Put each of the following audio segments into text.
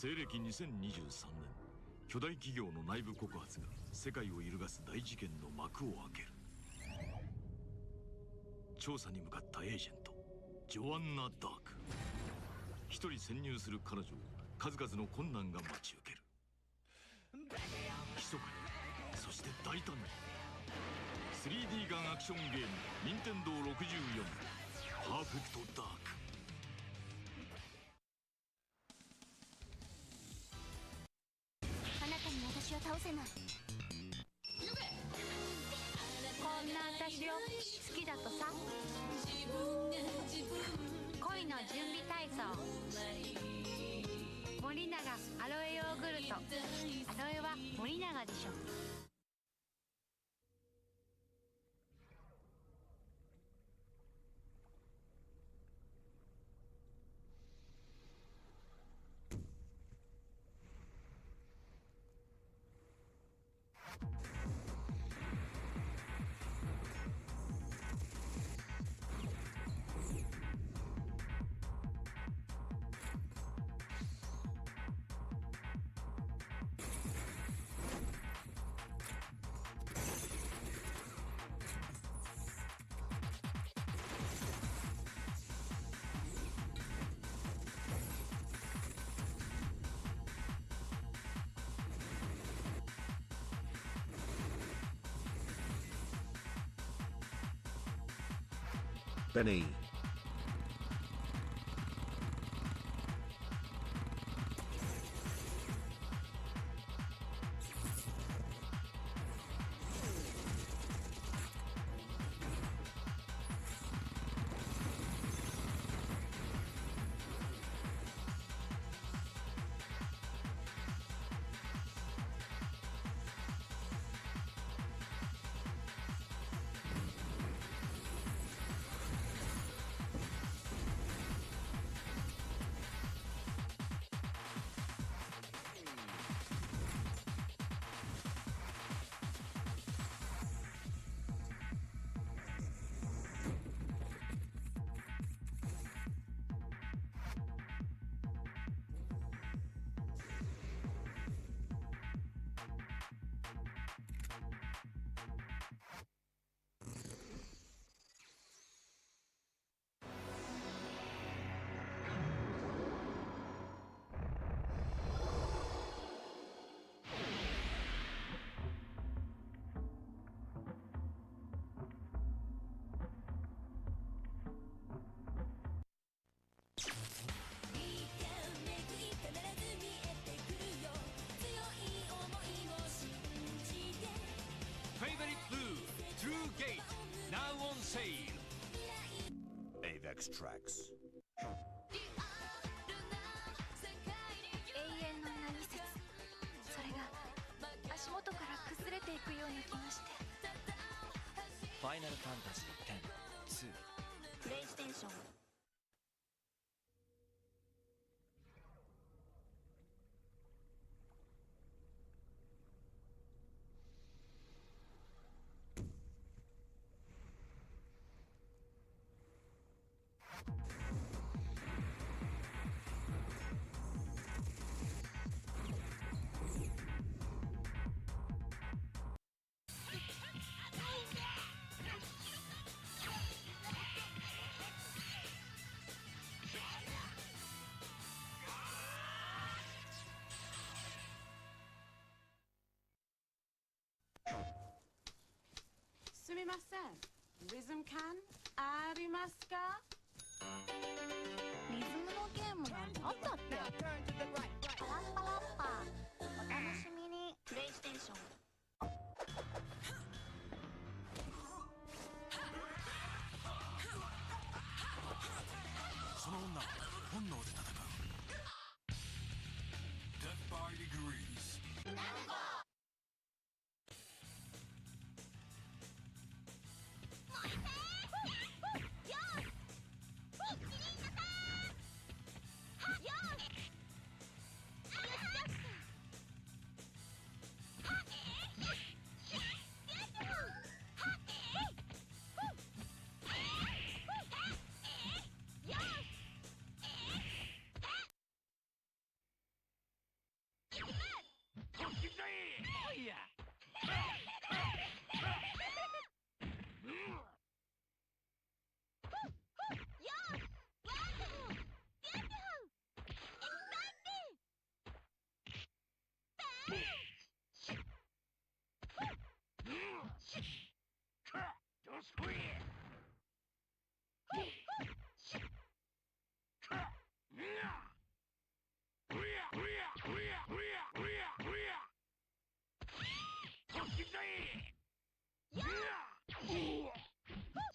西暦2023年、巨大企業の内部告発が世界を揺るがす大事件の幕を開ける。調査に向かったエージェントジョアンナ・ダーク。一人潜入する彼女を数々の困難が待ち受ける。密かに、そして大胆に 3D ガンアクションゲーム任天堂64パーフェクトダーク。あなたに私を倒せない。こんな私を好きだとさ。恋の準備体操。森永アロエヨーグルト。アロエは森永でしょ。Benny. Favorite Blue, True Gate, now on sale. Avex Tracks. 永遠の何説、それが足元から崩れていくような気がして。ファイナルファンタジー10、2。プレイステーション。すみません。リズム缶ありますか？リズムのゲームなんてあったっけ？パラッパラッパ。お楽しみに。プレイステーション。その女は本能で戦う。Death by Degrees。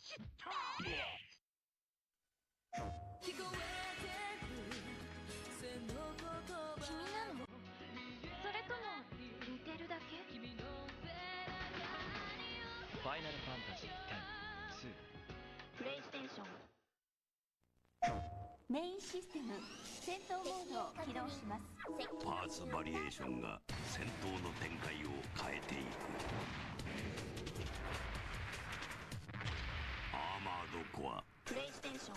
君なの？それとも似てるだけ？ファイナルファンタジー10、プレイステーション。メインシステム戦闘モードを起動します。パーツバリエーションが戦闘の展開を変えていく。アーマードコア。プレイステーション。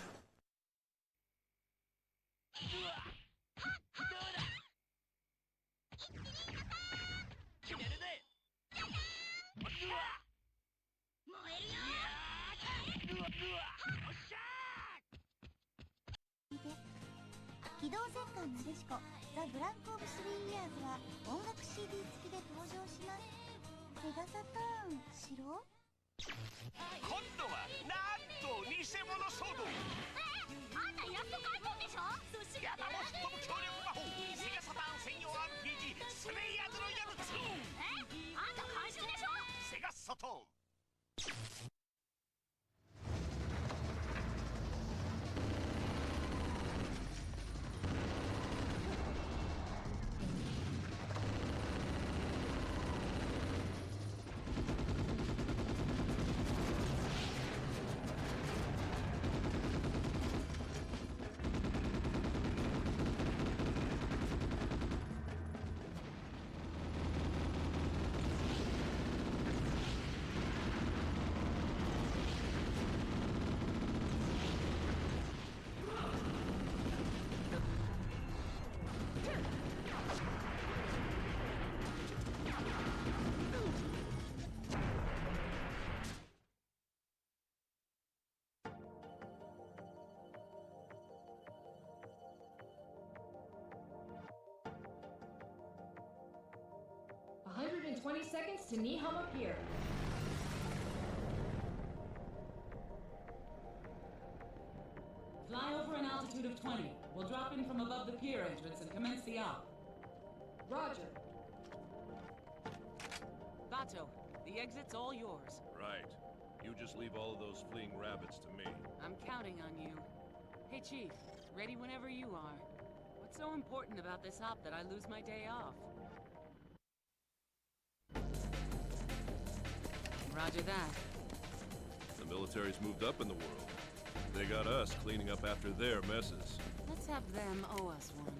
機動戦艦なでしこザ・ブランク・オブ・スリー・イヤーズは音楽 CD 付きで登場します。セガサターン白？今度はなんと偽物騒動。あんたやっと買い物でしょ。ヤダモ吹っ飛ぶ強力魔法セガサターン専用 RPG スレイヤーズロイヤル2。あんた怪獣でしょ。セガサトーン。120 seconds to Nihama Pier. Fly over an altitude of 20. We'll drop in from above the pier entrance and commence the op. Roger. Bato, the exit's all yours. Right. You just leave all of those fleeing rabbits to me. I'm counting on you. Hey, Chief, ready whenever you are. What's so important about this op that I lose my day off? Roger that. The military's moved up in the world. They got us cleaning up after their messes. Let's have them owe us one.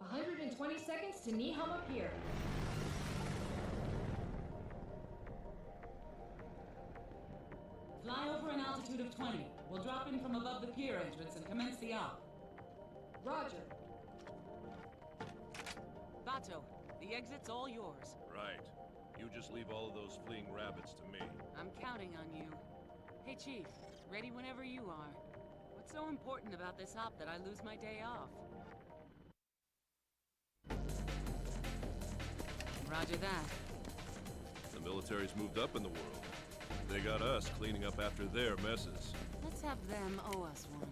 $120 seconds to Nihama Pier. Fly over an altitude of 20. We'll drop in from above the pier entrance and commence the op. Roger. Bato, the exit's all yours. Right. You just leave all of those fleeing rabbits to me. I'm counting on you. Hey, Chief. Ready whenever you are. What's so important about this op that I lose my day off? Roger that. The military's moved up in the world. They got us cleaning up after their messes. Let's have them owe us one.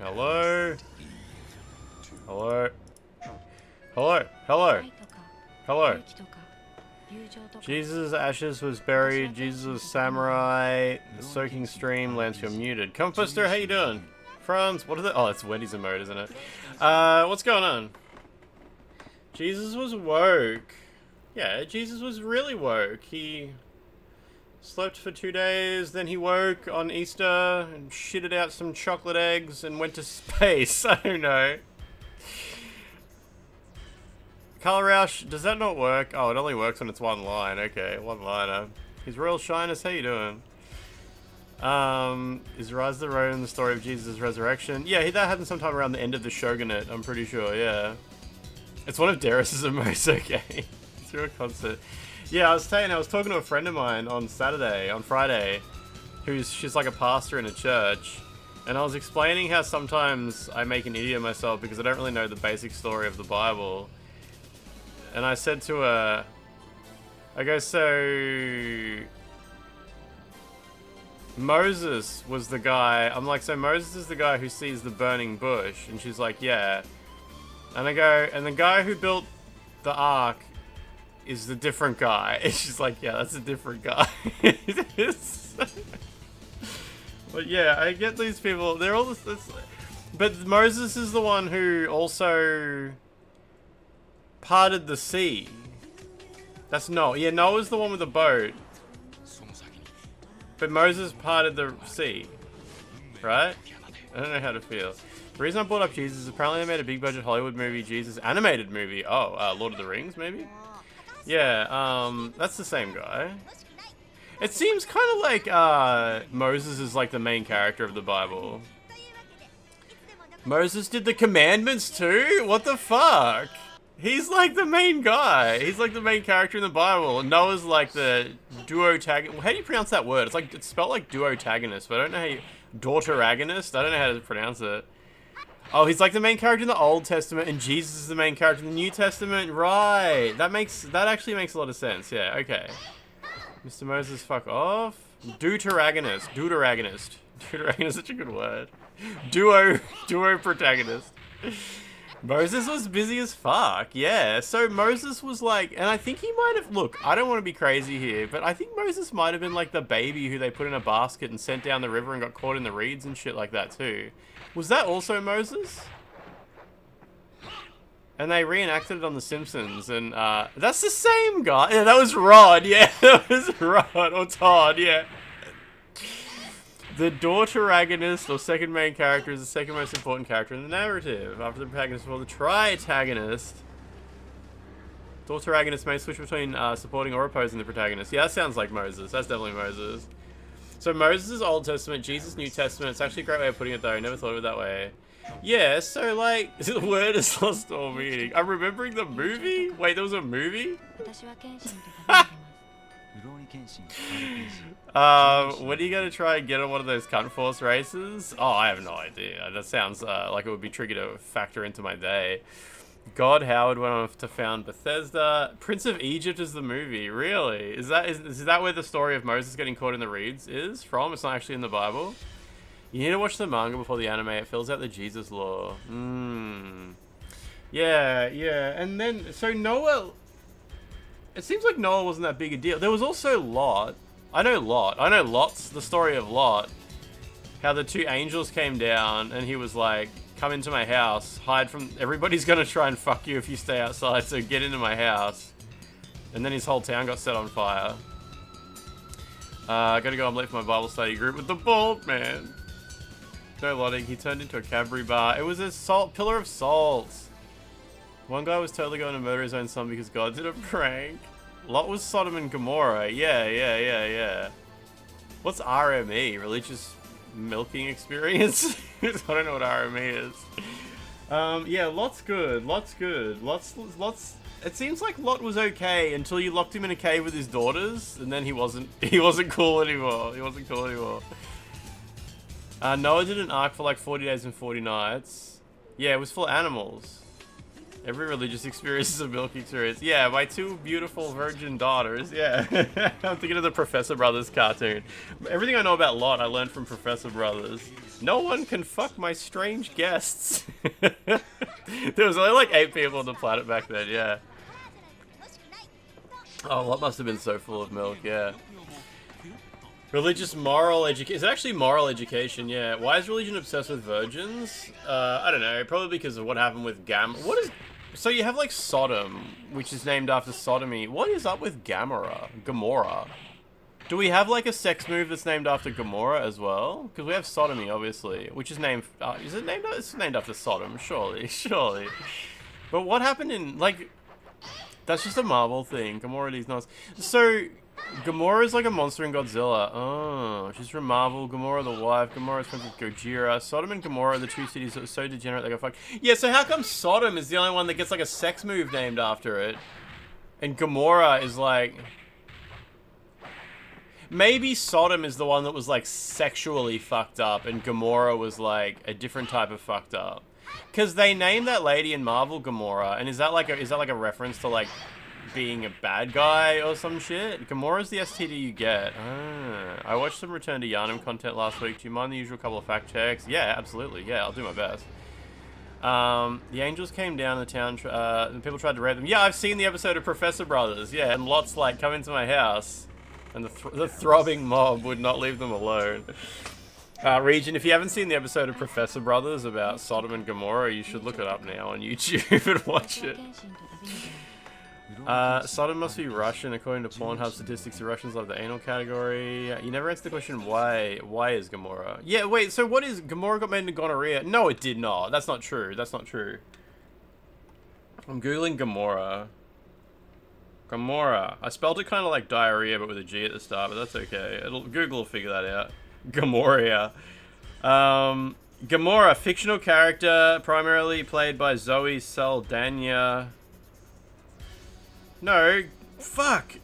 Hello? Hello? Hello? Hello? Hello? Jesus' ashes was buried. Jesus was samurai. The soaking stream. Lance, you're muted. Composter, how you doing? Franz, what is it? Oh, it's Wendy's emote, isn't it? What's going on? Jesus was woke. Yeah, Jesus was really woke. He slept for 2 days, then he woke on Easter and shitted out some chocolate eggs and went to space. I don't know. Color Roush, does that not work? Oh, it only works when it's one line. Okay, one liner. His Royal Shyness, how you doing? Is Rise of the Ronin the story of Jesus' resurrection? Yeah, that happened sometime around the end of the Shogunate, I'm pretty sure, yeah. It's one of Darius's emotes, okay. Through a concert. Yeah, I was talking to a friend of mine on Friday, she's like a pastor in a church, and I was explaining how sometimes I make an idiot of myself because I don't really know the basic story of the Bible. And I said to her, I go, so Moses was the guy. I'm like, so Moses is the guy who sees the burning bush? And she's like, yeah. And I go, and the guy who built the ark is the different guy. And she's like, yeah, that's a different guy. But yeah, I get these people, they're all this, but Moses is the one who also parted the sea. That's Noah. Yeah, Noah's the one with the boat. But Moses parted the sea. Right? I don't know how to feel. The reason I brought up Jesus is apparently they made a big budget Hollywood movie, Jesus animated movie. Oh, Lord of the Rings, maybe? Yeah, that's the same guy. It seems kind of like Moses is like the main character of the Bible. Moses did the commandments too? What the fuck? He's like the main guy. He's like the main character in the Bible. Noah's like the duotagonist. How do you pronounce that word? It's spelled like duotagonist, but I don't know how you... Daughter-agonist? I don't know how to pronounce it. Oh, he's like the main character in the Old Testament, and Jesus is the main character in the New Testament. Right. That actually makes a lot of sense. Yeah, okay. Mr. Moses, fuck off. Deuteragonist. Deuteragonist. Deuteragonist is such a good word. Duo protagonist. Moses was busy as fuck, yeah. So Moses was like, and I think he might have, look, I don't want to be crazy here, but I think Moses might have been like the baby who they put in a basket and sent down the river and got caught in the reeds and shit like that too. Was that also Moses? And they reenacted it on The Simpsons, and that's the same guy. Yeah, that was Rod, yeah, that was Rod, or Todd, yeah. The daughter-agonist, or second main character, is the second most important character in the narrative. After the protagonist, well, the tri-tagonist. Daughter-agonist may switch between supporting or opposing the protagonist. Yeah, that sounds like Moses. That's definitely Moses. So Moses is Old Testament, Jesus New Testament. It's actually a great way of putting it, though. I never thought of it that way. Yeah, so like, the word has lost all meaning. I'm remembering the movie? Wait, there was a movie? When are you gonna try and get on one of those cunt force races? Oh, I have no idea. That sounds like it would be tricky to factor into my day. God Howard went on to found Bethesda. Prince of Egypt is the movie. Really? Is that where the story of Moses getting caught in the reeds is from? It's not actually in the Bible. You need to watch the manga before the anime. It fills out the Jesus lore. Yeah. And then, so Noah... It seems like Noah wasn't that big a deal. There was also Lot. I know Lot's the story of Lot. How the two angels came down and he was like, come into my house, hide from... Everybody's gonna try and fuck you if you stay outside, so get into my house. And then his whole town got set on fire. Gotta go, I'm late for my Bible study group with the bald man. No lotting, he turned into a Cadbury bar. It was a pillar of salt. One guy was totally going to murder his own son because God did a prank. Lot was Sodom and Gomorrah. Yeah. What's RME? Religious milking experience? I don't know what RME is. Yeah, Lot's good. Lot's. It seems like Lot was okay until you locked him in a cave with his daughters, and then he wasn't cool anymore. Noah did an ark for like 40 days and 40 nights. Yeah, it was full of animals. Every religious experience is a milk experience. Yeah, my two beautiful virgin daughters. Yeah. I'm thinking of the Professor Brothers cartoon. Everything I know about Lot, I learned from Professor Brothers. No one can fuck my strange guests. There was only like 8 people on the planet back then, yeah. Oh, Lot must have been so full of milk, yeah. Religious moral education. Is it actually moral education? Yeah. Why is religion obsessed with virgins? I don't know. Probably because of what happened with What is... So you have like Sodom, which is named after sodomy. What is up with Gomorrah? Do we have like a sex move that's named after Gomorrah as well? Because we have sodomy, obviously, which is named... is it named... It's named after Sodom, surely. But what happened in... Like... That's just a Marvel thing. Gomorrah these nuts. So... Gamora is like a monster in Godzilla. Oh, she's from Marvel. Gamora the wife. Gamora is friends with Gojira. Sodom and Gomorrah are the two cities that are so degenerate they go fuck. Yeah, so how come Sodom is the only one that gets like a sex move named after it? And Gomorrah is like... Maybe Sodom is the one that was like sexually fucked up and Gomorrah was like a different type of fucked up. Because they named that lady in Marvel Gamora, and is that like a reference to like being a bad guy or some shit? Gamora's the STD you get. I watched some Return to Yharnam content last week. Do you mind the usual couple of fact checks? Yeah, absolutely. Yeah, I'll do my best. The angels came down the town, and people tried to rape them. Yeah, I've seen the episode of Professor Brothers. Yeah, and Lot's like, come into my house. And the throbbing mob would not leave them alone. Region, if you haven't seen the episode of Professor Brothers about Sodom and Gomorrah, you should look it up now on YouTube and watch it. Sodom must be Russian. According to Pornhub statistics, the Russians love the anal category. You never answered the question, why is Gomorrah? Yeah, wait, so what is... Gomorrah got made into gonorrhea? No, it did not. That's not true. I'm Googling Gomorrah. Gomorrah. I spelled it kind of like diarrhea, but with a G at the start, but that's okay. Google will figure that out. Gomorrah. Gomorrah, fictional character, primarily played by Zoe Saldana. No, fuck.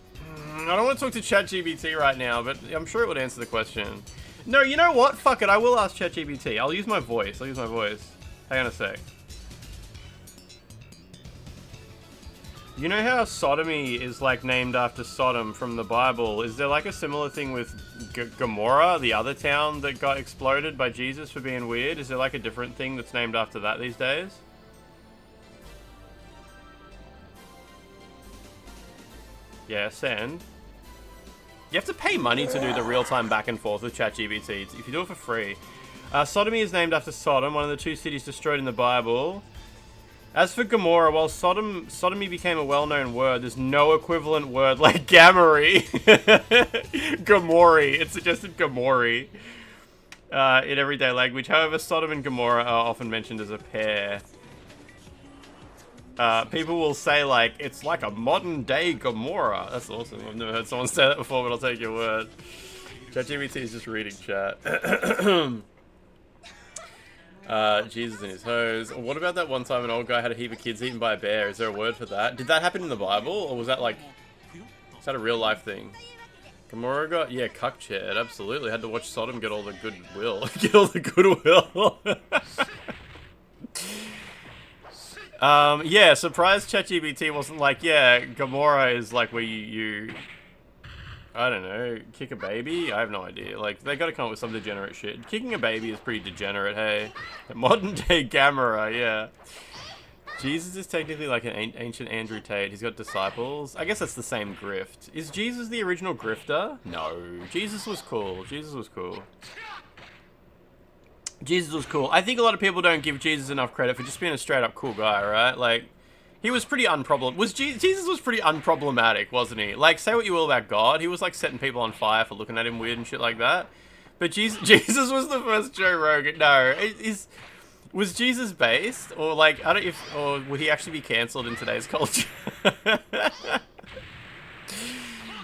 I don't want to talk to ChatGPT right now, but I'm sure it would answer the question. No, you know what? Fuck it, I will ask ChatGPT. I'll use my voice. Hang on a sec. You know how sodomy is like named after Sodom from the Bible? Is there like a similar thing with Gomorrah, the other town that got exploded by Jesus for being weird? Is there like a different thing that's named after that these days? Yeah, send. You have to pay money to do the real-time back and forth with ChatGPT. If you do it for free. Sodomy is named after Sodom, one of the two cities destroyed in the Bible. As for Gomorrah, while sodomy became a well-known word, there's no equivalent word like gamery. Gomorrah. It suggested Gomorrah in everyday language. However, Sodom and Gomorrah are often mentioned as a pair. People will say, like, it's like a modern-day Gomorrah. That's awesome. I've never heard someone say that before, but I'll take your word. ChatGPT is just reading chat. Jesus and his hose. What about that one time an old guy had a heap of kids eaten by a bear? Is there a word for that? Did that happen in the Bible? Or was that like... Is that a real life thing? Gamora got... Yeah, cuck-chaired. Absolutely. Had to watch Sodom get all the goodwill. Get all the goodwill. Yeah, surprised ChatGPT wasn't like, yeah, Gamora is like where you I don't know, kick a baby? I have no idea. Like, they gotta come up with some degenerate shit. Kicking a baby is pretty degenerate, hey? Modern day Gamora, yeah. Jesus is technically like an ancient Andrew Tate. He's got disciples. I guess that's the same grift. Is Jesus the original grifter? No. Jesus was cool. Jesus was cool. Jesus was cool. I think a lot of people don't give Jesus enough credit for just being a straight up cool guy, right? Like, he was pretty Jesus was pretty unproblematic, wasn't he? Like, say what you will about God, he was like setting people on fire for looking at him weird and shit like that. But Jesus was the first Joe Rogan. No, was Jesus based, or like or would he actually be cancelled in today's culture?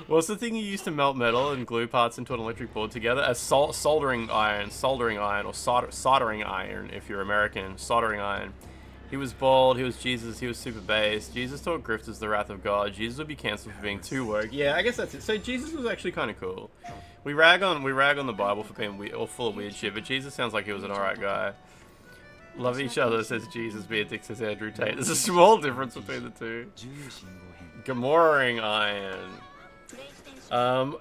What's the thing you used to melt metal and glue parts into an electric board together? A soldering iron, or soldering iron if you're American. Soldering iron. He was bald, he was Jesus, he was super based. Jesus taught grifters the wrath of God. Jesus would be cancelled for being too woke. Yeah, I guess that's it. So Jesus was actually kind of cool. We rag on the Bible for being weird, or full of weird shit, but Jesus sounds like he was an alright guy. Love each other, says Jesus. Be a dick, says Andrew Tate. There's a small difference between the two. Gamoring iron.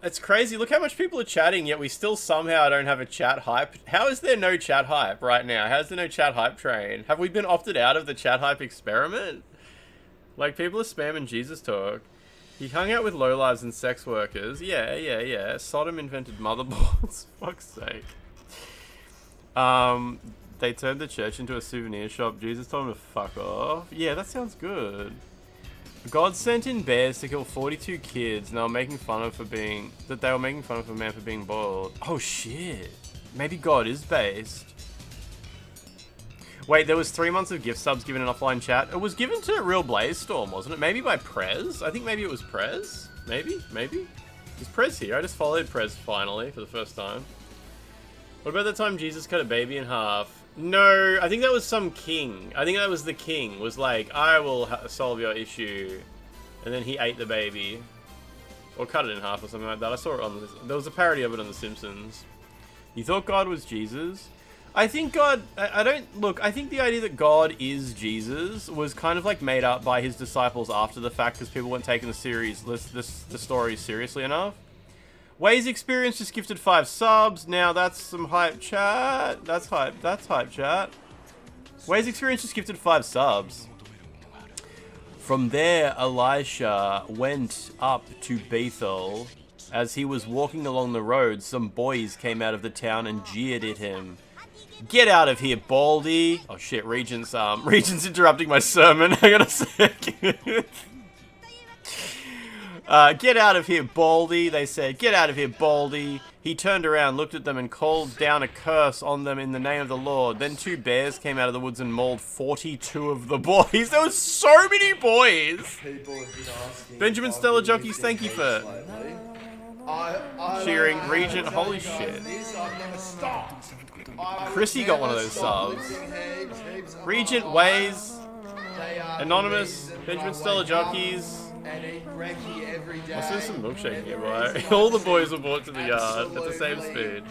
It's crazy. Look how much people are chatting, yet we still somehow don't have a chat hype. How is there no chat hype right now? How is there no chat hype train? Have we been opted out of the chat hype experiment? Like, people are spamming Jesus talk. He hung out with lowlives and sex workers. Yeah. Sodom invented motherboards. Fuck's sake. They turned the church into a souvenir shop. Jesus told him to fuck off. Yeah, that sounds good. God sent in bears to kill 42 kids, and they were making fun of a man for being bald. Oh shit. Maybe God is based. Wait, there was 3 months of gift subs given in offline chat. It was given to Real Blaze Storm, wasn't it? Maybe by Prez? I think maybe it was Prez? Maybe? Is Prez here? I just followed Prez finally for the first time. What about the time Jesus cut a baby in half? No, I think that was some king. I think that was the king. Was like, I will solve your issue. And then he ate the baby. Or cut it in half or something like that. I saw it on there was a parody of it on The Simpsons. You thought God was Jesus? I think God... I think the idea that God is Jesus was kind of like made up by his disciples after the fact because people weren't taking the story seriously enough. Waze Experience just gifted 5 subs. Now that's some hype chat. That's hype chat. Waze Experience just gifted 5 subs. From there, Elisha went up to Bethel. As he was walking along the road, some boys came out of the town and jeered at him. Get out of here, Baldy. Oh shit, Regent's interrupting my sermon. Hang on a sec. Get out of here, Baldy, they said. Get out of here, Baldy. He turned around, looked at them, and called down a curse on them in the name of the Lord. Then 2 bears came out of the woods and mauled 42 of the boys. There was so many boys! Benjamin Stella Jockeys, thank you for cheering. Regent, holy shit. Chrissy got one of those subs. Regent, Waze, Anonymous, Benjamin Stella Jockeys. I'll send some milkshake nearby. All the boys were brought to the yard at the same speed.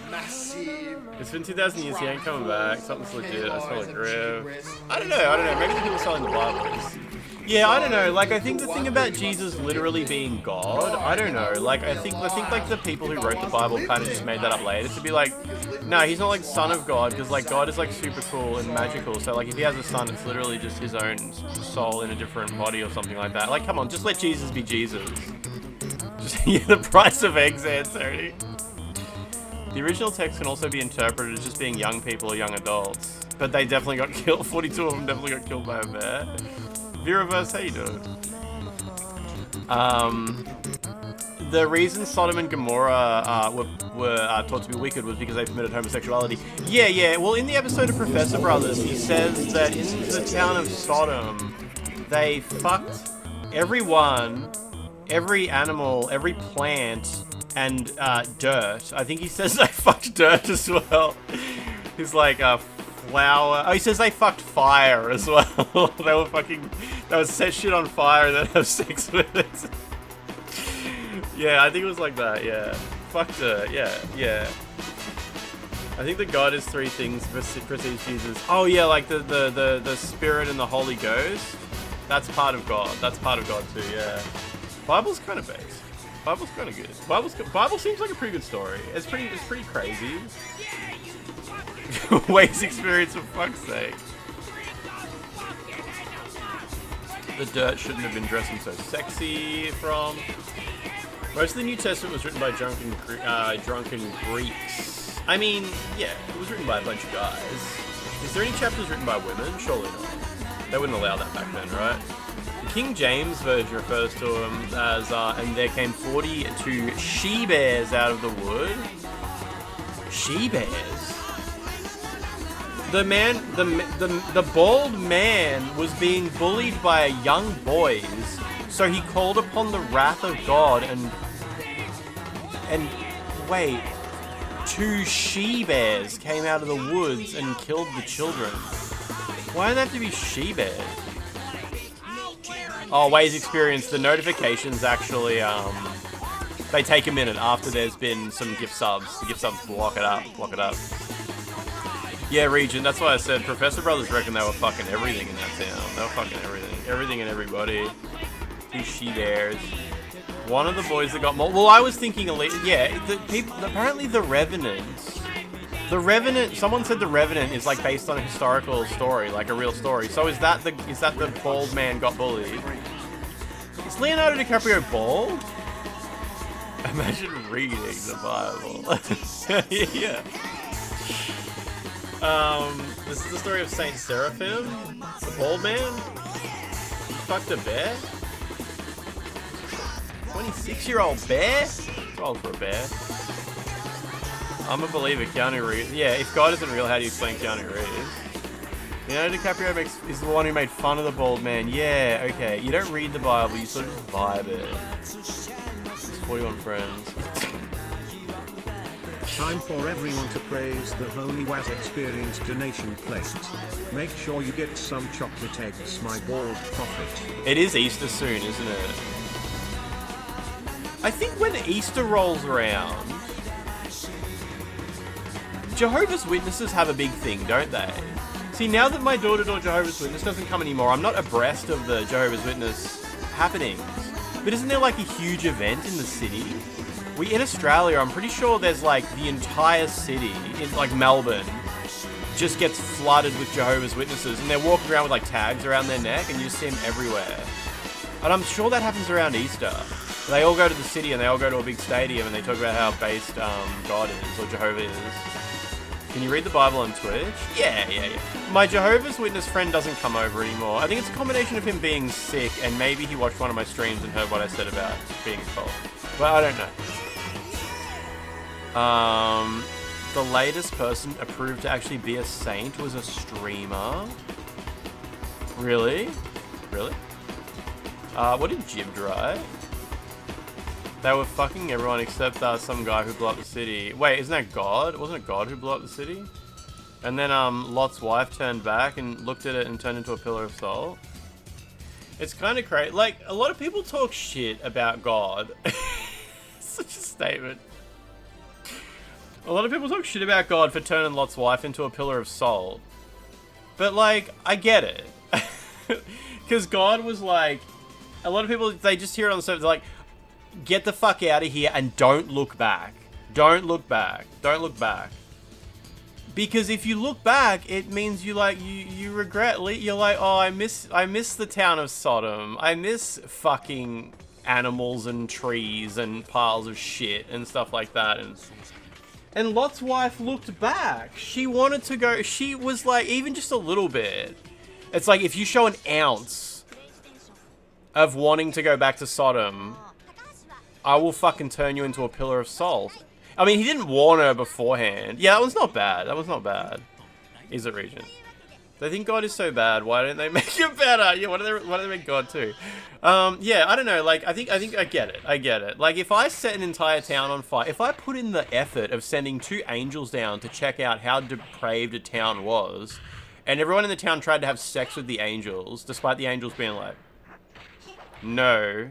It's been 2,000 years, he ain't coming back. Something's legit. I smell a grave. I don't know. Maybe people are selling the Bibles. Yeah, I don't know. Like, I think the thing about Jesus literally being God, I don't know. Like, I think like the people who wrote the Bible kind of just made that up later to be like, no, he's not like son of God, because like God is like super cool and magical. So like if he has a son, it's literally just his own soul in a different body or something like that. Like, come on, just let Jesus be Jesus. Just the price of eggs there, Tony. The original text can also be interpreted as just being young people or young adults, but they definitely got killed. 42 of them definitely got killed by a bear. Veraverse, how you doing? The reason Sodom and Gomorrah were taught to be wicked was because they committed homosexuality. Yeah. Well, in the episode of Professor Brothers, he says that in the town of Sodom, they fucked everyone, every animal, every plant, and dirt. I think he says they fucked dirt as well. He's like, flower. Oh, he says they fucked fire as well. They would set shit on fire and then have sex with it. Yeah, I think it was like that, yeah. Fucked her, yeah. I think the God is three things precedes Jesus. Oh yeah, like the Spirit and the Holy Ghost. That's part of God. That's part of God too, yeah. Bible's kind of based. Bible's kind of good. Bible seems like a pretty good story. It's pretty crazy. Wade's experience, for fuck's sake. The dirt shouldn't have been dressing so sexy from. Most of the New Testament was written by drunken Greeks. I mean, yeah, it was written by a bunch of guys. Is there any chapters written by women? Surely not. They wouldn't allow that back then, right? The King James version refers to them as, and there came 42 she-bears out of the wood. She-bears? The bald man was being bullied by young boys, so he called upon the wrath of God and wait, 2 she-bears came out of the woods and killed the children. Why do they have to be she-bears? Oh, Wade's experience, the notifications actually, they take a minute after there's been some gift subs. The gift subs block it up. Yeah, Regent, that's why I said Professor Brothers reckon they were fucking everything in that town. They were fucking everything. Everything and everybody. 2 she-bears. One of the boys that got more. Well, I was thinking, yeah, apparently the Revenant. Someone said the Revenant is like based on a historical story, like a real story. So is that the bald man got bullied? Is Leonardo DiCaprio bald? Imagine reading the Bible. Yeah. This is the story of Saint Seraphim, the bald man. He fucked a bear. 26-year-old bear? Too old for a bear. I'm a believer, Keanu Reeves. Yeah, if God isn't real, how do you explain Keanu Reeves? Leonardo DiCaprio is the one who made fun of the bald man. Yeah, okay. You don't read the Bible, you sort of just vibe it. It's 41 friends. Time for everyone to praise the Holy Was Experience donation plate. Make sure you get some chocolate eggs, my bald prophet. It is Easter soon, isn't it? I think when Easter rolls around, Jehovah's Witnesses have a big thing, don't they? See, now that my door-to-door Jehovah's Witness doesn't come anymore, I'm not abreast of the Jehovah's Witness happenings. But isn't there like a huge event in the city? In Australia, I'm pretty sure there's like the entire city, in like Melbourne, just gets flooded with Jehovah's Witnesses, and they're walking around with like tags around their neck, and you just see them everywhere. And I'm sure that happens around Easter. They all go to the city, and they all go to a big stadium, and they talk about how based God is, or Jehovah is. Can you read the Bible on Twitch? Yeah. My Jehovah's Witness friend doesn't come over anymore. I think it's a combination of him being sick, and maybe he watched one of my streams and heard what I said about being a cult. But I don't know. The latest person approved to actually be a saint was a streamer. Really? What did Jib write? They were fucking everyone except some guy who blew up the city. Wait, isn't that God? Wasn't it God who blew up the city? And then Lot's wife turned back and looked at it and turned into a pillar of salt. It's kind of crazy. Like, a lot of people talk shit about God. Such a statement. A lot of people talk shit about God for turning Lot's wife into a pillar of salt. But, like, I get it. Because God was like... A lot of people, they just hear it on the surface, they're like, get the fuck out of here and don't look back. Don't look back. Don't look back. Because if you look back, it means you regret. You're like, oh, I miss the town of Sodom. I miss fucking animals and trees and piles of shit and stuff like that. And Lot's wife looked back. She wanted to go. She was like, even just a little bit. It's like if you show an ounce of wanting to go back to Sodom, I will fucking turn you into a pillar of salt. I mean, he didn't warn her beforehand. Yeah, that one's not bad. That one's not bad. Is it, Regent? They think God is so bad. Why don't they make it better? Yeah, why do they make God too? Yeah, I don't know. Like, I think I get it. I get it. Like, if I set an entire town on fire, if I put in the effort of sending 2 angels down to check out how depraved a town was, and everyone in the town tried to have sex with the angels, despite the angels being like, no,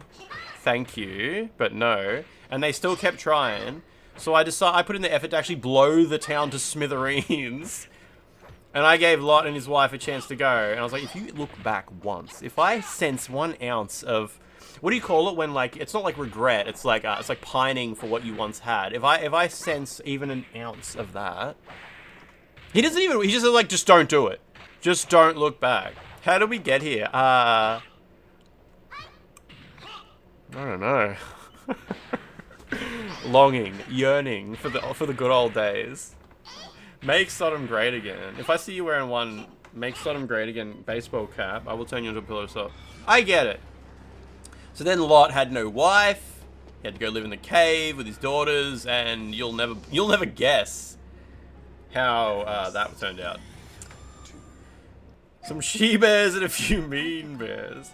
thank you, but no, and they still kept trying. So I put in the effort to actually blow the town to smithereens. And I gave Lot and his wife a chance to go. And I was like, if you look back once, if I sense 1 ounce of, what do you call it when, like, it's not like regret, it's like pining for what you once had. If I sense even an ounce of that, he just says, like, just don't do it. Just don't look back. How did we get here? I don't know. Longing, yearning for the good old days. Make Sodom great again. If I see you wearing one Make Sodom great again baseball cap, I will turn you into a pillow of salt. I get it. So then Lot had no wife. He had to go live in the cave with his daughters, and you'll never guess how that turned out. Some she-bears and a few mean bears.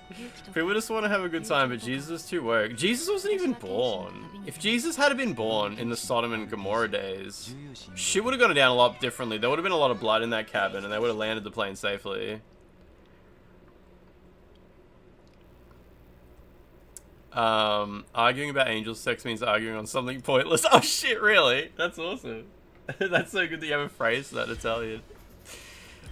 People just want to have a good time, but Jesus is too woke. Jesus wasn't even born. If Jesus had been born in the Sodom and Gomorrah days, shit would have gone down a lot differently. There would have been a lot of blood in that cabin, and they would have landed the plane safely. Arguing about angel sex means arguing on something pointless. Oh shit, really? That's awesome. That's so good that you have a phrase for that, Italian.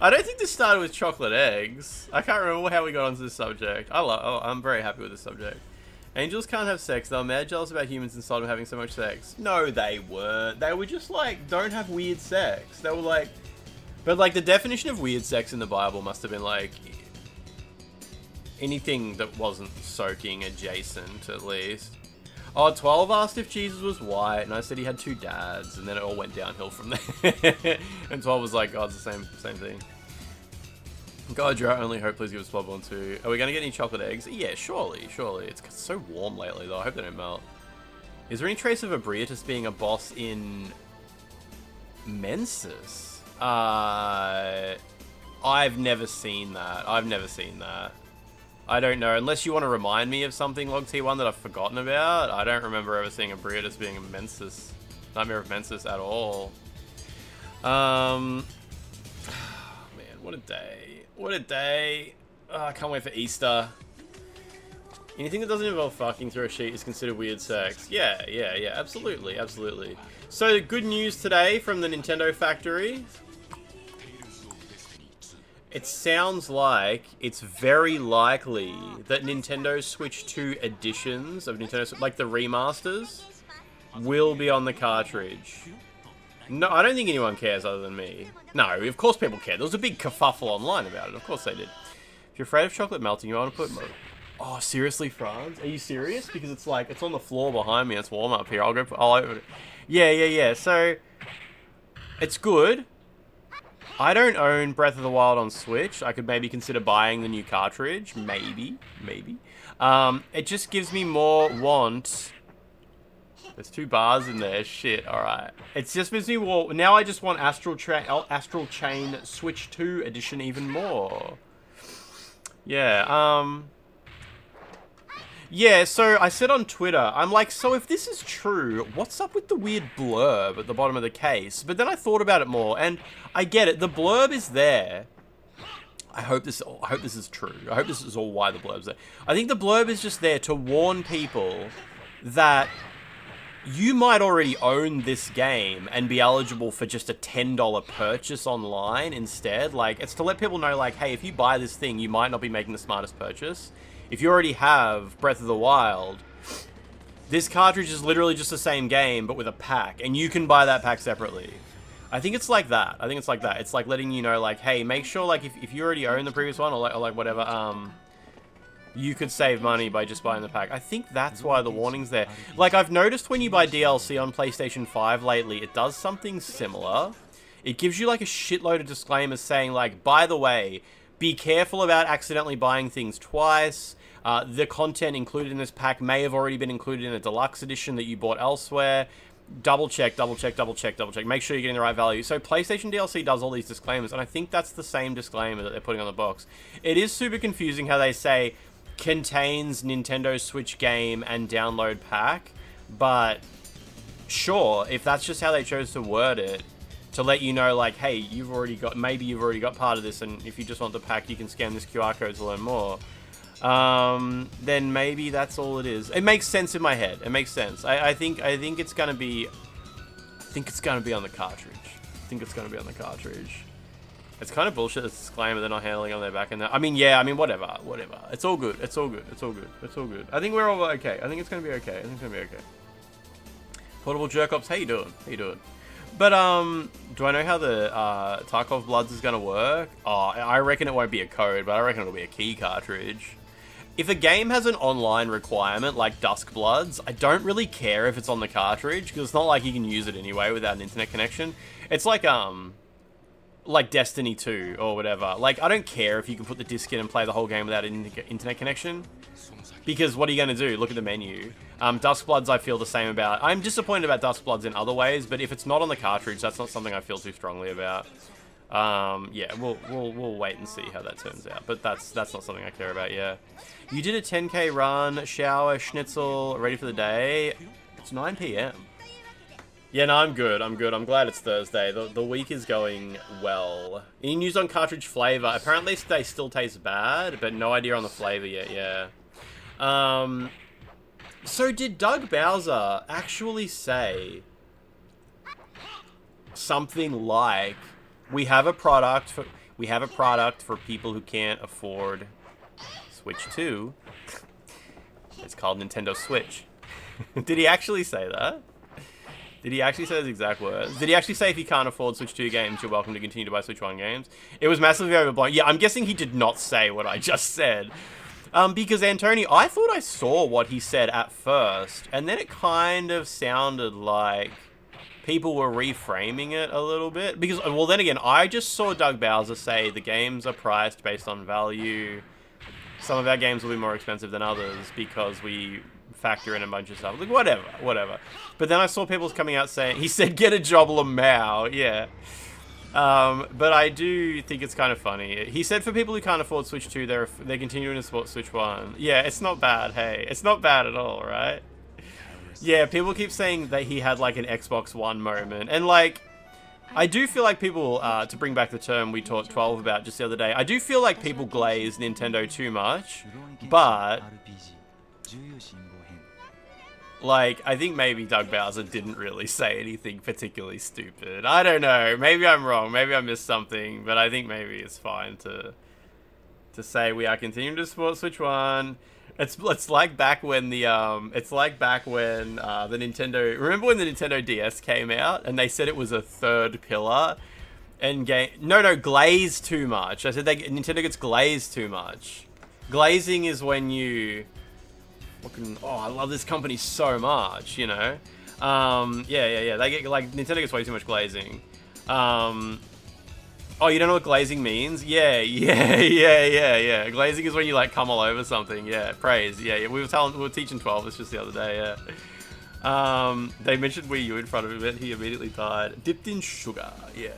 I don't think this started with chocolate eggs. I can't remember how we got onto this subject. I'm very happy with this subject. Angels can't have sex. They were mad jealous about humans in Sodom having so much sex. No, they weren't. They were just like, don't have weird sex. They were like... But like, the definition of weird sex in the Bible must have been like... anything that wasn't soaking adjacent, at least. Oh, 12 asked if Jesus was white, and I said he had 2 dads, and then it all went downhill from there. And 12 was like, oh, it's the same thing. God, your only hope, please give us Bloodborne 2. Are we going to get any chocolate eggs? Yeah, surely. It's so warm lately, though. I hope they don't melt. Is there any trace of Abriatus being a boss in Mensis? I've never seen that. I don't know. Unless you want to remind me of something, Log T1, that I've forgotten about. I don't remember ever seeing Abriatus being a Mensis. Nightmare of Mensis at all. Man, what a day. What a day. Oh, I can't wait for Easter. Anything that doesn't involve fucking through a sheet is considered weird sex. Yeah, absolutely. So, good news today from the Nintendo factory. It sounds like it's very likely that Nintendo Switch 2 editions of Nintendo Switch, like the remasters, will be on the cartridge. No, I don't think anyone cares other than me. No, of course people care. There was a big kerfuffle online about it. Of course they did. If you're afraid of chocolate melting, you want to put... Oh, seriously, Franz? Are you serious? Because it's like, it's on the floor behind me. It's warm up here. I'll open it. Yeah. So, it's good. I don't own Breath of the Wild on Switch. I could maybe consider buying the new cartridge. Maybe. It just gives me more want. There's 2 bars in there. Shit, alright. It just gives me more... Now I just want Astral Chain Switch 2 edition even more. Yeah, Yeah, so I said on Twitter, I'm like, so if this is true, what's up with the weird blurb at the bottom of the case? But then I thought about it more, and I get it. The blurb is there. I hope this is true. I hope this is all why the blurb's there. I think the blurb is just there to warn people that you might already own this game and be eligible for just a $10 purchase online instead. Like, it's to let people know, like, hey, if you buy this thing, you might not be making the smartest purchase. If you already have Breath of the Wild, this cartridge is literally just the same game, but with a pack, and you can buy that pack separately. I think it's like that. It's like letting you know, like, hey, make sure, like, if you already own the previous one, or like whatever, you could save money by just buying the pack. I think that's why the warning's there. Like, I've noticed when you buy DLC on PlayStation 5 lately, it does something similar. It gives you, like, a shitload of disclaimers saying, like, by the way, be careful about accidentally buying things twice. The content included in this pack may have already been included in a deluxe edition that you bought elsewhere. double check. Make sure you're getting the right value. So PlayStation DLC does all these disclaimers, and I think that's the same disclaimer that they're putting on the box. It is super confusing how they say contains Nintendo Switch game and download pack, but sure, if that's just how they chose to word it, to let you know, like, hey, maybe you've already got part of this, and if you just want the pack, you can scan this QR code to learn more. Then maybe that's all it is. It makes sense in my head. It makes sense. I think it's gonna be. I think it's gonna be on the cartridge. It's kind of bullshit. This disclaimer they're not handling on their back end. I mean, whatever. It's all good. I think we're all okay. I think it's gonna be okay. Portable Jerk-Ops, how you doing? But, do I know how the, Tarkov Bloods is gonna work? Oh, I reckon it won't be a code, but I reckon it'll be a key cartridge. If a game has an online requirement, like Dusk Bloods, I don't really care if it's on the cartridge, because it's not like you can use it anyway without an internet connection. It's like Destiny 2, or whatever. Like, I don't care if you can put the disc in and play the whole game without an internet connection. Because what are you going to do? Look at the menu. Duskbloods I feel the same about. I'm disappointed about Duskbloods in other ways, but if it's not on the cartridge, that's not something I feel too strongly about. Yeah, we'll wait and see how that turns out. But that's not something I care about, yeah. You did a 10k run, shower, schnitzel, ready for the day. It's 9 PM. Yeah, no, I'm good. I'm glad it's Thursday. The week is going well. Any news on cartridge flavor? Apparently they still taste bad, but no idea on the flavor yet, yeah. So did Doug Bowser actually say something like, we have a product for people who can't afford Switch 2. It's called Nintendo Switch. Did he actually say that? Did he actually say those exact words? Did he actually say if you can't afford Switch 2 games, you're welcome to continue to buy Switch 1 games? It was massively overblown. Yeah, I'm guessing he did not say what I just said. Because Antoni, I thought I saw what he said at first, and then it kind of sounded like people were reframing it a little bit. Because, well, then again, I just saw Doug Bowser say the games are priced based on value. Some of our games will be more expensive than others because we factor in a bunch of stuff. Like, whatever. But then I saw people coming out saying, he said, get a job, Lamau. Yeah. But I do think it's kind of funny. He said for people who can't afford Switch 2, they're continuing to support Switch 1. Yeah, it's not bad, hey. It's not bad at all, right? Yeah, people keep saying that he had, like, an Xbox One moment. And, like, I do feel like people, to bring back the term we taught 12 about just the other day, I do feel like people glaze Nintendo too much, but like, I think maybe Doug Bowser didn't really say anything particularly stupid. I don't know. Maybe I'm wrong. Maybe I missed something. But I think maybe it's fine to say we are continuing to support Switch 1. It's like back when the Nintendo... Remember when the Nintendo DS came out and they said it was a third pillar? And glazed too much. I said Nintendo gets glazed too much. Glazing is when you... I love this company so much, you know? Yeah. They get, like, Nintendo gets way too much glazing. Oh, you don't know what glazing means? Yeah. Glazing is when you, like, come all over something. Yeah, praise. Yeah. We were teaching 12 this just the other day, yeah. They mentioned Wii U in front of him, and he immediately died. Dipped in sugar, yeah.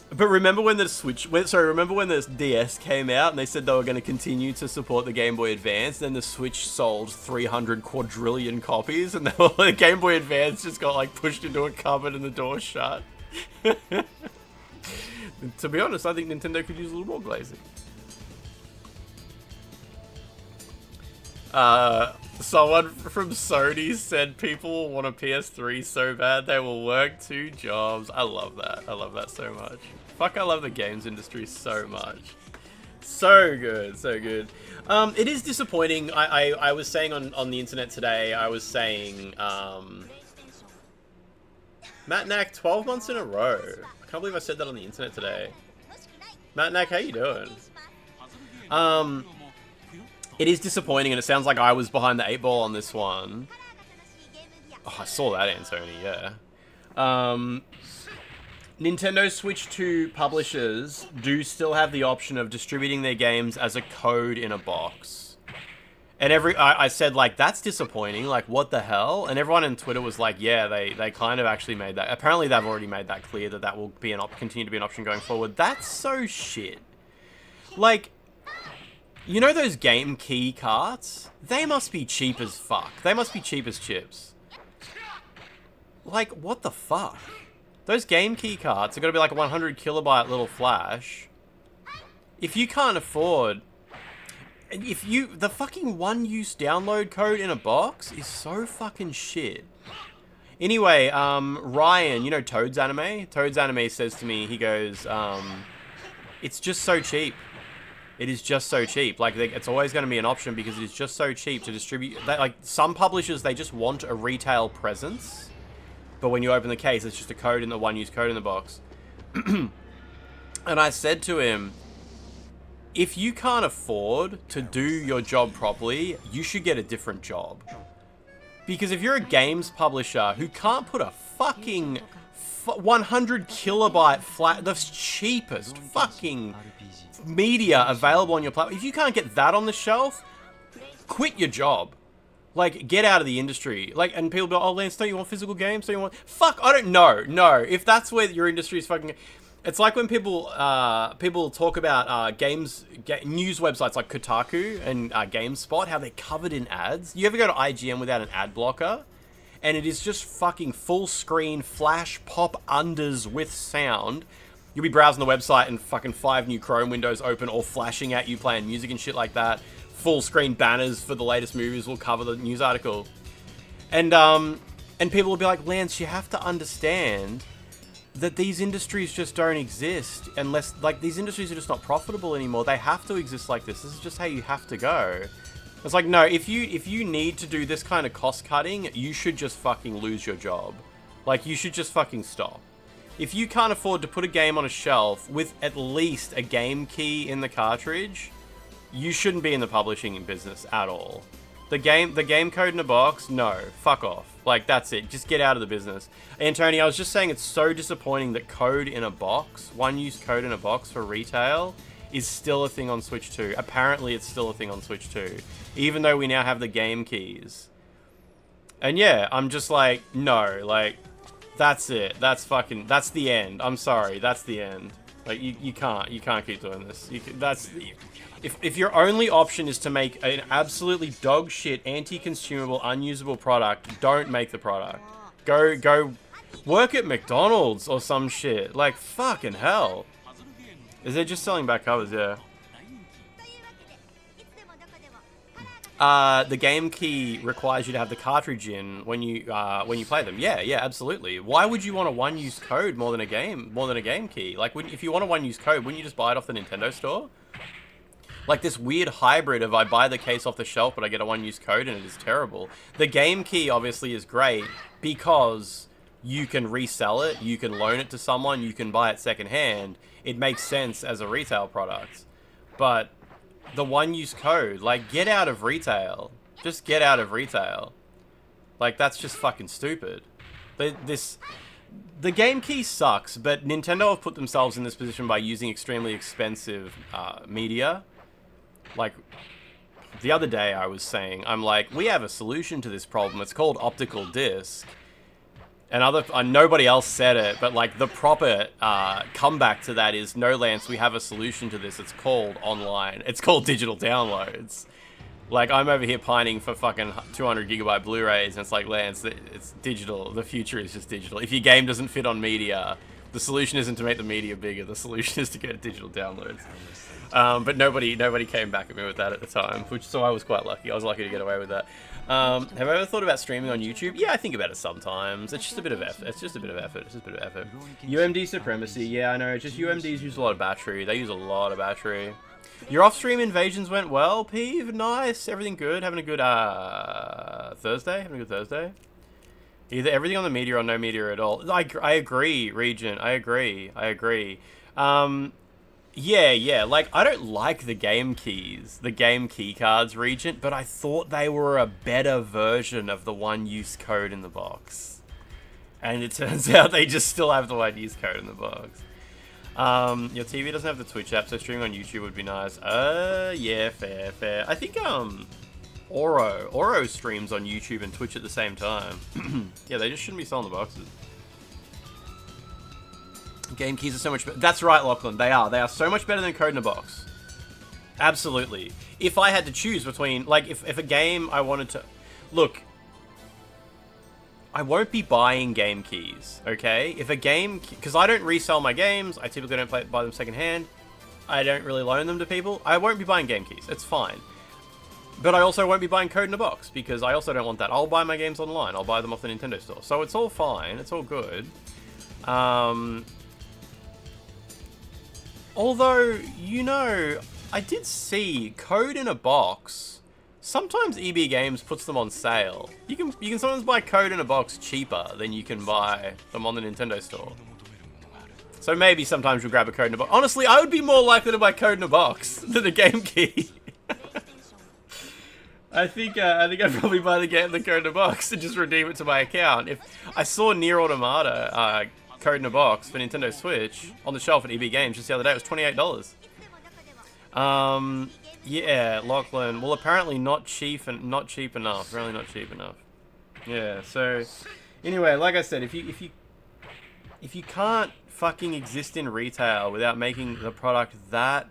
But remember when the DS came out and they said they were going to continue to support the Game Boy Advance, then the Switch sold 300 quadrillion copies and the Game Boy Advance just got, like, pushed into a cupboard and the door shut. To be honest, I think Nintendo could use a little more glazing. Someone from Sony said people want a PS3 so bad they will work 2 jobs. I love that. I love that so much. Fuck, I love the games industry so much. So good, so good. It is disappointing. I was saying on the internet today, I was saying, Matt Knack, 12 months in a row. I can't believe I said that on the internet today. Matt Knack, how you doing? It is disappointing, and it sounds like I was behind the 8 ball on this one. Oh, I saw that, Antoni, yeah. Nintendo Switch 2 publishers do still have the option of distributing their games as a code in a box. And I said, like, that's disappointing. Like, what the hell? And everyone on Twitter was like, yeah, they kind of actually made that. Apparently, they've already made that clear that will be continue to be an option going forward. That's so shit. Like, you know those game key carts? They must be cheap as fuck. They must be cheap as chips. Like, what the fuck? Those game key carts are going to be like a 100 kilobyte little flash. If you can't afford... the fucking one-use download code in a box is so fucking shit. Anyway, Ryan, you know Toad's Anime? Toad's Anime says to me, he goes, it's just so cheap. It is just so cheap. Like, it's always going to be an option because it is just so cheap to distribute. Like, some publishers, they just want a retail presence. But when you open the case, it's just a code in the one-use code in the box. And I said to him, if you can't afford to do your job properly, you should get a different job. Because if you're a games publisher who can't put a fucking 100 kilobyte flat, the cheapest fucking media available on your platform, if you can't get that on the shelf, quit your job. Like, get out of the industry. Like, and people be like, oh, Lance, don't you want physical games? Don't you want... Fuck, I don't know. No, if that's where your industry is fucking... It's like when people talk about news websites like Kotaku and GameSpot, how they're covered in ads. You ever go to IGN without an ad blocker? And it is just fucking full screen flash pop unders with sound. You'll be browsing the website and fucking 5 new Chrome windows open or flashing at you playing music and shit like that. Full screen banners for the latest movies will cover the news article. And people will be like, Lance, you have to understand that these industries just don't exist unless, like, these industries are just not profitable anymore. They have to exist like this. This is just how you have to go. It's like, no, if you need to do this kind of cost cutting, you should just fucking lose your job. Like, you should just fucking stop. If you can't afford to put a game on a shelf with at least a game key in the cartridge, you shouldn't be in the publishing business at all. The game code in a box, no, fuck off. Like, that's it. Just get out of the business. And Tony, I was just saying it's so disappointing that code in a box, one-use code in a box for retail, is still a thing on Switch 2. Apparently, it's still a thing on Switch 2. Even though we now have the game keys. And yeah, I'm just like, no, like, that's it. That's the end. I'm sorry, that's the end. Like, you can't keep doing this. If your only option is to make an absolutely dog shit, anti-consumable, unusable product, don't make the product. Go work at McDonald's or some shit. Like, fucking hell. Is they just selling back covers? Yeah. The game key requires you to have the cartridge in when you play them. Yeah, absolutely. Why would you want a one-use code more than a game key? Like, if you want a one-use code, wouldn't you just buy it off the Nintendo store? Like this weird hybrid of I buy the case off the shelf, but I get a one-use code and it is terrible. The game key obviously is great because you can resell it, you can loan it to someone, you can buy it secondhand. It makes sense as a retail product. But the one-use code, like, get out of retail. Just get out of retail. Like, that's just fucking stupid. The game key sucks, but Nintendo have put themselves in this position by using extremely expensive media. Like, the other day I was saying, I'm like, we have a solution to this problem. It's called optical disc. And nobody else said it, but like the proper comeback to that is, no, Lance, we have a solution to this. It's called online. It's called digital downloads. Like, I'm over here pining for fucking 200 gigabyte Blu-rays, and it's like, Lance, it's digital. The future is just digital. If your game doesn't fit on media, the solution isn't to make the media bigger. The solution is to get digital downloads. But nobody came back at me with that at the time, so I was quite lucky. I was lucky to get away with that. Have I ever thought about streaming on YouTube? Yeah, I think about it sometimes. It's just a bit of effort. UMD supremacy. Yeah, I know. Just UMDs use a lot of battery. They use a lot of battery. Your off-stream invasions went well, Peeve. Nice. Everything good. Having a good Thursday. Either everything on the media or no media at all. I agree, Regent. I agree. Yeah, like, I don't like the game keys, the game key cards, Regent, but I thought they were a better version of the one-use code in the box. And it turns out they just still have the one-use code in the box. Your TV doesn't have the Twitch app, so streaming on YouTube would be nice. Yeah, fair. I think, Oro. Oro streams on YouTube and Twitch at the same time. Yeah, they just shouldn't be selling the boxes. Game keys are so much better. That's right, Lachlan. They are. They are so much better than Code in a Box. Absolutely. If I had to choose between, like, if a game I wanted to... Look, I won't be buying game keys, okay? If a game... Because I don't resell my games. I typically don't buy them secondhand. I don't really loan them to people. I won't be buying game keys. It's fine. But I also won't be buying Code in a Box, because I also don't want that. I'll buy my games online. I'll buy them off the Nintendo store. So it's all fine. It's all good. Although, you know, I did see Code in a Box... Sometimes EB Games puts them on sale. You can sometimes buy Code in a Box cheaper than you can buy them on the Nintendo store. So maybe sometimes you'll grab a Code in a Box. Honestly, I would be more likely to buy Code in a Box than a game key. I think I'd probably buy the Code in a Box and just redeem it to my account. If I saw Nier Automata Code in a Box for Nintendo Switch on the shelf at EB Games just the other day, it was $28. Yeah, Lachlan. Well, apparently not cheap enough. Apparently not cheap enough. Yeah. So, anyway, like I said, if you can't fucking exist in retail without making the product that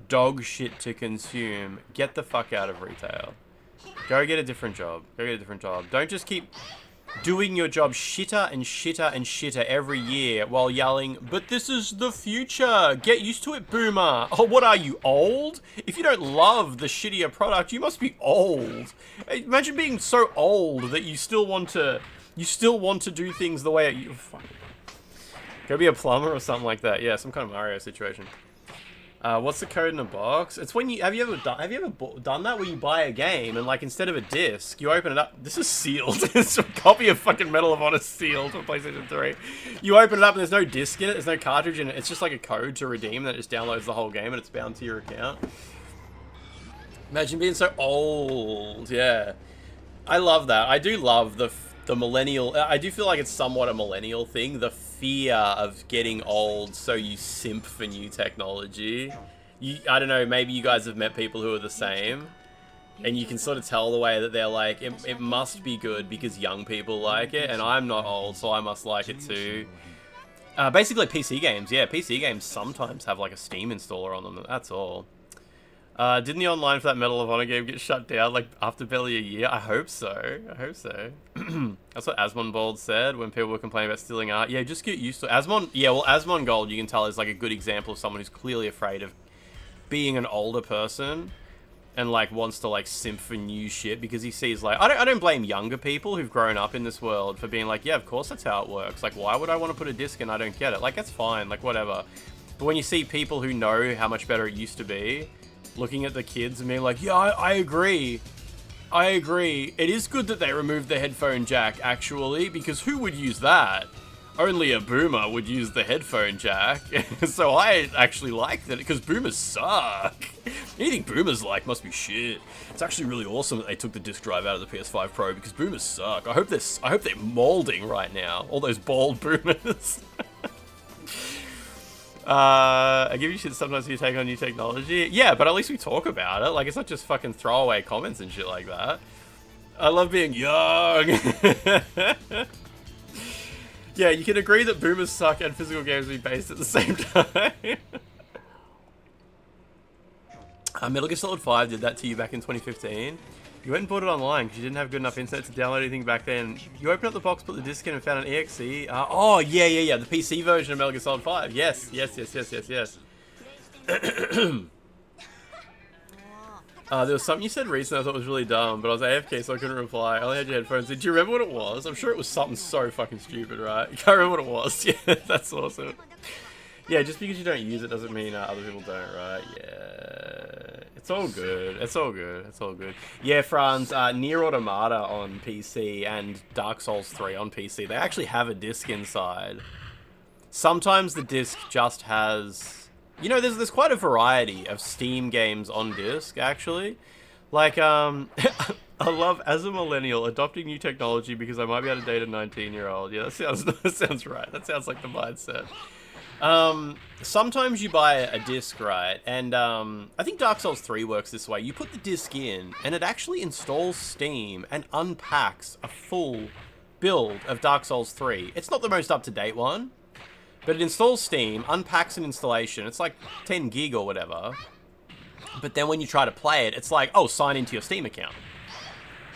dog shit to consume, get the fuck out of retail. Go get a different job. Go get a different job. Don't just keep doing your job shitter and shitter and shitter every year while yelling, but this is the future. Get used to it, boomer. Oh, what are you, old? If you don't love the shittier product, you must be old. Imagine being so old that you still want to do things the way you... Go be a plumber or something like that. Yeah, some kind of Mario situation. What's the Code in a Box? It's when you have you ever done that where you buy a game and, like, instead of a disc, you open it up. This is sealed. It's a copy of fucking Medal of Honor sealed for PlayStation 3. You open it up and there's no disc in it. There's no cartridge in it. It's just like a code to redeem that just downloads the whole game and it's bound to your account. Imagine being so old. Yeah, I love that. I do love the millennial. I do feel like it's somewhat a millennial thing. The fear of getting old, so you simp for new technology. I don't know, maybe you guys have met people who are the same, and you can sort of tell the way that they're like, it must be good because young people like it, and I'm not old, so I must like it too. Basically PC games, yeah, PC games sometimes have like a Steam installer on them, that's all. Didn't the online for that Medal of Honor game get shut down, like, after barely a year? I hope so. I hope so. That's what Asmongold said when people were complaining about stealing art. Yeah, just get used to it. Asmongold, you can tell, is, like, a good example of someone who's clearly afraid of being an older person and, like, wants to, like, simp for new shit because he sees, like... I don't blame younger people who've grown up in this world for being like, yeah, of course that's how it works. Like, why would I want to put a disc in? I don't get it. Like, that's fine. Like, whatever. But when you see people who know how much better it used to be... looking at the kids and being like, yeah, I agree. I agree. It is good that they removed the headphone jack, actually, because who would use that? Only a boomer would use the headphone jack. So I actually like that, because boomers suck. Anything boomers like must be shit. It's actually really awesome that they took the disc drive out of the PS5 Pro, because boomers suck. I hope they're molding right now. All those bald boomers. I give you shit sometimes when you take on new technology. Yeah, but at least we talk about it. Like, it's not just fucking throwaway comments and shit like that. I love being young. Yeah, you can agree that boomers suck and physical games be based at the same time. Metal Gear Solid 5 did that to you back in 2015. You went and bought it online because you didn't have good enough internet to download anything back then. You opened up the box, put the disc in, and found an EXE. Oh, yeah. The PC version of Metal Gear Solid 5. Yes. There was something you said recently I thought was really dumb, but I was AFK, so I couldn't reply. I only had your headphones in. Do you remember what it was? I'm sure it was something so fucking stupid, right? You can't remember what it was. Yeah, that's awesome. Yeah, just because you don't use it doesn't mean other people don't, right? Yeah. It's all good. It's all good. It's all good. Yeah, Franz, Nier Automata on PC and Dark Souls 3 on PC, they actually have a disc inside. Sometimes the disc just has... You know, there's quite a variety of Steam games on disc, actually. Like, I love, as a millennial, adopting new technology because I might be able to date a 19-year-old. Yeah, that sounds right. That sounds like the mindset. Sometimes you buy a disc, right? And I think Dark Souls 3 works this way. You put the disc in, and it actually installs Steam and unpacks a full build of Dark Souls 3. It's not the most up-to-date one, but it installs Steam, unpacks an installation. It's like 10 gig or whatever. But then when you try to play it, it's like, oh, sign into your Steam account.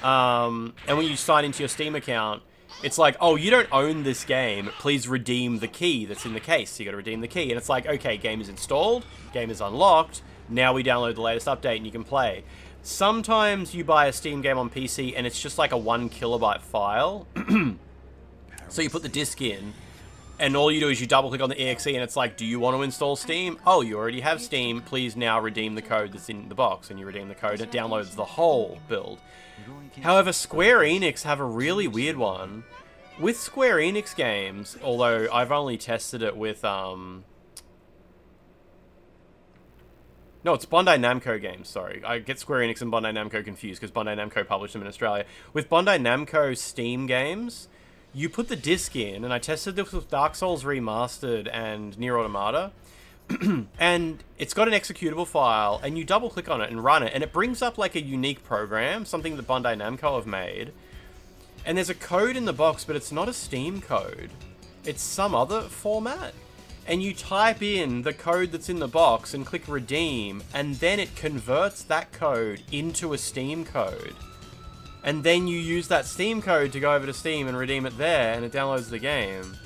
And when you sign into your Steam account, it's like, oh, you don't own this game. Please redeem the key that's in the case. So you got to redeem the key. And it's like, okay, game is installed. Game is unlocked. Now we download the latest update and you can play. Sometimes you buy a Steam game on PC and it's just like a 1 kilobyte file. So you put the disc in. And all you do is you double click on the exe and it's like, do you want to install Steam? Oh, you already have Steam. Please now redeem the code that's in the box. And you redeem the code and it downloads the whole build. However, Square Enix have a really weird one. With Square Enix games, although I've only tested it with, no, it's Bandai Namco games, sorry. I get Square Enix and Bandai Namco confused because Bandai Namco published them in Australia. With Bandai Namco Steam games, you put the disc in, and I tested this with Dark Souls Remastered and Nier Automata, and it's got an executable file, and you double click on it and run it, and it brings up like a unique program, something that Bandai Namco have made, and there's a code in the box, but it's not a Steam code. It's some other format. And you type in the code that's in the box and click redeem, and then it converts that code into a Steam code. And then you use that Steam code to go over to Steam and redeem it there, and it downloads the game.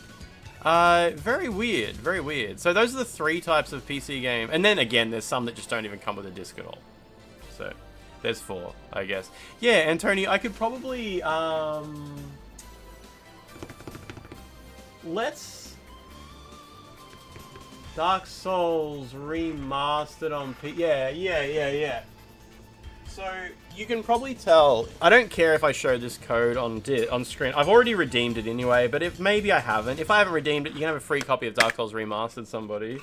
Very weird, very weird. So those are the 3 types of PC game. And then again, there's some that just don't even come with a disc at all. So there's 4, I guess. Yeah, and Tony, I could probably, let's Dark Souls Remastered on Yeah. So, you can probably tell, I don't care if I show this code on screen. I've already redeemed it anyway, but if maybe I haven't. If I haven't redeemed it, you can have a free copy of Dark Souls Remastered, somebody.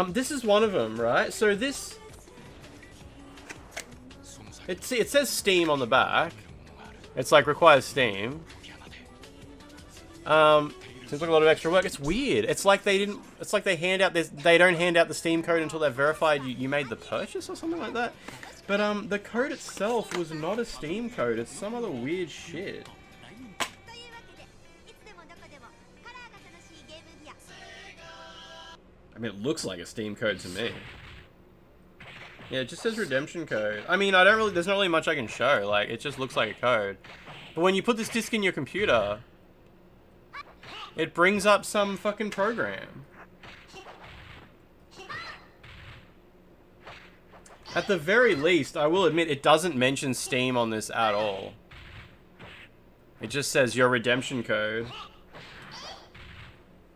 This is one of them, right? So this... it says Steam on the back. It's like, requires Steam. Seems like a lot of extra work. It's weird. It's like they didn't... It's like they hand out this... They don't hand out the Steam code until they've verified you made the purchase or something like that. But, the code itself was not a Steam code. It's some other weird shit. I mean, it looks like a Steam code to me. Yeah, it just says redemption code. I mean, there's not really much I can show. Like, it just looks like a code. But when you put this disc in your computer, it brings up some fucking program. At the very least, I will admit, it doesn't mention Steam on this at all. It just says your redemption code.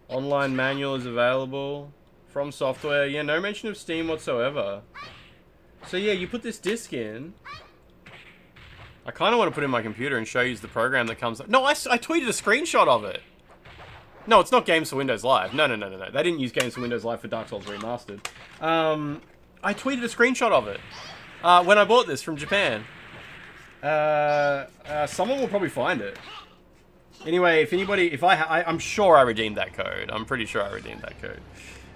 Online manual is available. From software. Yeah, no mention of Steam whatsoever. So yeah, you put this disc in. I kind of want to put it in my computer and show you the program that comes up. No, I tweeted a screenshot of it. No, it's not Games for Windows Live. No. They didn't use Games for Windows Live for Dark Souls Remastered. I tweeted a screenshot of it when I bought this from Japan. Someone will probably find it. Anyway, I'm sure I redeemed that code. I'm pretty sure I redeemed that code.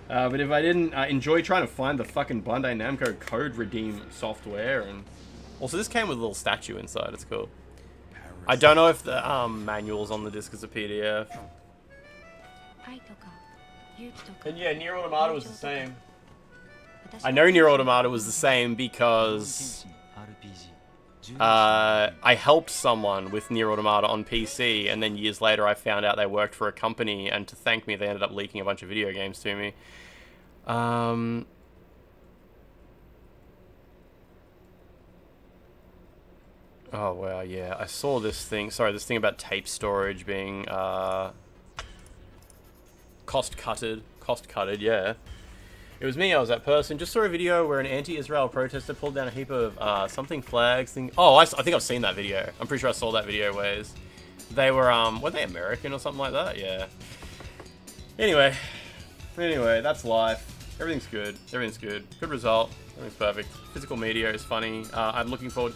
But if I didn't, enjoy trying to find the fucking Bandai Namco code redeem software. And also, this came with a little statue inside. It's cool. I don't know if the manual's on the disc as a PDF. And yeah, Nier Automata was the same. I know Nier Automata was the same because I helped someone with Nier Automata on PC, and then years later I found out they worked for a company, and to thank me they ended up leaking a bunch of video games to me. Oh wow, yeah, I saw this thing, this thing about tape storage being cost-cutted, yeah. It was me, I was that person. Just saw a video where an anti-Israel protester pulled down a heap of something flags. Oh, I think I've seen that video. I'm pretty sure I saw that video where they were they American or something like that? Yeah. Anyway, that's life. Everything's good. Good result. Everything's perfect. Physical media is funny. I'm looking forward.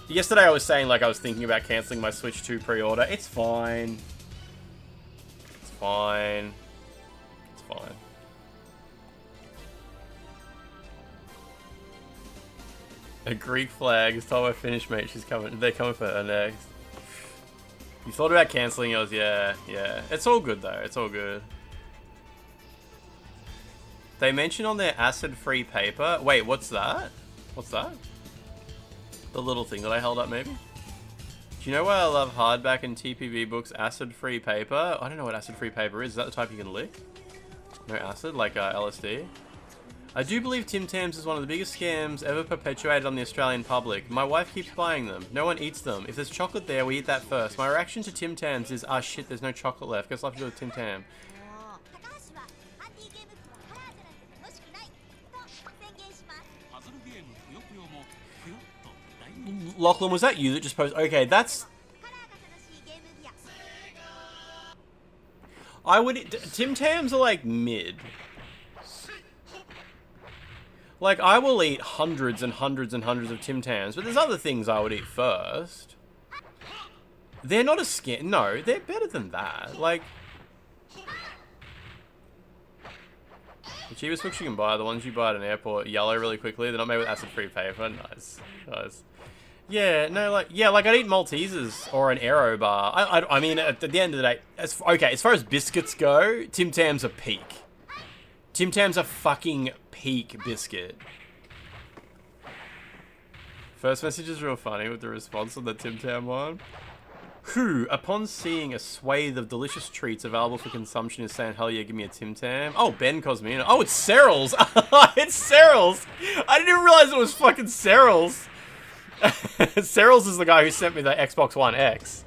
Yesterday I was saying I was thinking about cancelling my Switch 2 pre-order. It's fine. fine. A Greek flag is told my Finnish mate she's coming. They're coming for her next. You thought about cancelling yours? Yeah. It's all good though. It's all good. They mention on their acid-free paper. Wait, what's that? What's that? The little thing that I held up, maybe? Do you know why I love hardback and TPB books? Acid-free paper. I don't know what acid-free paper is. Is that the type you can lick? No acid, like LSD. I do believe Tim Tams is one of the biggest scams ever perpetuated on the Australian public. My wife keeps buying them. No one eats them. If there's chocolate there, we eat that first. My reaction to Tim Tams is, ah shit, there's no chocolate left. Guess I'll have to do with Tim Tam. Lachlan, was that you that just posted? Okay, that's... I would... Tim Tams are like mid. Like, I will eat hundreds and hundreds and hundreds of Tim Tams, but there's other things I would eat first. They're not a scam. No, they're better than that. Like... The cheapest books you can buy, the ones you buy at an airport, yellow really quickly. They're not made with acid-free paper. Nice. Nice. Yeah, no, like, yeah, like I'd eat Maltesers or an Aero bar. I mean, at the end of the day, as far as biscuits go, Tim Tams are peak. Tim Tams are fucking peak biscuit. First message is real funny with the response on the Tim Tam one. Who, upon seeing a swathe of delicious treats available for consumption, is saying, hell yeah, give me a Tim Tam. Oh, Ben Cosmino. Oh, it's Cyril's. It's Cyril's. I didn't even realize it was fucking Cyril's. Cyril's is the guy who sent me the Xbox One X.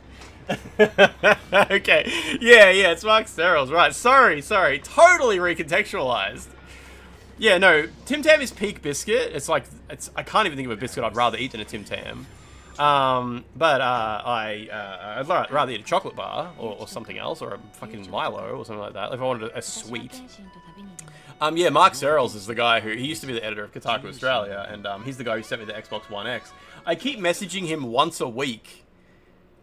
Okay. Yeah, it's Mark Cyril's. Right. Sorry. Totally recontextualized. Yeah, no. Tim Tam is peak biscuit. It's like, I can't even think of a biscuit I'd rather eat than a Tim Tam. But I'd rather eat a chocolate bar or something else, or a fucking Milo or something like that, if I wanted a sweet. Yeah, Mark Cyril's is the guy he used to be the editor of Kotaku Australia, and he's the guy who sent me the Xbox One X. I keep messaging him once a week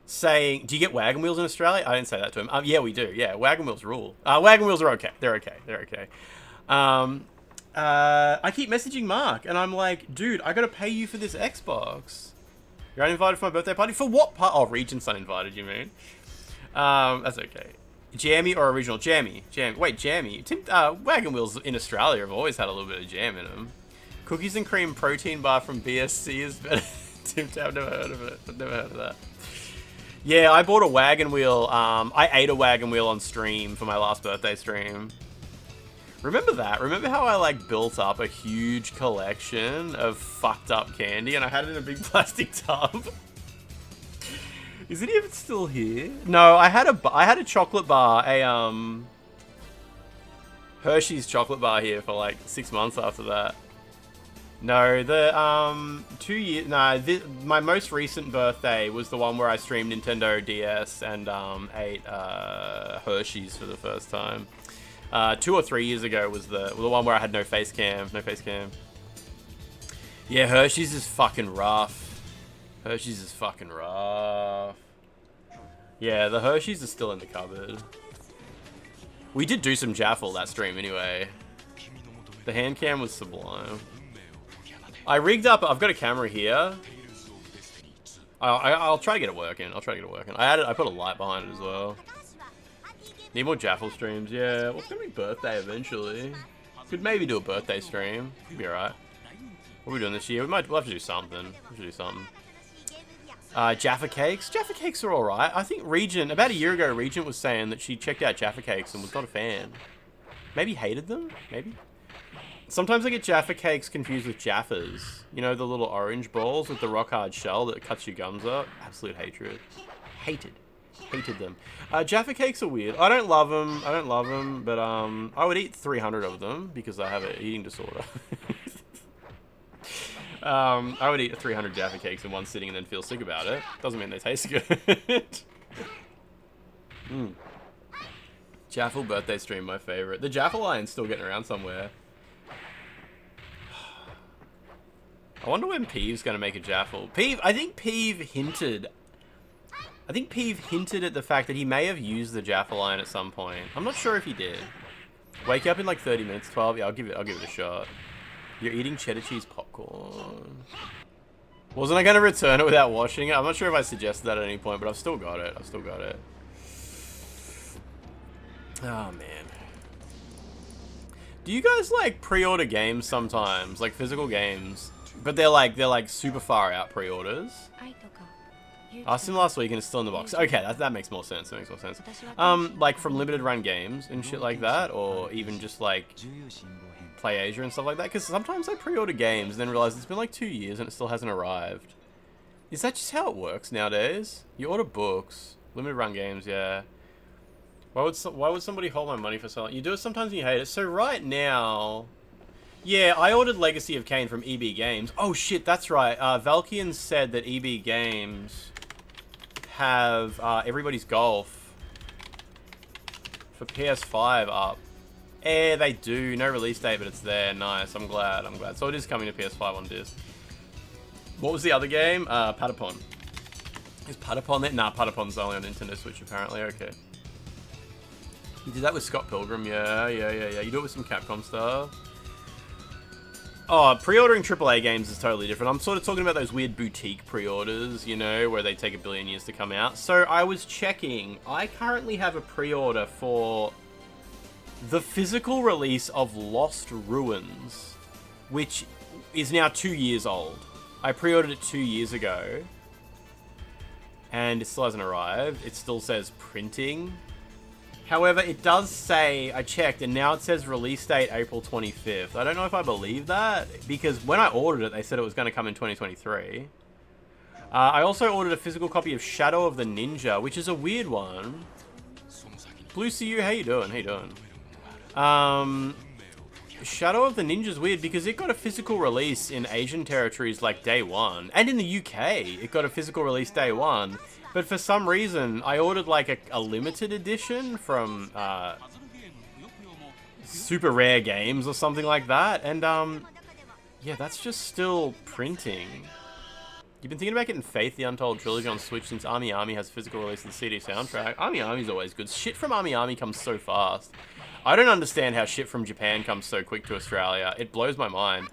saying, do you get wagon wheels in Australia? I didn't say that to him. Yeah, we do. Yeah, wagon wheels rule. Wagon wheels are okay. They're okay. I keep messaging Mark, and I'm like, dude, I gotta pay you for this Xbox. You're uninvited for my birthday party? For what part? Oh, Regent's uninvited, you mean? That's okay. Jammy or original? Jammy. Wait, Jammy. Wagon wheels in Australia have always had a little bit of jam in them. Cookies and cream protein bar from BSC is better. Tim Tam, never heard of it. I've never heard of that. Yeah, I bought a wagon wheel. I ate a wagon wheel on stream for my last birthday stream. Remember that? Remember how I like built up a huge collection of fucked up candy and I had it in a big plastic tub? Is it even still here? No, I had a chocolate bar, a Hershey's chocolate bar here for like 6 months after that. No, the 2 years. No, my most recent birthday was the one where I streamed Nintendo DS and ate Hershey's for the first time. 2 or 3 years ago was the one where I had no face cam. Yeah, Hershey's is fucking rough. Yeah, the Hershey's are still in the cupboard. We did do some Jaffle that stream anyway. The hand cam was sublime. I rigged up. I've got a camera here. I'll try to get it working. I put a light behind it as well. Need more Jaffle streams, yeah. Well, it's gonna be birthday eventually. Could maybe do a birthday stream. Could be alright. What are we doing this year? We'll have to do something. Jaffa Cakes? Jaffa Cakes are alright. I think Regent, about a year ago, Regent was saying that she checked out Jaffa Cakes and was not a fan. Maybe hated them? Maybe? Sometimes I get Jaffa Cakes confused with Jaffas. You know, the little orange balls with the rock hard shell that cuts your gums up? Absolute hatred. Hated them. Jaffa Cakes are weird. I don't love them, but I would eat 300 of them because I have an eating disorder. I would eat 300 Jaffa Cakes in one sitting and then feel sick about it. Doesn't mean they taste good. Jaffle birthday stream, my favorite. The Jaffle line's still getting around somewhere. I wonder when Peeve's going to make a Jaffle. I think Peeve hinted at the fact that he may have used the Jaffa line at some point. I'm not sure if he did. Wake up in like 30 minutes, 12. Yeah, I'll give it a shot. You're eating cheddar cheese popcorn. Wasn't I going to return it without washing it? I'm not sure if I suggested that at any point, but I've still got it. Oh, man. Do you guys, like, pre-order games sometimes? Like, physical games? But they're like super far out pre-orders? I asked him last week and it's still in the box. Okay, that makes more sense. Like, from limited run games and shit like that? Or even just, like, Play Asia and stuff like that? Because sometimes I pre-order games and then realize it's been, like, 2 years and it still hasn't arrived. Is that just how it works nowadays? You order books. Limited run games, yeah. Why would somebody hold my money for so long? You do it sometimes and you hate it. So right now... Yeah, I ordered Legacy of Kain from EB Games. Oh shit, that's right. Valkian said that EB Games have Everybody's Golf for PS5 up. Eh, they do. No release date, but it's there. Nice. I'm glad. So it is coming to PS5 on disc. What was the other game? Patapon. Is Patapon there? Nah, Patapon's only on Nintendo Switch apparently. Okay. You did that with Scott Pilgrim, yeah. You do it with some Capcom stuff. Oh, pre-ordering AAA games is totally different. I'm sort of talking about those weird boutique pre-orders, you know, where they take a billion years to come out. So I was checking. I currently have a pre-order for the physical release of Lost Ruins, which is now 2 years old. I pre-ordered it 2 years ago, and it still hasn't arrived. It still says printing. However, it does say, I checked, and now it says release date April 25th. I don't know if I believe that, because when I ordered it, they said it was going to come in 2023. I also ordered a physical copy of Shadow of the Ninja, which is a weird one. Blue CU, how you doing? Shadow of the Ninja's weird, because it got a physical release in Asian territories like day one. And in the UK, it got a physical release day one. But for some reason, I ordered like a limited edition from Super Rare Games or something like that. And yeah, that's just still printing. You've been thinking about getting Faith the Untold Trilogy on Switch since Army has physical release of the CD soundtrack. Army's always good. Shit from Army comes so fast. I don't understand how shit from Japan comes so quick to Australia. It blows my mind.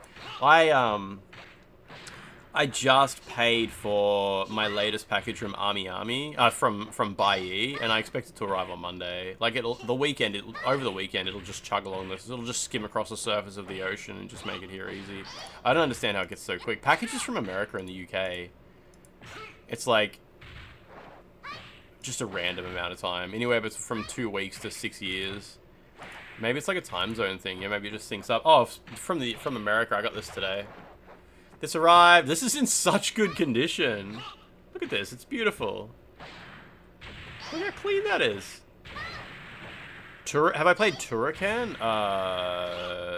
I just paid for my latest package from from Baiyi, and I expect it to arrive on Monday. Like over the weekend, it'll just chug along this. It'll just skim across the surface of the ocean and just make it here easy. I don't understand how it gets so quick. Packages from America and the UK, it's like just a random amount of time. Anywhere but from 2 weeks to 6 years. Maybe it's like a time zone thing. Yeah, maybe it just syncs up. Oh, from America, I got this today. This arrived. This is in such good condition. Look at this. It's beautiful. Look how clean that is. Have I played Turrican?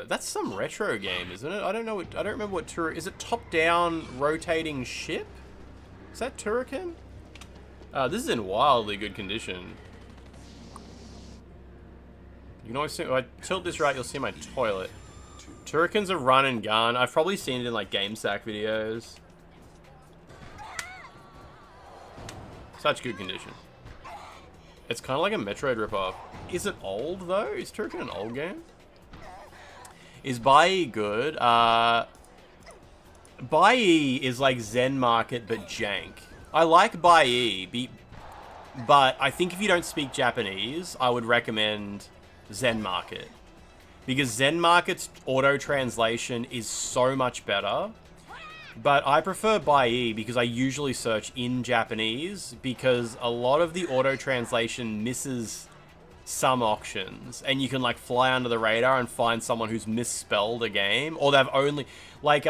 That's some retro game, isn't it? I don't know. I don't remember what Turrican... Is it top-down rotating ship? Is that Turrican? This is in wildly good condition. You can always see... If I tilt this right, you'll see my toilet. Turrican's a run and gun. I've probably seen it in like GameSack videos. Such good condition. It's kind of like a Metroid ripoff. Is it old though? Is Turrican an old game? Is Baiyi good? Baiyi is like Zen Market but jank. I like Baiyi, but I think if you don't speak Japanese, I would recommend Zen Market. Because Zen Market's auto-translation is so much better. But I prefer Baiyi because I usually search in Japanese, because a lot of the auto-translation misses some auctions, and you can like fly under the radar and find someone who's misspelled a game, or they've only like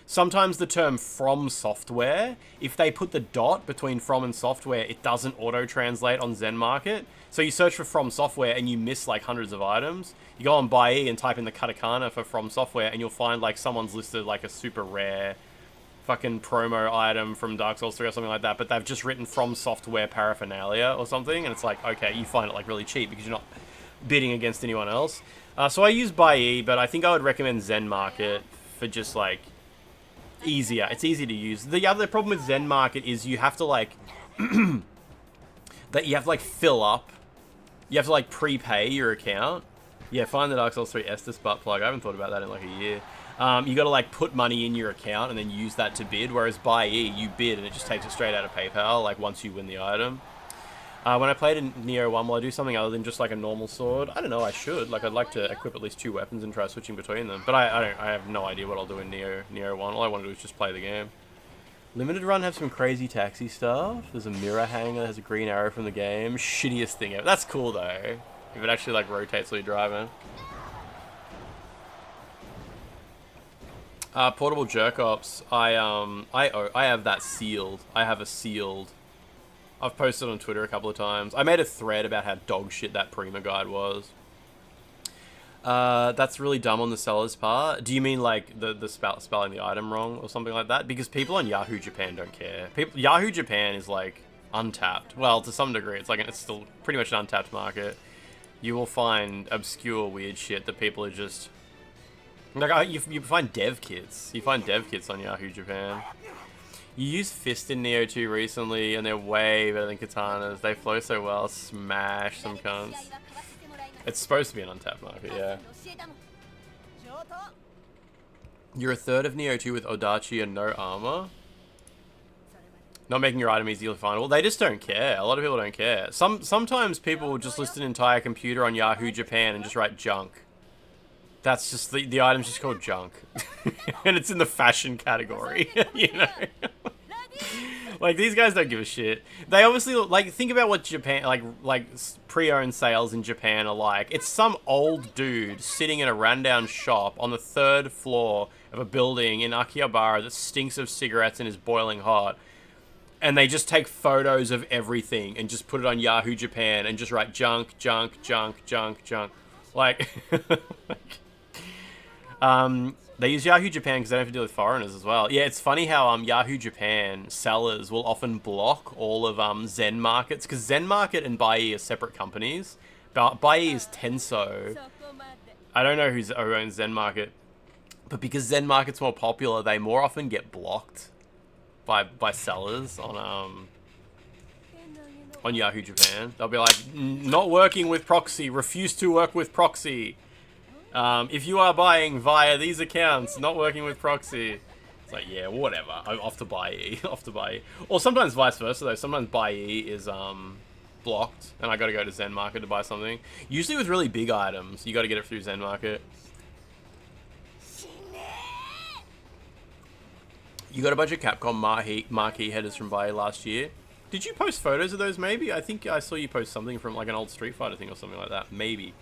sometimes the term From Software, if they put the dot between From and Software, it doesn't auto-translate on Zen Market. So you search for From Software and you miss like hundreds of items. You go on Baiyi and type in the katakana for From Software, and you'll find like someone's listed like a super rare fucking promo item from Dark Souls 3 or something like that, but they've just written From Software paraphernalia or something, and it's like, okay, you find it like really cheap because you're not bidding against anyone else. So I use Baiyi, but I think I would recommend Zen Market for just like easier. It's easy to use. The other problem with Zen Market is you have to like that you have to like fill up. You have to like prepay your account. Yeah, find the Dark Souls 3 Estus butt plug. I haven't thought about that in like a year. You got to like put money in your account and then use that to bid, whereas by E, you bid and it just takes it straight out of PayPal, like once you win the item. When I played in Neo 1, will I do something other than just like a normal sword? I don't know, I should. Like, I'd like to equip at least 2 weapons and try switching between them. But I have no idea what I'll do in Neo 1. All I want to do is just play the game. Limited Run have some crazy taxi stuff. There's a mirror hanger that has a green arrow from the game. Shittiest thing ever. That's cool though. If it actually like rotates while you're driving. Portable jerk ops. I have that sealed. I have a sealed. I've posted on Twitter a couple of times. I made a thread about how dog shit that Prima guide was. That's really dumb on the seller's part. Do you mean like the spelling the item wrong or something like that? Because people on Yahoo Japan don't care. Yahoo Japan is like untapped. Well, to some degree, it's still pretty much an untapped market. You will find obscure weird shit that people are just like. You find dev kits. You find dev kits on Yahoo Japan. You used Fist in Neo 2 recently, and they're way better than katanas. They flow so well. Smash some cunts. It's supposed to be an untapped market, yeah. You're a third of Neo 2 with Odachi and no armor. Not making your item easily findable. They just don't care. A lot of people don't care. Sometimes people will just list an entire computer on Yahoo Japan and just write junk. That's just the item's just called junk. And it's in the fashion category, you know? Like, these guys don't give a shit. They obviously, like, think about what Japan, like pre-owned sales in Japan are like. It's some old dude sitting in a rundown shop on the 3rd floor of a building in Akihabara that stinks of cigarettes and is boiling hot. And they just take photos of everything and just put it on Yahoo Japan and just write junk, junk, junk, junk, junk. Like, they use Yahoo Japan because they don't have to deal with foreigners as well. Yeah, it's funny how Yahoo Japan sellers will often block all of Zen Markets, because Zen Market and Buyee are separate companies. Buyee is Tenso. I don't know who owns Zen Market, but because Zen Market's more popular, they more often get blocked by sellers on Yahoo Japan. They'll be like, not working with proxy, refuse to work with proxy. If you are buying via these accounts, not working with proxy. It's like, yeah, whatever. I'm off to Buyee. Off to Buyee. Or sometimes vice versa, though. Sometimes Buyee is blocked, and I gotta go to Zen Market to buy something. Usually with really big items, you gotta get it through Zen Market. You got a bunch of Capcom marquee headers from Buyee last year. Did you post photos of those, maybe? I think I saw you post something from like an old Street Fighter thing or something like that. Maybe.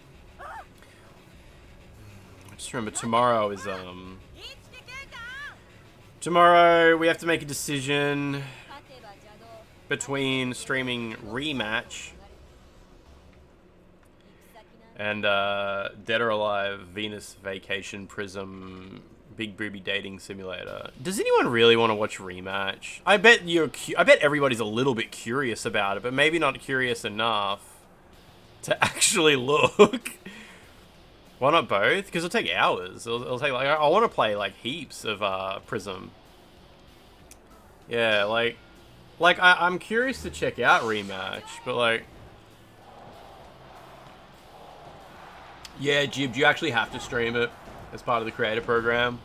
Just remember, tomorrow is, tomorrow we have to make a decision between streaming Rematch and Dead or Alive, Venus Vacation Prism, Big Booby Dating Simulator. Does anyone really want to watch Rematch? I bet everybody's a little bit curious about it, but maybe not curious enough to actually look. Why not both? Because it'll take hours. It'll take, like, I want to play like heaps of Prism. Yeah, like I'm curious to check out Rematch, but like, yeah, Jib, you actually have to stream it as part of the creator program.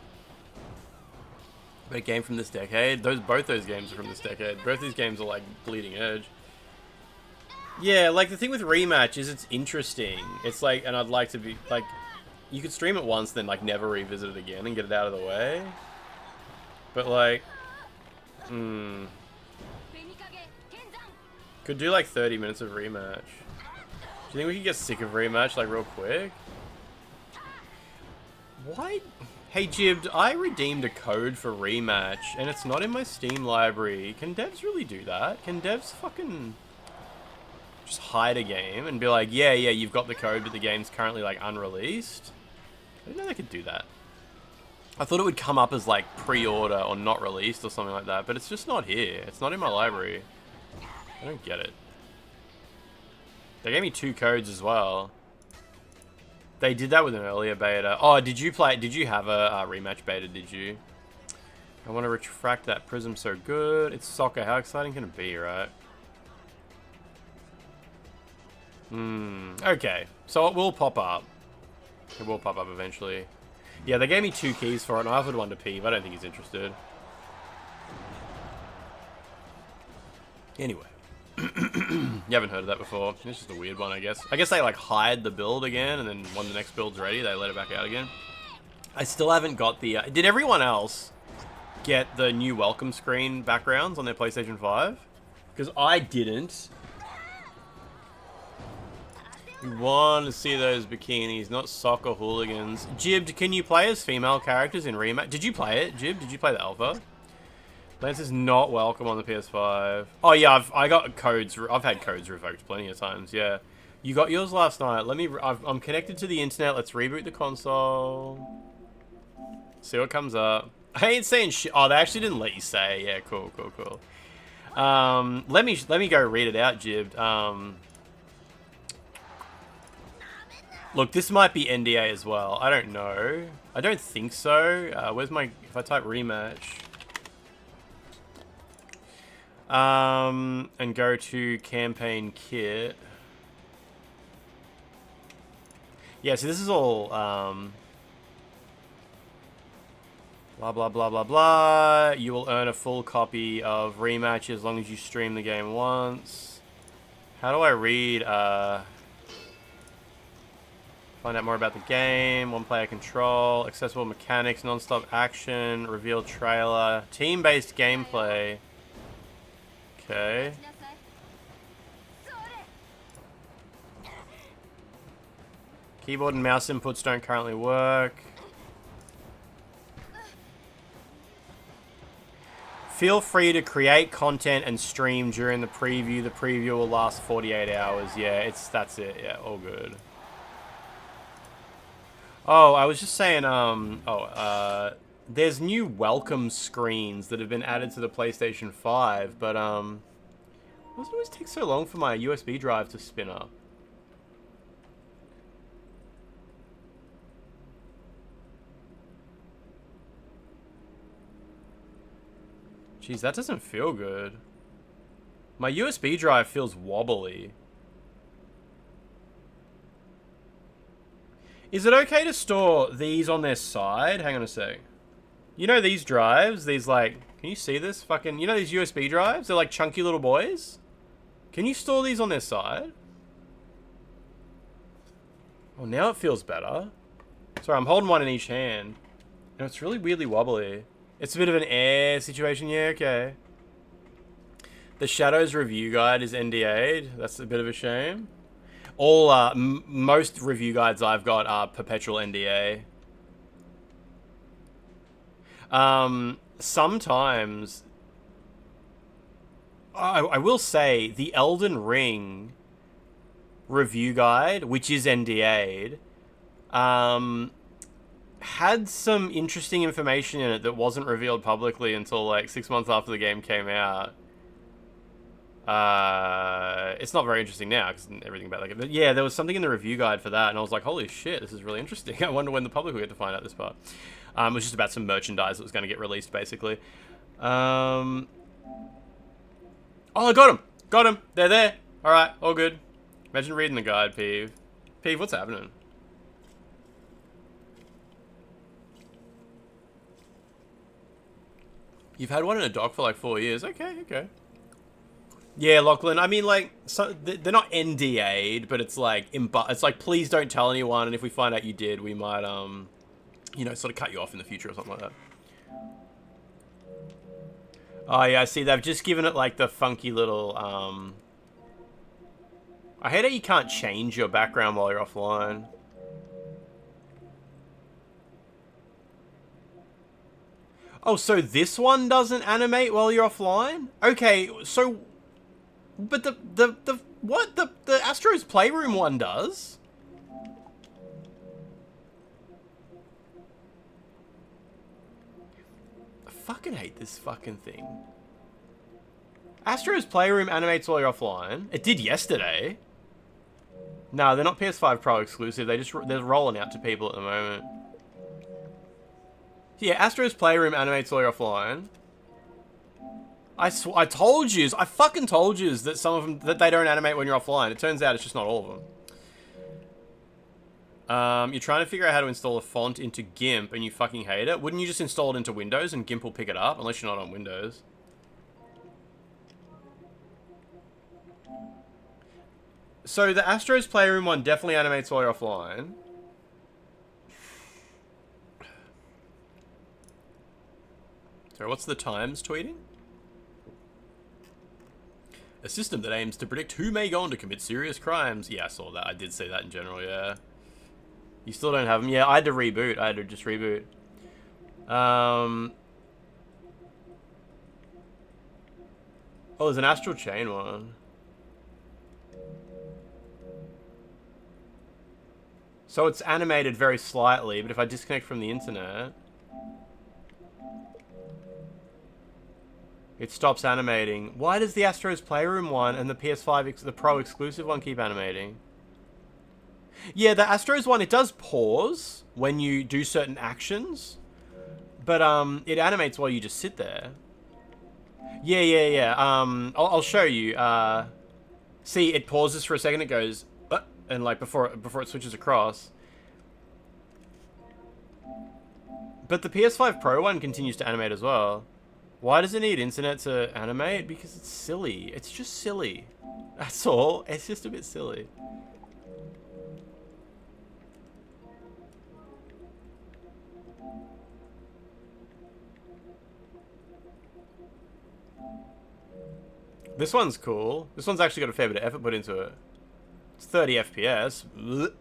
But a game from this decade, both those games are from this decade. Both these games are like bleeding edge. Yeah, like the thing with Rematch is it's interesting. It's like, and I'd like to be like, you could stream it once, then like never revisit it again and get it out of the way. But like, could do like 30 minutes of Rematch. Do you think we could get sick of Rematch like real quick? Why? Hey Jib, I redeemed a code for Rematch and it's not in my Steam library. Can devs really do that? Can devs fucking just hide a game and be like, yeah, you've got the code, but the game's currently like unreleased? I didn't know they could do that. I thought it would come up as like pre-order or not released or something like that, but it's just not here. It's not in my library. I don't get it. They gave me 2 codes as well. They did that with an earlier beta. Oh, did you have a Rematch beta, did you? I want to retract that Prism so good. It's soccer. How exciting can it be, right? Okay. So it will pop up. It will pop up eventually. Yeah, they gave me 2 keys for it, and I offered one to Peeve. I don't think he's interested. Anyway. You haven't heard of that before. It's just a weird one, I guess. I guess they, like, hide the build again, and then when the next build's ready, they let it back out again. I still haven't got the... did everyone else get the new welcome screen backgrounds on their PlayStation 5? Because I didn't. We want to see those bikinis, not soccer hooligans. Jib, can you play as female characters in Rematch? Did you play it, Jib? Did you play the alpha? Lance is not welcome on the PS5. Oh yeah, I got codes. I've had codes revoked plenty of times. Yeah, you got yours last night. Let me. I'm connected to the internet. Let's reboot the console. See what comes up. I ain't saying shit. Oh, they actually didn't let you say. Yeah, cool. Let me go read it out, Jib. Look, this might be NDA as well. I don't know. I don't think so. Where's my... If I type rematch... and go to campaign kit. Yeah, so this is all, blah, blah, blah, blah, blah. You will earn a full copy of Rematch as long as you stream the game once. How do I read, find out more about the game, one-player control, accessible mechanics, non-stop action, reveal trailer, team-based gameplay. Okay. Keyboard and mouse inputs don't currently work. Feel free to create content and stream during the preview. The preview will last 48 hours. Yeah, that's it. Yeah, all good. Oh, I was just saying, there's new welcome screens that have been added to the PlayStation 5, but, why does it always take so long for my USB drive to spin up? Jeez, that doesn't feel good. My USB drive feels wobbly. Is it okay to store these on their side? Hang on a sec. You know these drives? These, like... Can you see this? Fucking... You know these USB drives? They're like chunky little boys? Can you store these on their side? Oh, now it feels better. Sorry, I'm holding one in each hand. And it's really weirdly wobbly. It's a bit of an air situation. Yeah, okay. The Shadows review guide is NDA'd. That's a bit of a shame. All, most review guides I've got are perpetual NDA. Sometimes... I will say, the Elden Ring review guide, which is NDA'd, had some interesting information in it that wasn't revealed publicly until, like, 6 months after the game came out. It's not very interesting now because everything about that. But yeah, there was something in the review guide for that, and I was like, "Holy shit, this is really interesting." I wonder when the public will get to find out this part. It was just about some merchandise that was going to get released, basically. Oh, I got them. Got them. They're there. All right, all good. Imagine reading the guide, Peeve. Peeve, what's happening? You've had one in a dock for like 4 years. Okay, okay. Yeah, Lachlan. I mean, like, so they're not NDA'd, but it's like, please don't tell anyone. And if we find out you did, we might, you know, sort of cut you off in the future or something like that. Oh yeah, I see. They've just given it like the funky little. I hate how you can't change your background while you're offline. Oh, so this one doesn't animate while you're offline? Okay, so. But the Astro's Playroom one does. I fucking hate this fucking thing. Astro's Playroom animates while you're offline. It did yesterday. No, they're not PS5 Pro exclusive. They're rolling out to people at the moment. Yeah, Astro's Playroom animates while you're offline. I told yous, I fucking told yous that some of them, that they don't animate when you're offline. It turns out it's just not all of them. You're trying to figure out how to install a font into GIMP and you fucking hate it. Wouldn't you just install it into Windows and GIMP will pick it up? Unless you're not on Windows. So the Astros Playroom one definitely animates while you're offline. So what's the Times tweeting? A system that aims to predict who may go on to commit serious crimes. Yeah, I saw that. I did see that in general, yeah. You still don't have them? Yeah, I had to reboot. I had to just reboot. Oh, there's an Astral Chain one. So it's animated very slightly, but if I disconnect from the internet, it stops animating. Why does the Astros Playroom one and the PS5, the Pro exclusive one, keep animating? Yeah, the Astros one, it does pause when you do certain actions, but it animates while you just sit there. Yeah. I'll show you. See, it pauses for a second. It goes, and like before it switches across. But the PS5 Pro one continues to animate as well. Why does it need internet to animate? Because it's silly. It's just silly. That's all. It's just a bit silly. This one's cool. This one's actually got a fair bit of effort put into it. It's 30 FPS. Blech.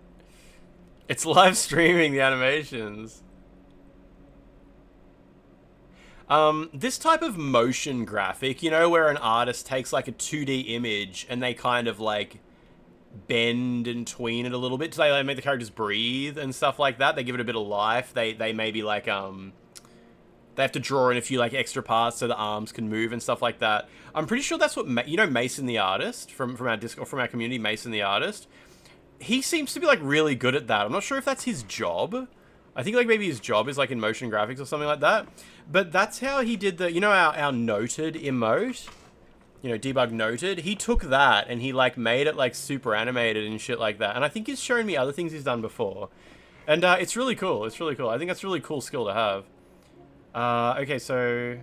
It's live streaming the animations. This type of motion graphic, you know, where an artist takes like a 2D image and they kind of like bend and tween it a little bit. So they make the characters breathe and stuff like that. They give it a bit of life. They maybe like, they have to draw in a few like extra parts so the arms can move and stuff like that. I'm pretty sure that's what, you know, Mason the artist from our Discord, from our community, Mason the artist. He seems to be like really good at that. I'm not sure if that's his job. I think like maybe his job is like in motion graphics or something like that. But that's how he did the, you know, our noted emote, you know, debug noted. He took that and he like made it like super animated and shit like that. And I think he's shown me other things he's done before. And it's really cool. It's really cool. I think that's a really cool skill to have. Okay, so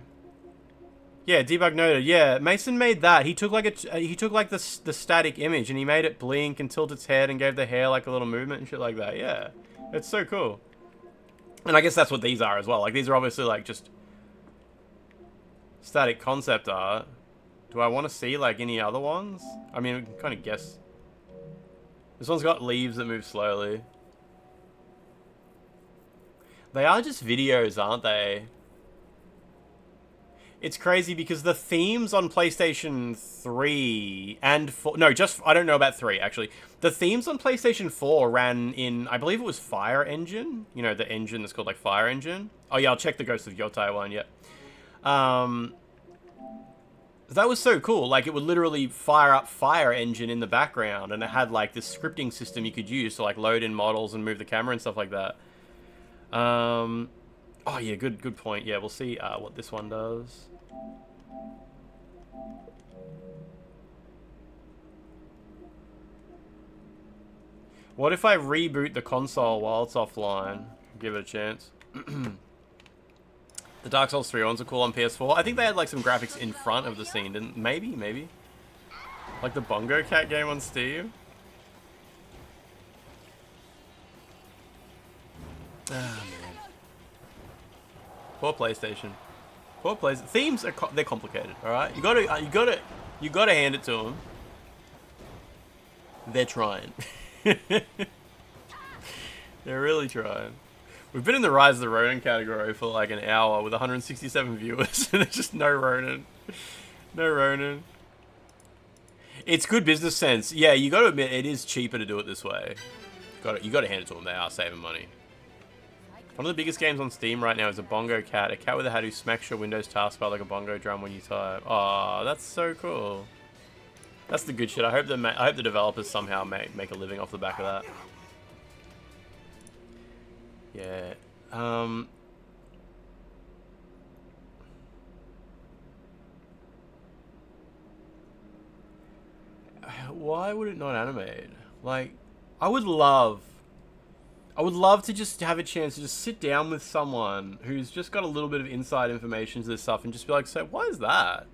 yeah, debug noted. Yeah, Mason made that. He took like the static image and he made it blink and tilt its head and gave the hair like a little movement and shit like that. Yeah, it's so cool. And I guess that's what these are as well. Like, these are obviously, like, just static concept art. Do I want to see, like, any other ones? I mean, I can kind of guess. This one's got leaves that move slowly. They are just videos, aren't they? It's crazy because the themes on PlayStation 3 and 4... No, just... I don't know about 3, actually. The themes on PlayStation 4 ran in... I believe it was Fire Engine. You know, the engine that's called, like, Fire Engine. Oh, yeah, I'll check the Ghost of Yotai one, yeah. That was so cool. Like, it would literally fire up Fire Engine in the background, and it had, like, this scripting system you could use to, like, load in models and move the camera and stuff like that. Oh, yeah, good point. Yeah, we'll see what this one does. What if I reboot the console while it's offline? Give it a chance. The Dark Souls 3 ones are cool on PS4. I think they had like some graphics in front of the scene, didn't maybe? Like the Bongo Cat game on Steam? Ah, man. Poor PlayStation. Poor PlayStation. Themes are they're complicated, alright? You gotta hand it to them. They're trying. They're really trying. We've been in the Rise of the Ronin category for like an hour with 167 viewers and there's just no Ronin. No Ronin. It's good business sense. Yeah, you gotta admit it is cheaper to do it this way. You gotta hand it to them. They are saving money. One of the biggest games on Steam right now is a Bongo Cat. A cat with a hat who smacks your Windows taskbar like a bongo drum when you type. Aw, that's so cool. That's the good shit. I hope the developers somehow make a living off the back of that. Yeah. Why would it not animate? Like, I would love I would love to just have a chance to just sit down with someone who's just got a little bit of inside information to this stuff and just be like, so what is that?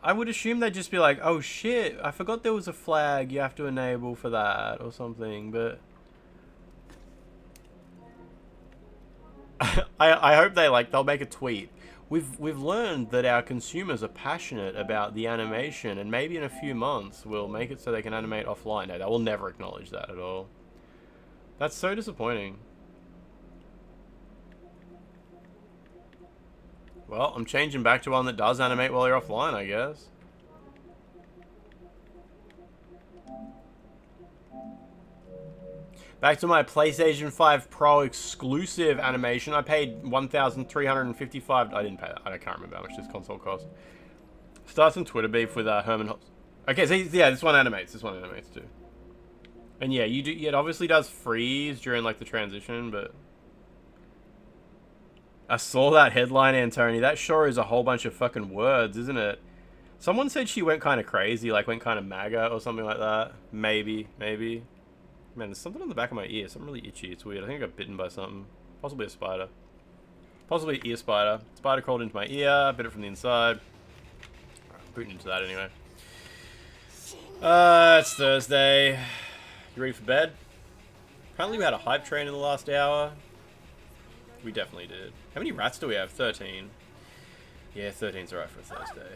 I would assume they'd just be like, oh shit, I forgot there was a flag you have to enable for that or something, but... I hope they'll make a tweet. We've learned that our consumers are passionate about the animation, and maybe in a few months we'll make it so they can animate offline. No, they will never acknowledge that at all. That's so disappointing. Well, I'm changing back to one that does animate while you're offline, I guess. Back to my PlayStation 5 Pro exclusive animation. I paid $1,355. I didn't pay that. I can't remember how much this console cost. Starts some Twitter beef with Herman Hobbs. Okay, so yeah, this one animates. This one animates too. And yeah, it obviously does freeze during like the transition, but I saw that headline, Antony. That sure is a whole bunch of fucking words, isn't it? Someone said she went kind of crazy, like went kind of MAGA or something like that. Maybe. Man, there's something on the back of my ear. Something really itchy. It's weird. I think I got bitten by something. Possibly a spider. Possibly an ear spider. Spider crawled into my ear. Bit it from the inside. Alright, I'm booting into that anyway. It's Thursday. You ready for bed? Apparently we had a hype train in the last hour. We definitely did. How many rats do we have? 13. Yeah, 13's alright for a Thursday.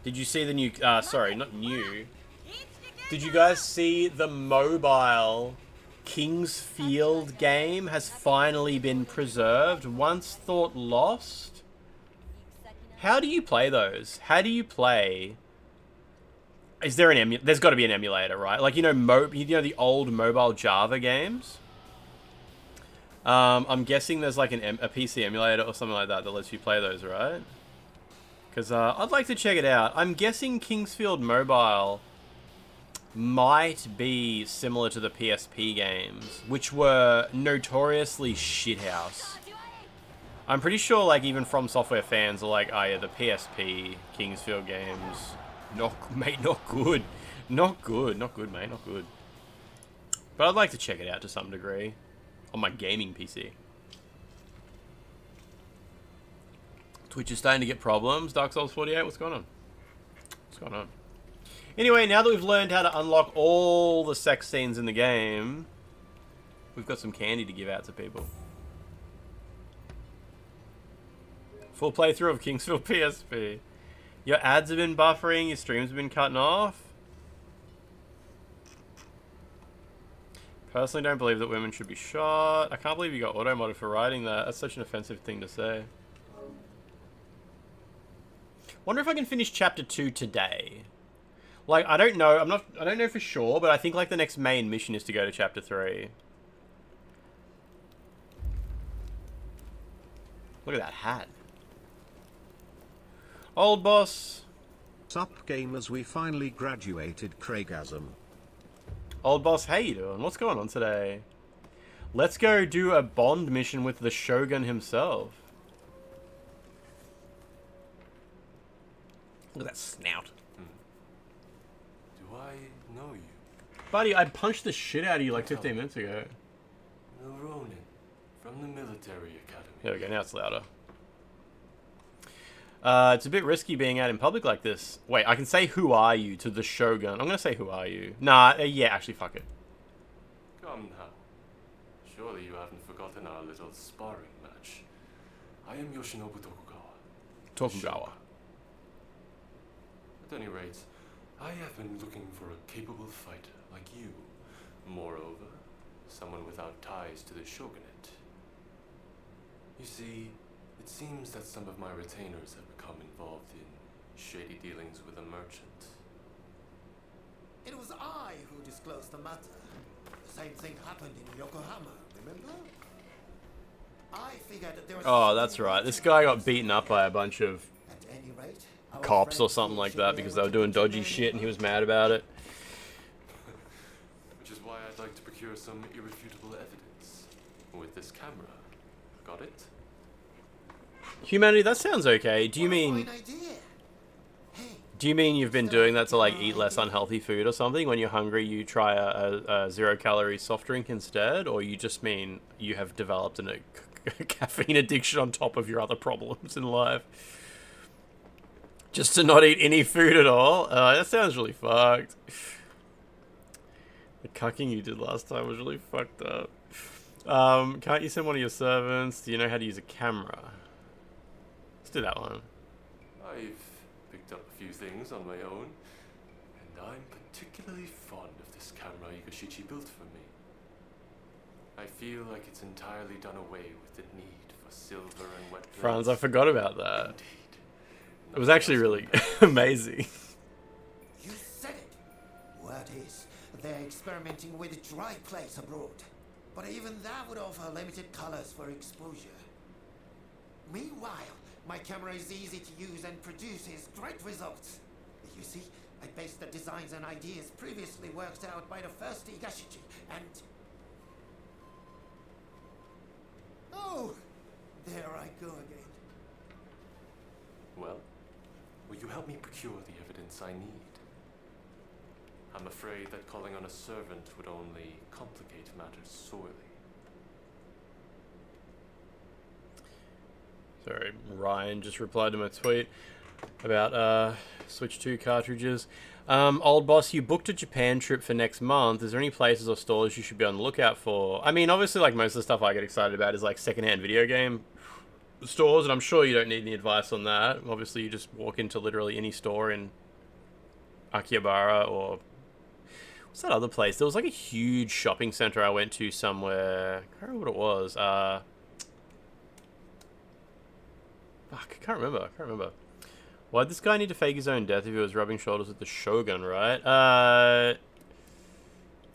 Did you see the new... sorry, not new. Did you guys see the mobile King's Field game has finally been preserved? Once thought lost? How do you play those? How do you play... Is there an there's got to be an emulator, right? Like, you know the old mobile Java games? I'm guessing there's like a PC emulator or something like that that lets you play those, right? Because I'd like to check it out. I'm guessing Kingsfield Mobile might be similar to the PSP games, which were notoriously shithouse. I'm pretty sure, like, even From Software fans are like, oh yeah, the PSP Kingsfield games, not good. Not good, mate, not good. But I'd like to check it out to some degree on my gaming PC. Twitch is starting to get problems. Dark Souls 48, what's going on? What's going on? Anyway, now that we've learned how to unlock all the sex scenes in the game, we've got some candy to give out to people. Full playthrough of Kingsville PSP. Your ads have been buffering, your streams have been cutting off. Personally don't believe that women should be shot. I can't believe you got auto-modded for writing that. That's such an offensive thing to say. Wonder if I can finish chapter 2 today. Like, I don't know. I don't know for sure, but I think like the next main mission is to go to chapter 3. Look at that hat. Old boss. Sup gamers, we finally graduated Craigasm. Old boss, how you doing? What's going on today? Let's go do a Bond mission with the Shogun himself. Look at that snout. Do I know you? Buddy, I punched the shit out of you like 15 minutes ago. The Ronin, from the military academy. There we go, now it's louder. It's a bit risky being out in public like this. Wait, I can say who are you to the Shogun. I'm gonna say who are you. Nah, yeah, actually fuck it. Come now. Surely you haven't forgotten our little sparring match. I am Yoshinobu Tokugawa. At any rate, I have been looking for a capable fighter like you. Moreover, someone without ties to the shogunate. You see, it seems that some of my retainers have become involved in shady dealings with a merchant. It was I who disclosed the matter. The same thing happened in Yokohama, remember? I figured that there was... Oh, that's right. This guy got beaten up by a bunch of cops or something like that because they were doing dodgy shit and he was mad about it. Which is why I'd like to procure some irrefutable evidence. With this camera. Got it? Humanity, that sounds okay. Do you mean... Do you mean you've been doing that to like eat less unhealthy food or something? When you're hungry, you try a 0-calorie soft drink instead? Or you just mean you have developed a caffeine addiction on top of your other problems in life? Just to not eat any food at all? That sounds really fucked. The cucking you did last time was really fucked up. Can't you send one of your servants? Do you know how to use a camera? Let's do that one. I've picked up a few things on my own, and I'm particularly fond of this camera Yugoshichi built for me. I feel like it's entirely done away with the need for silver and wet plates. Franz, I forgot about that. Indeed. It was actually really amazing. You said it! Word is, they're experimenting with dry plates abroad. But even that would offer limited colors for exposure. Meanwhile, my camera is easy to use and produces great results. You see, I based the designs and ideas previously worked out by the first Higashichi, and... Oh! There I go again. Well, will you help me procure the evidence I need? I'm afraid that calling on a servant would only complicate matters sorely. Sorry, Ryan just replied to my tweet about Switch 2 cartridges. Old boss, you booked a Japan trip for next month. Is there any places or stores you should be on the lookout for? I mean, obviously, like, most of the stuff I get excited about is, like, secondhand video game stores, and I'm sure you don't need any advice on that. Obviously, you just walk into literally any store in Akihabara or... What's that other place? There was, like, a huge shopping center I went to somewhere. I can't remember what it was. Fuck, I can't remember. Why'd this guy need to fake his own death if he was rubbing shoulders with the Shogun, right?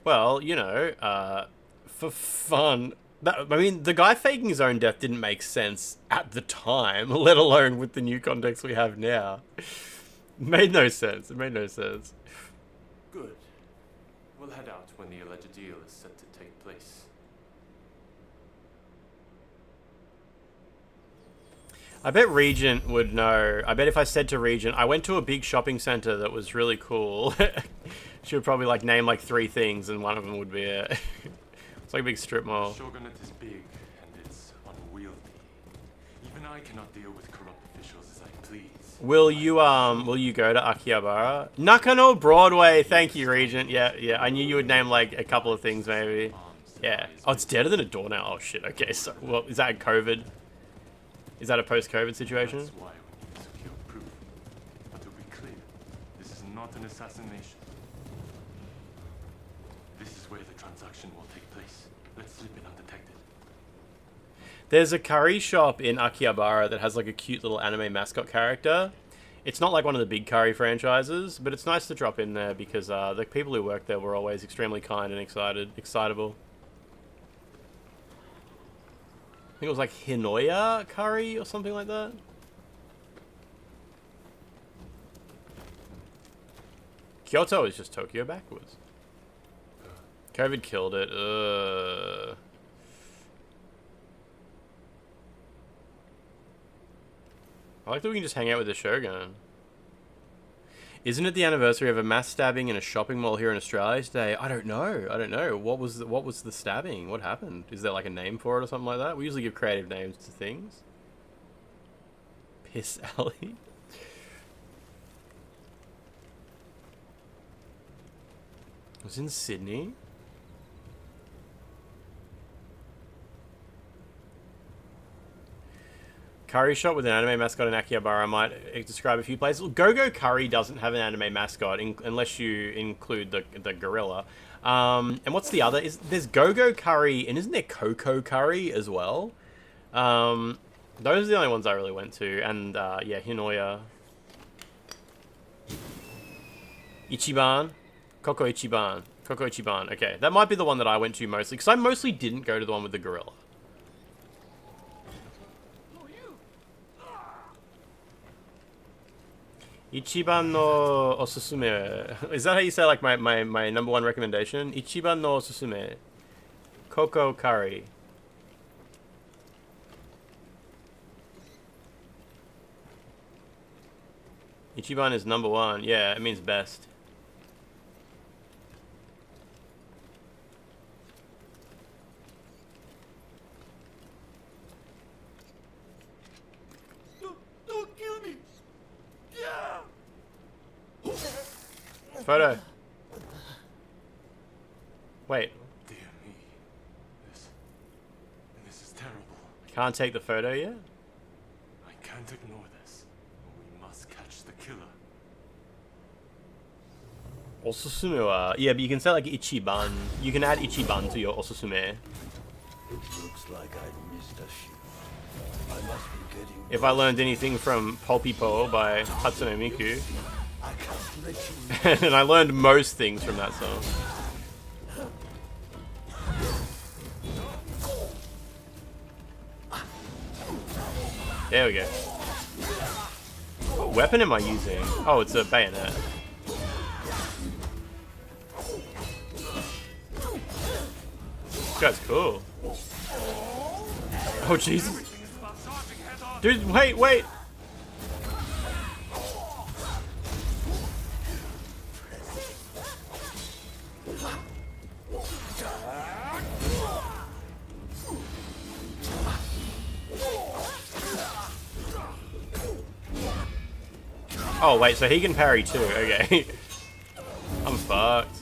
Well, you know, for fun. I mean, the guy faking his own death didn't make sense at the time, let alone with the new context we have now. It made no sense. Good. We'll head out when the alleged deal is set to take place. I bet Regent would know. I bet if I said to Regent, I went to a big shopping center that was really cool, she would probably like name like 3 things, and one of them would be it. It's like a big strip mall. The Shogunate is big and it's unwieldy. Even I cannot deal with corrupt officials as I please. Will you go to Akihabara? Nakano Broadway. Thank you, Regent. Yeah. I knew you would name like a couple of things, maybe. Yeah. Oh, it's deader than a door now. Oh shit. Okay. So, well, is that COVID? Is that a post-COVID situation? That's why we need secure proof. But to be clear, this is not an assassination. This is where the transaction will take place. Let's slip in undetected. There's a curry shop in Akihabara that has like a cute little anime mascot character. It's not like one of the big curry franchises, but it's nice to drop in there because the people who work there were always extremely kind and excitable. I think it was like Hinoya curry or something like that. Kyoto is just Tokyo backwards. COVID killed it. I like that we can just hang out with the Shogun. Isn't it the anniversary of a mass stabbing in a shopping mall here in Australia today? I don't know. What was the stabbing? What happened? Is there like a name for it or something like that? We usually give creative names to things. Piss Alley. It was in Sydney. Curry shop with an anime mascot in Akihabara might describe a few places. Well, Go-Go Curry doesn't have an anime mascot unless you include the gorilla. And what's the other? There's Go-Go Curry, and isn't there Coco Curry as well? Those are the only ones I really went to. And yeah, Hinoya. Ichiban. Coco Ichiban. Okay, that might be the one that I went to mostly, because I mostly didn't go to the one with the gorilla. Ichiban no osusume. Is that how you say like my number 1 recommendation? Ichiban no osusume. Coco curry. Ichiban is number 1. Yeah, it means best. Don't kill me. Yeah. Photo. Wait. Dear me. This is terrible. Can't take the photo yet? I can't ignore this. We must catch the killer. Osusume wa... Yeah, but you can say like Ichiban. You can add Ichiban to your Osusume. It looks like I missed a shoot. I must be getting. If I learned anything from Pulpipo by Hatsune Miku. I can't let you. And I learned most things from that song. There we go. What weapon am I using? Oh, it's a bayonet. This guy's cool. Oh, Jesus. Dude, wait. Oh, wait, so he can parry too. Okay. I'm fucked.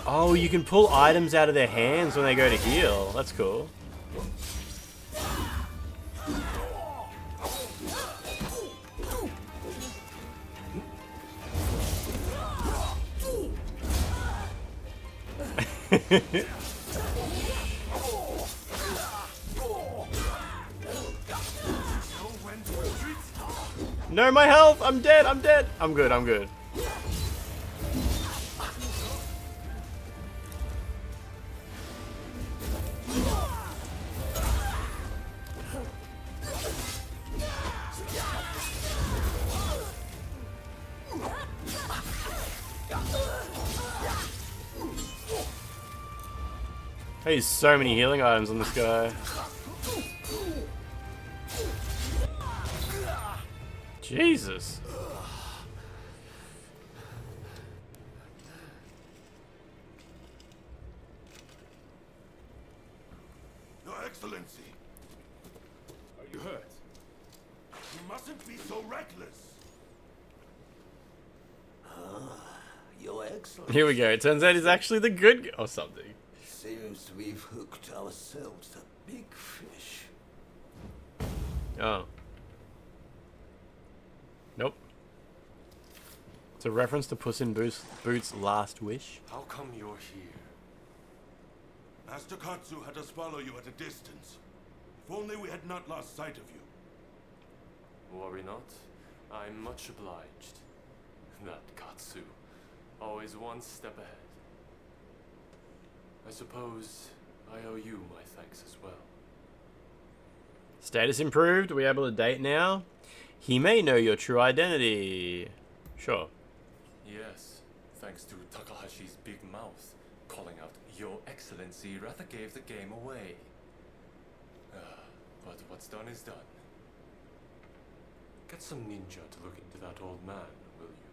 Oh, you can pull items out of their hands when they go to heal. That's cool. No, my health! I'm dead! I'm dead! I'm good, I'm good. There's so many healing items on this guy. Jesus. Your Excellency. Are you hurt? You mustn't be so reckless. Your Excellency. Here we go. It turns out he's actually the good or something. Seems we've hooked ourselves a big fish. Oh. Nope. It's a reference to Puss in Boots' last wish. How come you're here? Master Katsu had us follow you at a distance. If only we had not lost sight of you. Worry not. I'm much obliged. That Katsu. Always one step ahead. I suppose I owe you my thanks as well. Status improved. Are we able to date now? He may know your true identity. Sure. Yes, thanks to Takahashi's big mouth, calling out Your Excellency rather gave the game away. But what's done is done. Get some ninja to look into that old man, will you?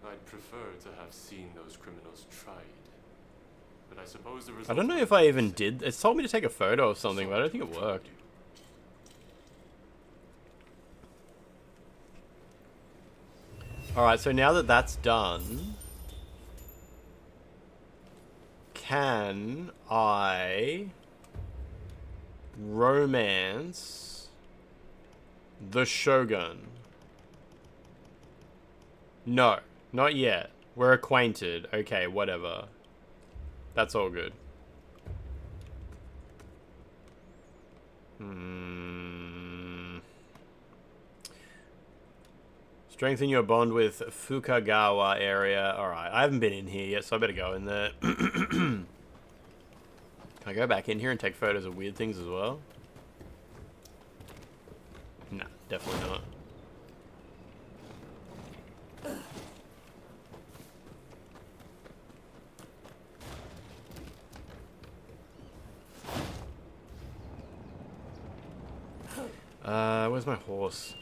I'd prefer to have seen those criminals tried. But I suppose the result. I don't know if I even did. It's told me to take a photo of something, but I don't think it worked. Alright, so now that that's done, can I romance the Shogun? No, not yet. We're acquainted. Okay, whatever. That's all good. Strengthen your bond with Fukagawa area. Alright, I haven't been in here yet, so I better go in there. Can I go back in here and take photos of weird things as well? No, definitely not. where's my horse?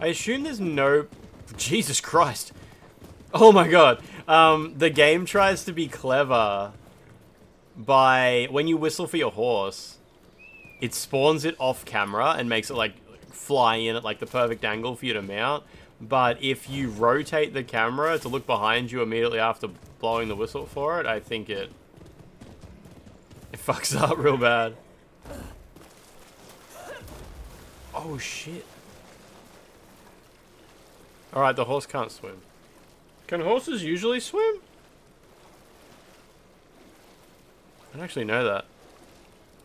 I assume there's no... Jesus Christ. Oh my god. The game tries to be clever by... When you whistle for your horse, it spawns it off camera and makes it, like, fly in at, like, the perfect angle for you to mount. But if you rotate the camera to look behind you immediately after blowing the whistle for it, I think it fucks up real bad. Oh, shit. Alright, the horse can't swim. Can horses usually swim? I don't actually know that.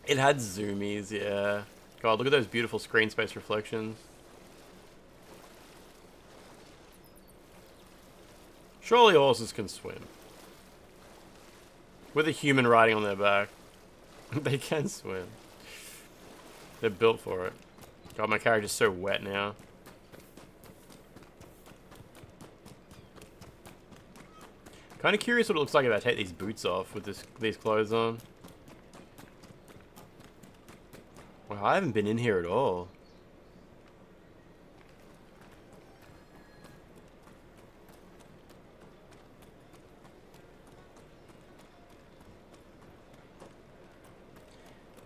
It had zoomies, yeah. God, look at those beautiful screen space reflections. Surely horses can swim. With a human riding on their back. They can swim. They're built for it. God, my character's so wet now. Kind of curious what it looks like if I take these boots off with these clothes on. Well, I haven't been in here at all.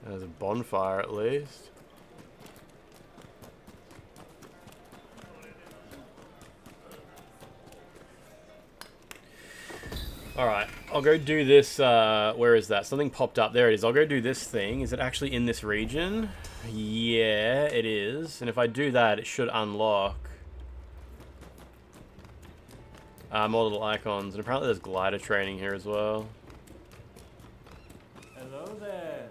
There's a bonfire at least. Alright, I'll go do this, where is that? Something popped up. There it is. I'll go do this thing. Is it actually in this region? Yeah, it is. And if I do that, it should unlock more little icons. And apparently there's glider training here as well. Hello there.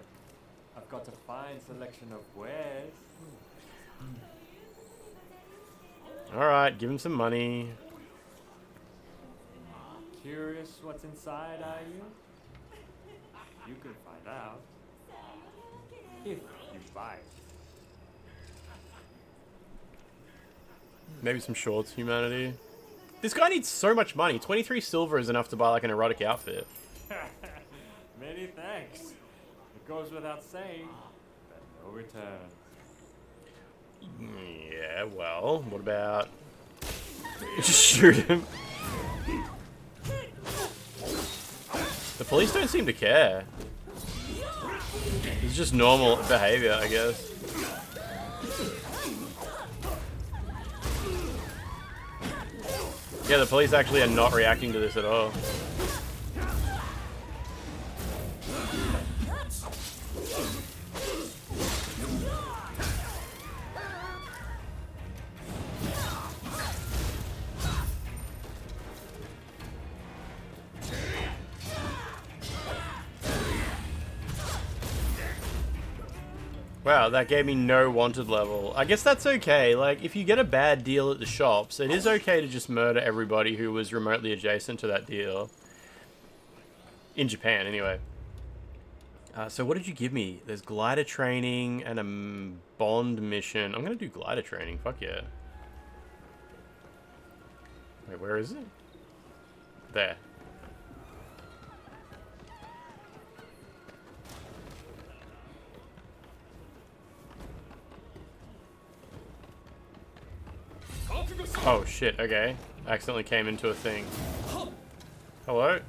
I've got a fine selection of wares. Alright, give him some money. Curious what's inside, are you? You can find out if you buy it. Maybe some shorts, humanity. This guy needs so much money. 23 silver is enough to buy like an erotic outfit. Many thanks. It goes without saying, but no return. Yeah, well, what about... Just shoot him. The police don't seem to care. It's just normal behavior, I guess. Yeah, the police actually are not reacting to this at all. Wow, that gave me no wanted level. I guess that's okay. Like, if you get a bad deal at the shops, it is okay to just murder everybody who was remotely adjacent to that deal. In Japan, anyway. So what did you give me? There's glider training and a bond mission. I'm going to do glider training. Fuck yeah. Wait, where is it? There. Oh shit, okay. Accidentally came into a thing. Hello?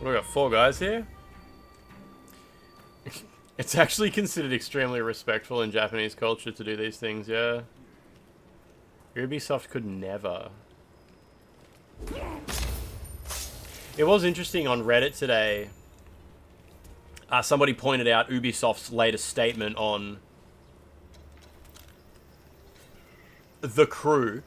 We got 4 guys here? It's actually considered extremely respectful in Japanese culture to do these things, yeah. Ubisoft could never. It was interesting on Reddit today. Somebody pointed out Ubisoft's latest statement on The Crew.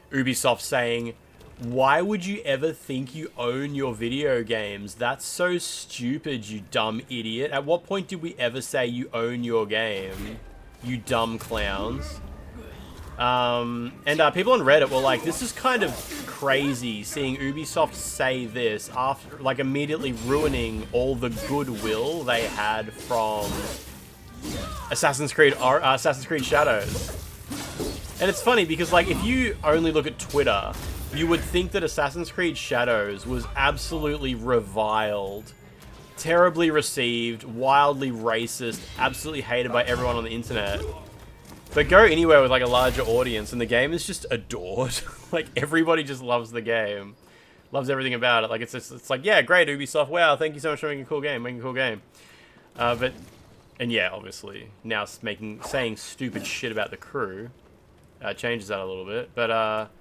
Ubisoft saying, "Why would you ever think you own your video games? That's so stupid, you dumb idiot. At what point did we ever say you own your game? You dumb clowns." And people on Reddit were like, this is kind of crazy seeing Ubisoft say this after, like, immediately ruining all the goodwill they had from Assassin's Creed Shadows. And it's funny because, like, if you only look at Twitter, you would think that Assassin's Creed Shadows was absolutely reviled, terribly received, wildly racist, absolutely hated by everyone on the internet. But go anywhere with like a larger audience and the game is just adored. Like everybody just loves the game. Loves everything about it. Like it's like, yeah, great Ubisoft. Wow, thank you so much for making a cool game, and yeah, obviously now saying stupid shit about the crew changes that a little bit. But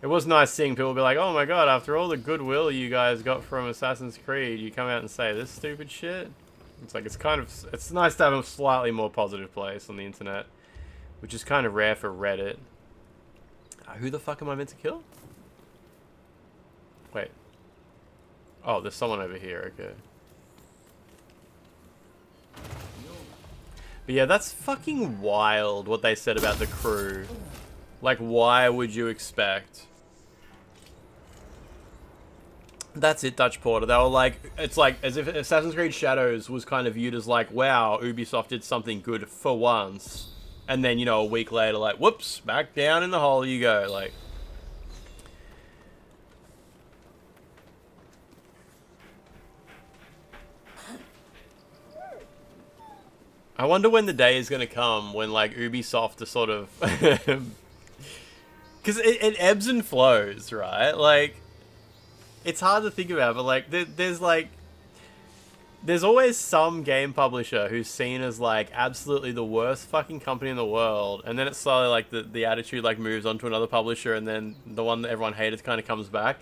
it was nice seeing people be like, oh my god, after all the goodwill you guys got from Assassin's Creed, you come out and say this stupid shit. It's like it's nice to have a slightly more positive place on the internet, which is kind of rare for Reddit. Who the fuck am I meant to kill? Wait. Oh, there's someone over here, okay. But yeah, that's fucking wild what they said about the crew. Like, why would you expect? That's it, Dutch Porter. They were like, it's like as if Assassin's Creed Shadows was kind of viewed as like, wow, Ubisoft did something good for once. And then, you know, a week later, like, whoops, back down in the hole you go. Like, I wonder when the day is going to come when, like, Ubisoft is sort of... Because it ebbs and flows, right? Like, it's hard to think about, but, like, there's always some game publisher who's seen as, like, absolutely the worst fucking company in the world, and then it's slowly, like, the attitude, like, moves on to another publisher, and then the one that everyone hated kind of comes back.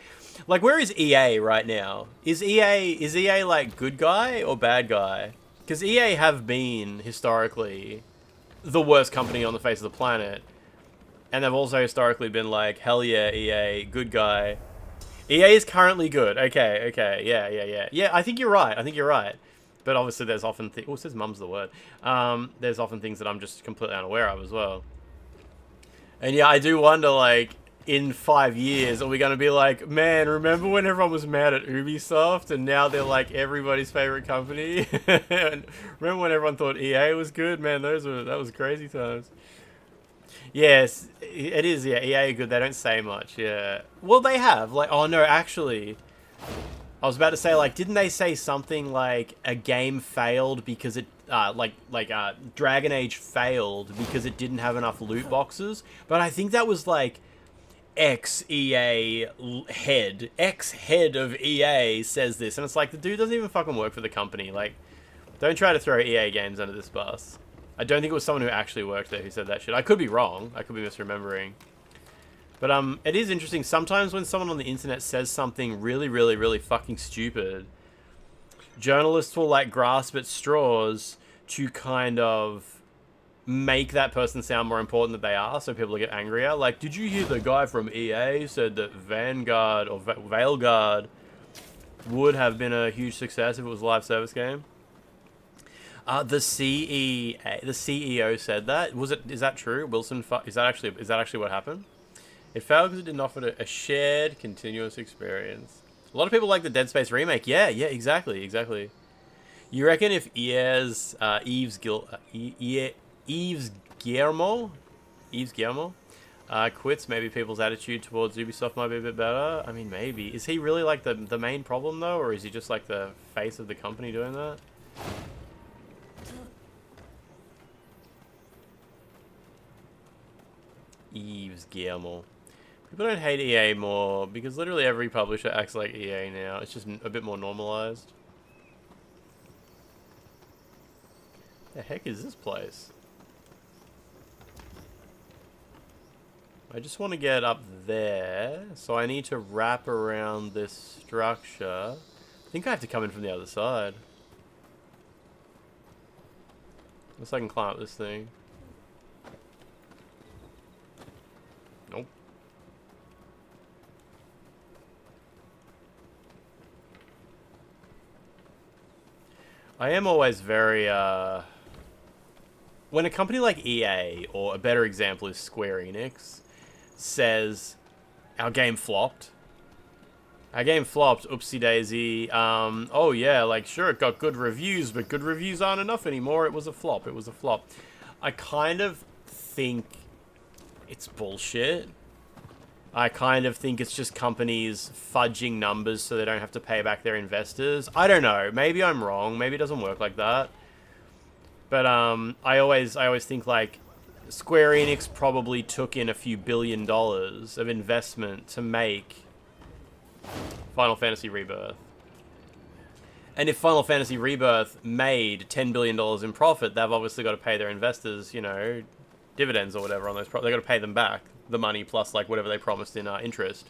Like, where is EA right now? Is EA, like, good guy or bad guy? Because EA have been, historically, the worst company on the face of the planet. And they've also historically been like, hell yeah, EA, good guy. EA is currently good. Okay, yeah. Yeah, I think you're right. But obviously there's often... Oh, it says mum's the word. There's often things that I'm just completely unaware of as well. And yeah, I do wonder, like... in 5 years, are we going to be like, man, remember when everyone was mad at Ubisoft and now they're like everybody's favorite company? And remember when everyone thought EA was good? Man, that was crazy times. Yes, it is, yeah, EA are good. They don't say much, yeah. Well, they have, like, oh no, actually, I was about to say, like, didn't they say something like a game failed because it, Dragon Age failed because it didn't have enough loot boxes? But I think that was like, ex-head of EA says this, and it's like, the dude doesn't even fucking work for the company. Like, don't try to throw EA games under this bus. I don't think it was someone who actually worked there who said that shit. I could be wrong. I could be misremembering. But it is interesting. Sometimes when someone on the internet says something really, really, really fucking stupid, journalists will, like, grasp at straws to kind of make that person sound more important than they are, so people get angrier. Like, did you hear the guy from EA said that Vanguard or Veilguard would have been a huge success if it was a live service game? The CEO said that. Is that true? Wilson, is that actually what happened? It failed because it didn't offer a shared, continuous experience. A lot of people like the Dead Space remake. Yeah, exactly. You reckon if Yves Guillermo quits, maybe people's attitude towards Ubisoft might be a bit better? I mean, maybe. Is he really like the main problem though, or is he just like the face of the company doing that? Yves Guillermo. People don't hate EA more because literally every publisher acts like EA now. It's just a bit more normalized. The heck is this place? I just want to get up there, so I need to wrap around this structure. I think I have to come in from the other side. Unless I can climb up this thing. Nope. I am always very, when a company like EA, or a better example is Square Enix, says, our game flopped. Oopsie daisy. Oh yeah, like, sure, it got good reviews, but good reviews aren't enough anymore. It was a flop. I kind of think it's bullshit. I kind of think it's just companies fudging numbers so they don't have to pay back their investors. I don't know. Maybe I'm wrong. Maybe it doesn't work like that. But I always think like Square Enix probably took in a few $1 billion of investment to make Final Fantasy Rebirth. And if Final Fantasy Rebirth made $10 billion in profit, they've obviously got to pay their investors, you know, dividends or whatever on those. They've got to pay them back the money plus like whatever they promised in interest.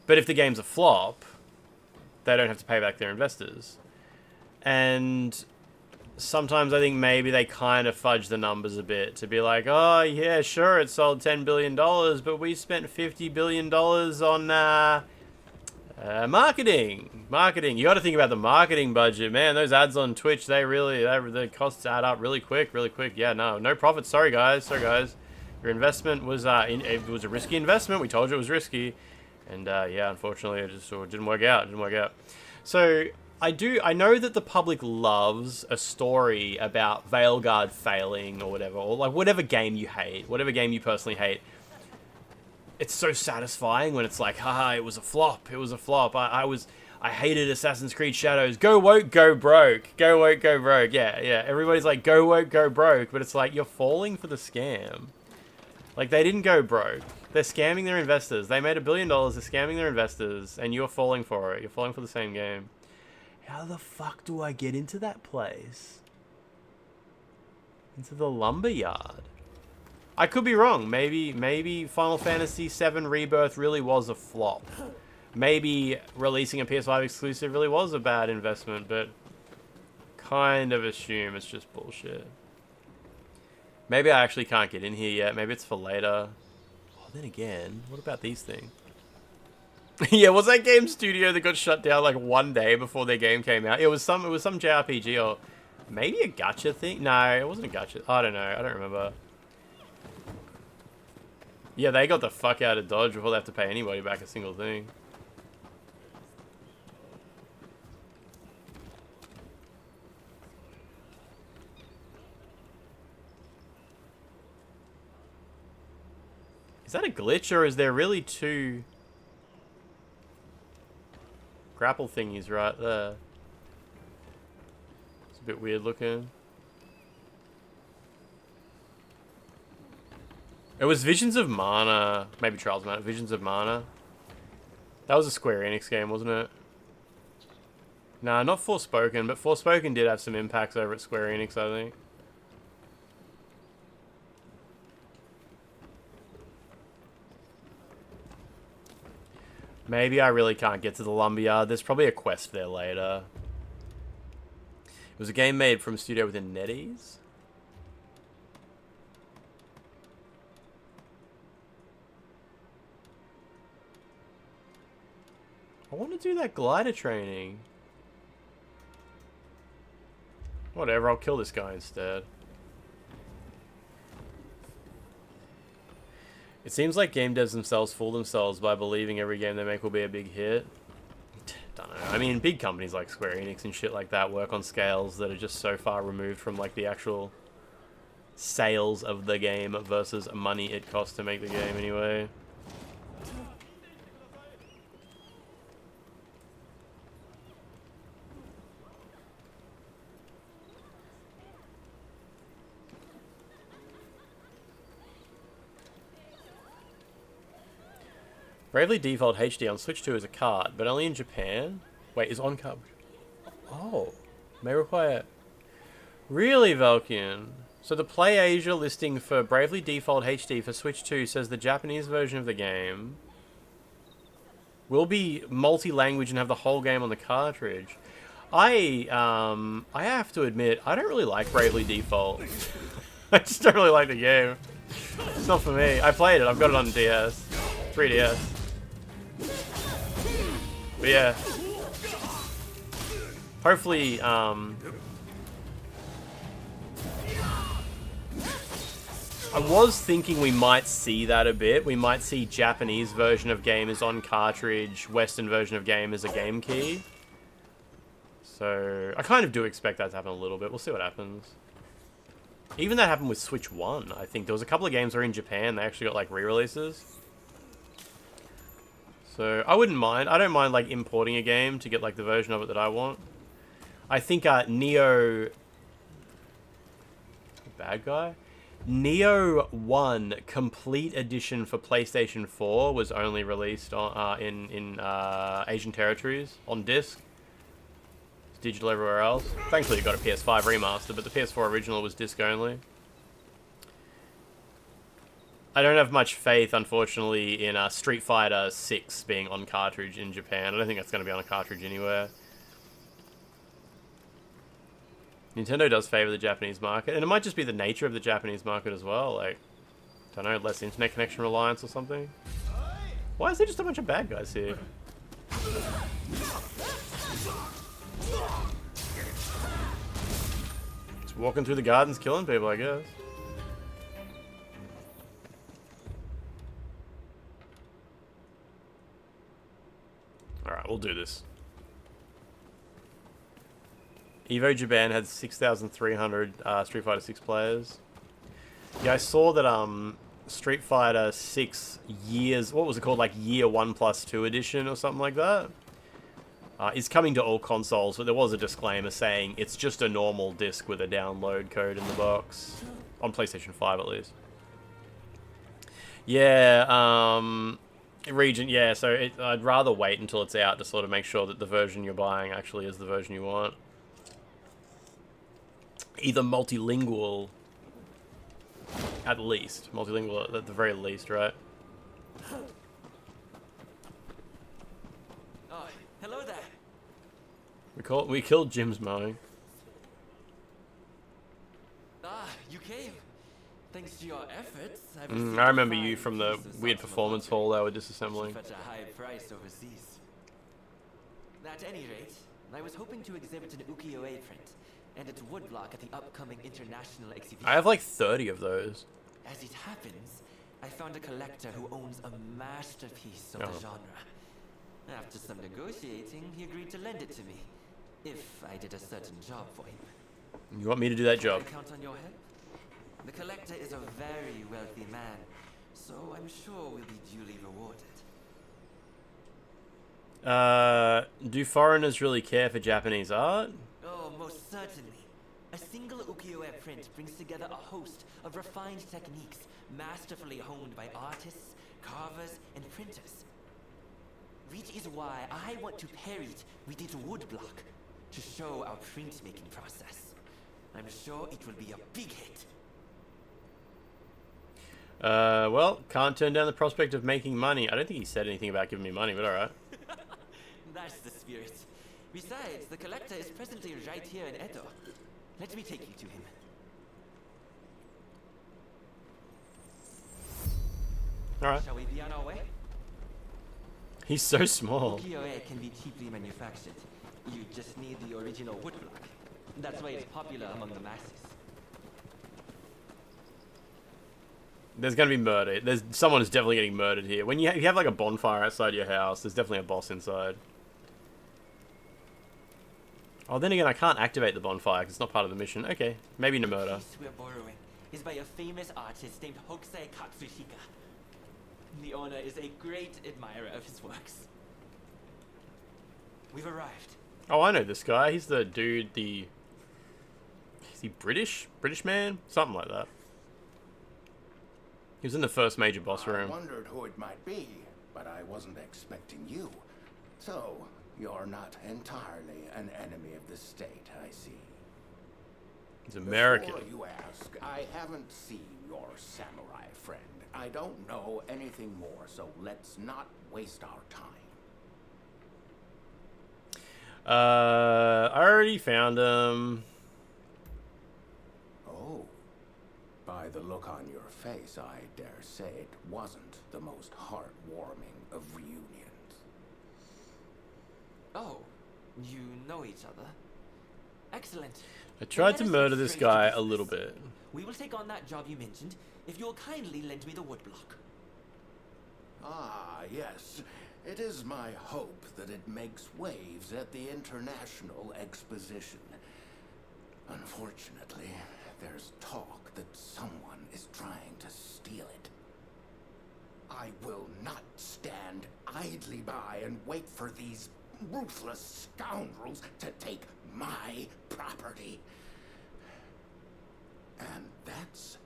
But if the game's a flop, they don't have to pay back their investors. And sometimes I think maybe they kind of fudge the numbers a bit to be like, oh yeah, sure, it sold $10 billion, but we spent $50 billion on marketing. You got to think about the marketing budget, man. Those ads on Twitch, the costs add up really quick. Yeah, no profit. Sorry guys. Your investment was it was a risky investment. We told you it was risky, and yeah, unfortunately, it just sort of didn't work out. So I know that the public loves a story about Veilguard failing or whatever, or like whatever game you hate, whatever game you personally hate. It's so satisfying when it's like, haha, it was a flop. I hated Assassin's Creed Shadows. Go woke, go broke. Yeah. Everybody's like, go woke, go broke. But it's like, you're falling for the scam. Like, they didn't go broke. They're scamming their investors. They made $1 billion. They're scamming their investors. And you're falling for it. You're falling for the same game. How the fuck do I get into that place? Into the lumberyard. I could be wrong. Maybe Final Fantasy VII Rebirth really was a flop. Maybe releasing a PS5 exclusive really was a bad investment, but kind of assume it's just bullshit. Maybe I actually can't get in here yet. Maybe it's for later. Oh, then again, what about these things? Yeah, was that game studio that got shut down like one day before their game came out? It was some JRPG or maybe a gacha thing? No, it wasn't a gacha. I don't know. I don't remember. Yeah, they got the fuck out of Dodge before they have to pay anybody back a single thing. Is that a glitch, or is there really two grapple thingies right there? It's a bit weird looking. It was Visions of Mana. Maybe Trials of Mana. Visions of Mana. That was a Square Enix game, wasn't it? Nah, not Forspoken, but Forspoken did have some impacts over at Square Enix, I think. Maybe I really can't get to the lumberyard. There's probably a quest there later. It was a game made from a studio within NetEase. I want to do that glider training. Whatever, I'll kill this guy instead. It seems like game devs themselves fool themselves by believing every game they make will be a big hit. Don't know. I mean, big companies like Square Enix and shit like that work on scales that are just so far removed from like the actual sales of the game versus money it costs to make the game anyway. Bravely Default HD on Switch 2 is a card, but only in Japan? Wait, is on card? Oh, may require... Really, Valkian? So the Play Asia listing for Bravely Default HD for Switch 2 says the Japanese version of the game will be multi-language and have the whole game on the cartridge. I have to admit, I don't really like Bravely Default. I just don't really like the game. It's not for me. I played it. I've got it on DS. 3DS. But yeah. Hopefully, I was thinking we might see that a bit. We might see Japanese version of game is on cartridge, Western version of game is a game key. So, I kind of do expect that to happen a little bit. We'll see what happens. Even that happened with Switch 1, I think. There was a couple of games that were in Japan, they actually got like re-releases. So I wouldn't mind. I don't mind like importing a game to get like the version of it that I want. I think Neo... Bad guy? Neo 1 Complete Edition for PlayStation 4 was only released on, in Asian territories on disc. It's digital everywhere else. Thankfully you got a PS5 remaster, but the PS4 original was disc only. I don't have much faith, unfortunately, in Street Fighter 6 being on cartridge in Japan. I don't think that's going to be on a cartridge anywhere. Nintendo does favor the Japanese market, and it might just be the nature of the Japanese market as well. Like, don't know, less internet connection reliance or something. Why is there just a bunch of bad guys here? Just walking through the gardens killing people, I guess. Alright, we'll do this. Evo Japan had 6,300 Street Fighter 6 players. Yeah, I saw that Street Fighter 6 years... What was it called? Like Year 1+2 edition or something like that? Is coming to all consoles, but there was a disclaimer saying it's just a normal disc with a download code in the box. On PlayStation 5 at least. Yeah, Region, yeah, so I'd rather wait until it's out to sort of make sure that the version you're buying actually is the version you want. Either multilingual, at least. Multilingual at the very least, right? Oh, hello there. We killed Jim's mowing. Ah, you came. Thanks to your efforts, I remember you from the weird performance hall they were disassembling. Such a high price overseas. At any rate, I was hoping to exhibit an ukiyo-e print and its woodblock at the upcoming international exhibition. I have like 30 of those. As it happens, I found a collector who owns a masterpiece of the genre. After some negotiating, he agreed to lend it to me, if I did a certain job for him. You want me to do that job? Can I count on your help? The collector is a very wealthy man, so I'm sure we'll be duly rewarded. Do foreigners really care for Japanese art? Oh, most certainly. A single ukiyo-e print brings together a host of refined techniques masterfully honed by artists, carvers, and printers. Which is why I want to pair it with its woodblock to show our printmaking process. I'm sure it will be a big hit. Well, can't turn down the prospect of making money. I don't think he said anything about giving me money, but alright. That's the spirit. Besides, the collector is presently right here in Edo. Let me take you to him. Alright. Shall we be on our way? He's so small. Ukiyo-e can be cheaply manufactured. You just need the original woodblock. That's why it's popular among the masses. There's gonna be murder. Someone is definitely getting murdered here. When you have like a bonfire outside your house, there's definitely a boss inside. Oh, then again, I can't activate the bonfire because it's not part of the mission. Okay, maybe no murder. The piece we're borrowing is by a famous artist named Hokusai Katsuhika. The owner is a great admirer of his works. We've arrived. Oh, I know this guy. He's the dude, Is he British? British man? Something like that. He was in the first major boss room. I wondered who it might be, but I wasn't expecting you. So, you're not entirely an enemy of the state, I see. He's American. Before you ask, I haven't seen your samurai friend. I don't know anything more, so let's not waste our time. I already found him. Oh. By the look on your face, I dare say it wasn't the most heartwarming of reunions. Oh, you know each other? Excellent. I tried to murder this guy a little bit. We will take on that job you mentioned if you'll kindly lend me the woodblock. Ah, yes. It is my hope that it makes waves at the International Exposition. Unfortunately, there's talk that someone is trying to steal it. I will not stand idly idly by and wait for these ruthless scoundrels to take my property. And that's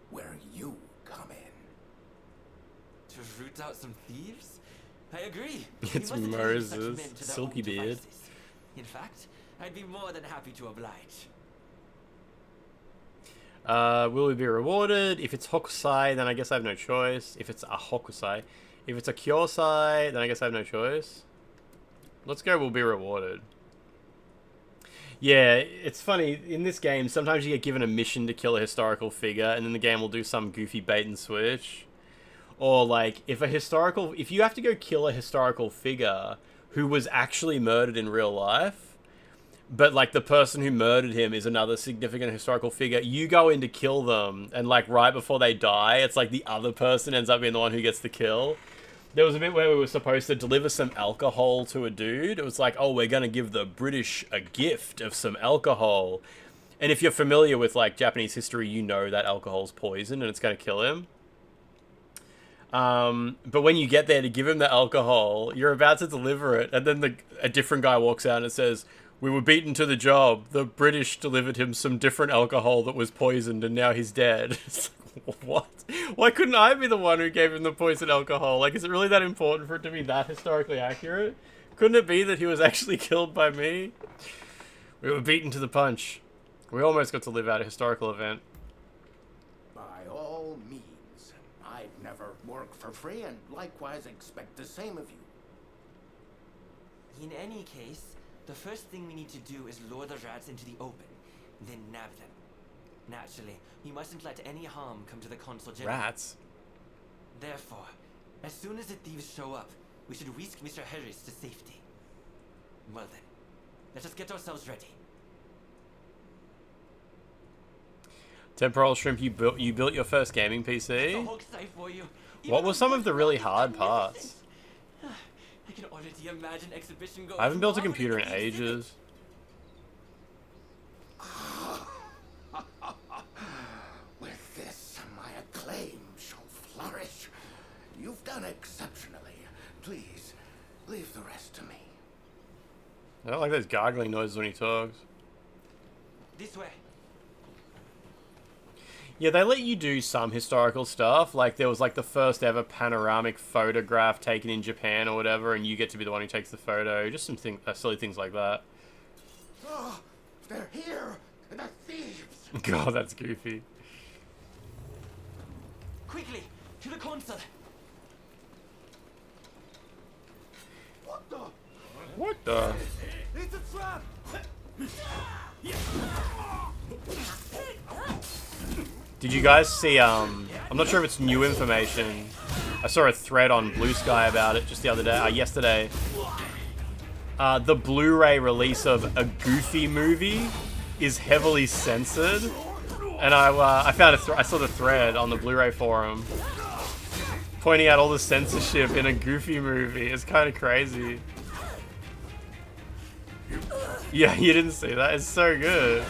where you come in. To root out some thieves? I agree. It's We mustn't leave such men Moses, to their silky own beard. devices. In fact, I'd be more than happy to oblige. Will we be rewarded? If it's Hokusai, then I guess I have no choice. If it's a Hokusai. If it's a Kyosai, then I guess I have no choice. Let's go, we'll be rewarded. Yeah, it's funny. In this game, sometimes you get given a mission to kill a historical figure, and then the game will do some goofy bait and switch. Or, like, if you have to go kill a historical figure who was actually murdered in real life, but, like, the person who murdered him is another significant historical figure, you go in to kill them, and, like, right before they die, it's like the other person ends up being the one who gets the kill. There was a bit where we were supposed to deliver some alcohol to a dude. It was like, oh, we're going to give the British a gift of some alcohol. And if you're familiar with, like, Japanese history, you know that alcohol's poison and it's going to kill him. But when you get there to give him the alcohol, you're about to deliver it, and then a different guy walks out and it says, "We were beaten to the job. The British delivered him some different alcohol that was poisoned, and now he's dead." It's like, what? Why couldn't I be the one who gave him the poisoned alcohol? Like, is it really that important for it to be that historically accurate? Couldn't it be that he was actually killed by me? We were beaten to the punch. We almost got to live out a historical event. By all means. I'd never work for free and likewise expect the same of you. In any case, the first thing we need to do is lure the rats into the open, then nab them. Naturally, we mustn't let any harm come to the Consul General. Rats? Therefore, as soon as the thieves show up, we should whisk Mr. Harris to safety. Well then, let us get ourselves ready. Temporal Shrimp, you built your first gaming PC? What were some of the really hard parts? I can already imagine exhibition going. I haven't built a computer in ages. With this, my acclaim shall flourish. You've done exceptionally. Please, leave the rest to me. I don't like those gargling noises when he talks. This way. Yeah, they let you do some historical stuff. Like, there was, like, the first ever panoramic photograph taken in Japan or whatever, and you get to be the one who takes the photo. Just some silly things like that. Oh, they're here! The thieves! God, that's goofy. Quickly, to the consul! What the? What the? It's a trap! Did you guys see, I'm not sure if it's new information. I saw a thread on Blue Sky about it just the other day, yesterday. The Blu-ray release of a Goofy movie is heavily censored. And I found I saw the thread on the Blu-ray forum pointing out all the censorship in a Goofy movie. It's kind of crazy. Yeah, you didn't see that? It's so good.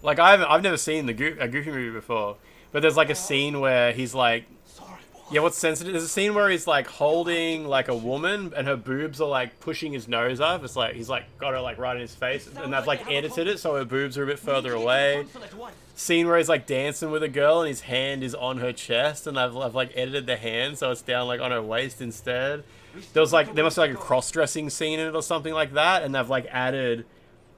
Like, I've never seen a Goofy movie before, but there's like a scene where he's like, yeah, what's sensitive? There's a scene where he's like holding like a woman and her boobs are like pushing his nose up. It's like he's like got her like right in his face, and they've like edited it so her boobs are a bit further away. Scene where he's like dancing with a girl and his hand is on her chest, and I've like edited the hand so it's down like on her waist instead. There must be like a cross-dressing scene in it or something like that, and they've like added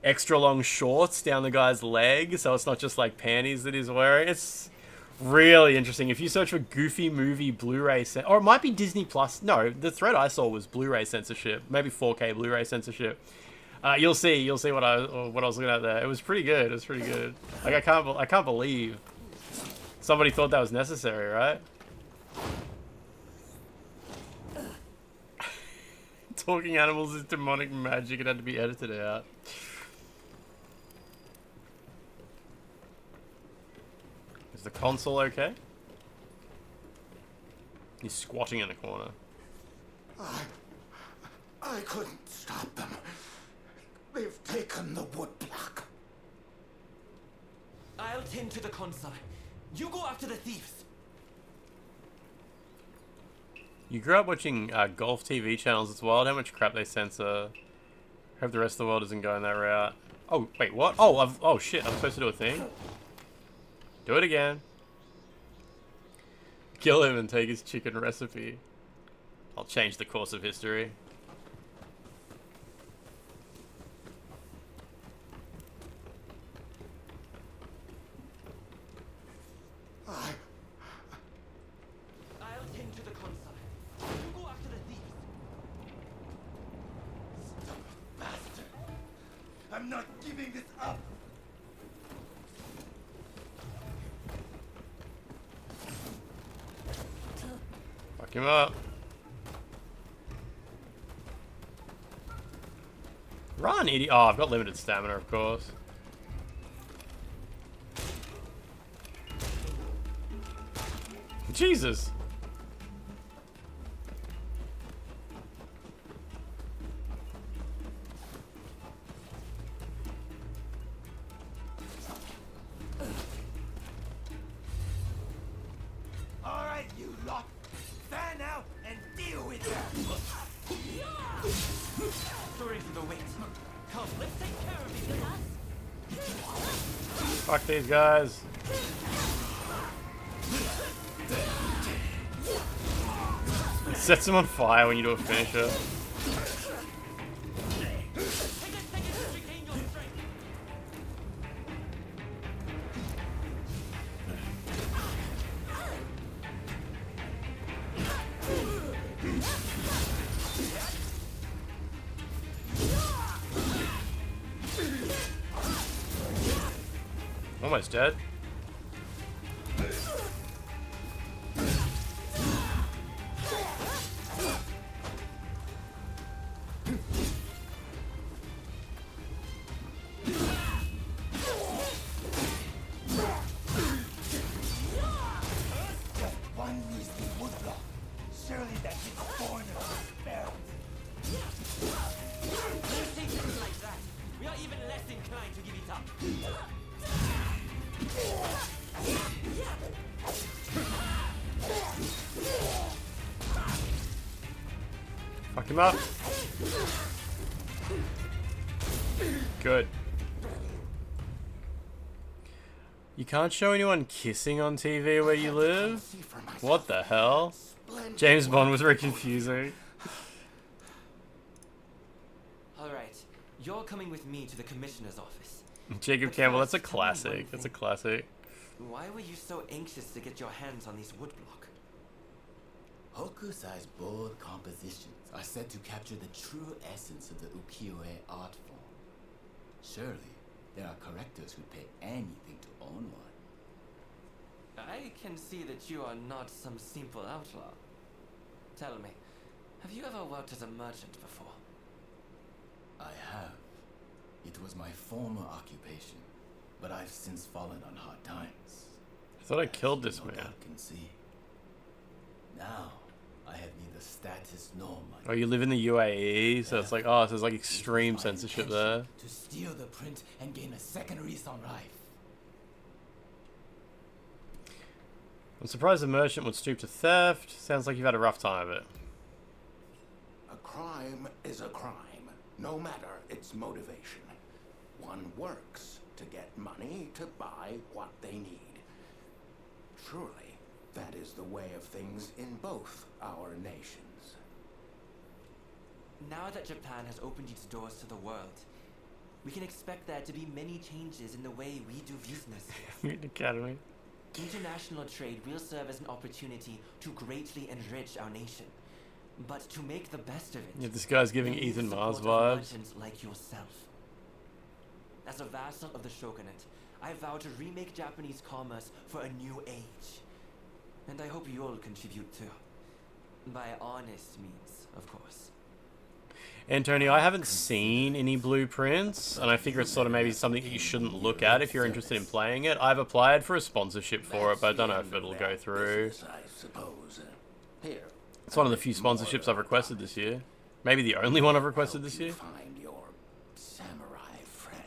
extra long shorts down the guy's leg, so it's not just like panties that he's wearing. It's really interesting. If you search for Goofy movie Blu-ray or it might be Disney Plus. No, the thread I saw was Blu-ray censorship, maybe 4K Blu-ray censorship. You'll see what I was looking at there. It was pretty good. It was pretty good. Like, I can't believe somebody thought that was necessary, right? Talking animals is demonic magic. It had to be edited out. Is the console okay? He's squatting in the corner. I couldn't stop them. They've taken the woodblock. I'll tend to the consul. You go after the thieves. You grew up watching golf TV channels. It's wild how much crap they censor. Hope the rest of the world isn't going that route. Oh, wait, what? Oh, oh shit, I'm supposed to do a thing? Do it again. Kill him and take his chicken recipe. I'll change the course of history. I'll tend to the console. You go after the thieves. Master, I'm not giving this up. Fuck him up. Run, idiot. Oh, I've got limited stamina, of course. Jesus. All right, you lot, fan out and deal with that. Sorry for the wait. Come, let's take care of these guys. Fuck these guys. It sets him on fire when you do a finisher. Almost dead. One measly woodblock. Surely that hits born of despair. When you say things like that, we are even less inclined to give it up. Fuck him up. Good. You can't show anyone kissing on TV where you live? What the hell? James Bond was very confusing. Alright, you're coming with me to the commissioner's office. Jacob Campbell, that's a classic. That's a classic. Why were you so anxious to get your hands on these woodblock? Hokusai's bold compositions are said to capture the true essence of the ukiyo-e art form. Surely, there are collectors who'd pay anything to own one. I can see that you are not some simple outlaw. Tell me, have you ever worked as a merchant before? I have. It was my former occupation, but I've since fallen on hard times. I thought I killed this No man. doubt can see. Now, I have neither status nor money. Oh, you live in the UAE, so it's like, oh, so there's like extreme censorship there. To steal the print and gain a second lease on life. I'm surprised the merchant would stoop to theft. Sounds like you've had a rough time of it. A crime is a crime, no matter its motivation. One works to get money to buy what they need. Surely, that is the way of things in both our nations. Now that Japan has opened its doors to the world, we can expect there to be many changes in the way we do business here. Academy. International trade will serve as an opportunity to greatly enrich our nation. But to make the best of it, Yeah, this guy's giving we need Ethan the Mars support of vibes. merchants like yourself. As a vassal of the shogunate, I vow to remake Japanese commerce for a new age. And I hope you'll contribute too. By honest means, of course. Antonio, I haven't seen any blueprints, and I figure it's sort of maybe something that you shouldn't look at if you're interested in playing it. I've applied for a sponsorship for it, but I don't know if it'll go through. I suppose. Here, It's one of the few sponsorships I've requested this year. Maybe the only one I've requested this year. find your samurai friend.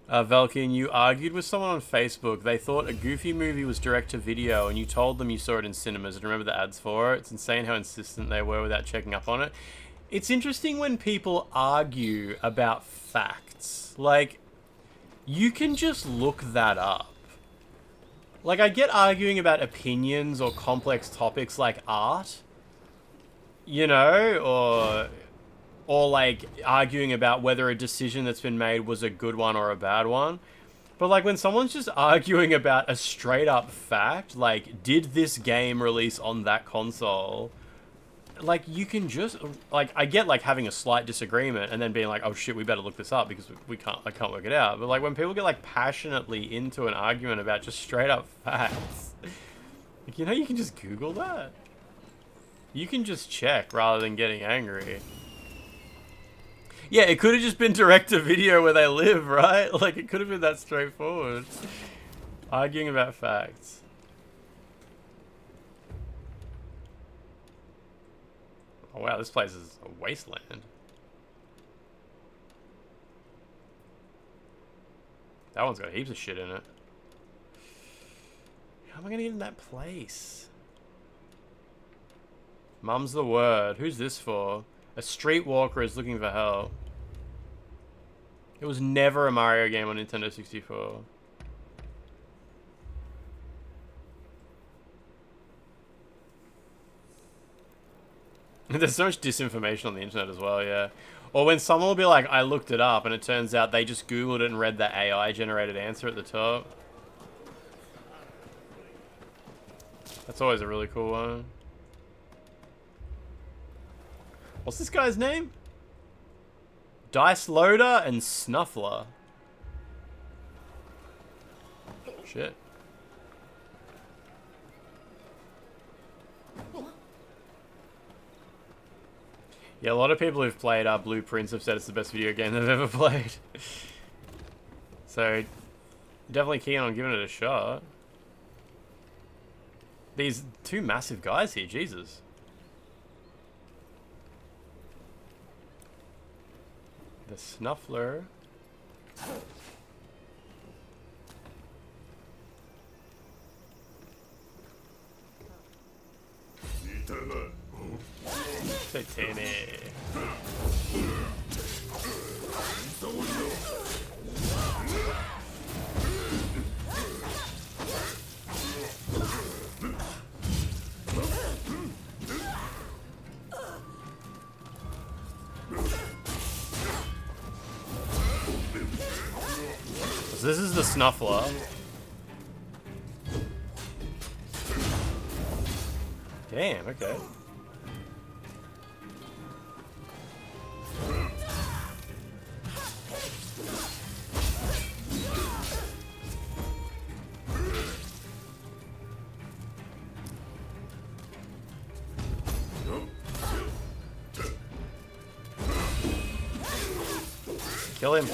Velkin, you argued with someone on Facebook. They thought a Goofy movie was direct-to-video, and you told them you saw it in cinemas. Do you remember the ads for it? It's insane how insistent they were without checking up on it. It's interesting when people argue about facts. Like, you can just look that up. Like, I get arguing about opinions or complex topics like art, you know, or like arguing about whether a decision that's been made was a good one or a bad one. But like when someone's just arguing about a straight up fact, like did this game release on that console? Like you can just like, I get like having a slight disagreement and then being like, oh shit, we better look this up because I can't work it out. But like when people get like passionately into an argument about just straight up facts, like, you know, you can just Google that. You can just check rather than getting angry. Yeah, it could have just been direct-to-video where they live, right? Like, it could have been that straightforward. Arguing about facts. Oh, wow, this place is a wasteland. That one's got heaps of shit in it. How am I going to get in that place? Mum's the word. Who's this for? A streetwalker is looking for help. It was never a Mario game on Nintendo 64. There's so much disinformation on the internet as well, yeah. Or when someone will be like, I looked it up, and it turns out they just Googled it and read the AI-generated answer at the top. That's always a really cool one. What's this guy's name? Dice Loader and Snuffler. Shit. Yeah, a lot of people who've played Blueprints have said it's the best video game they've ever played. So, definitely keen on giving it a shot. These two massive guys here, Jesus. The Snuffler. Satanic. So this is the Snuffler. Damn, okay.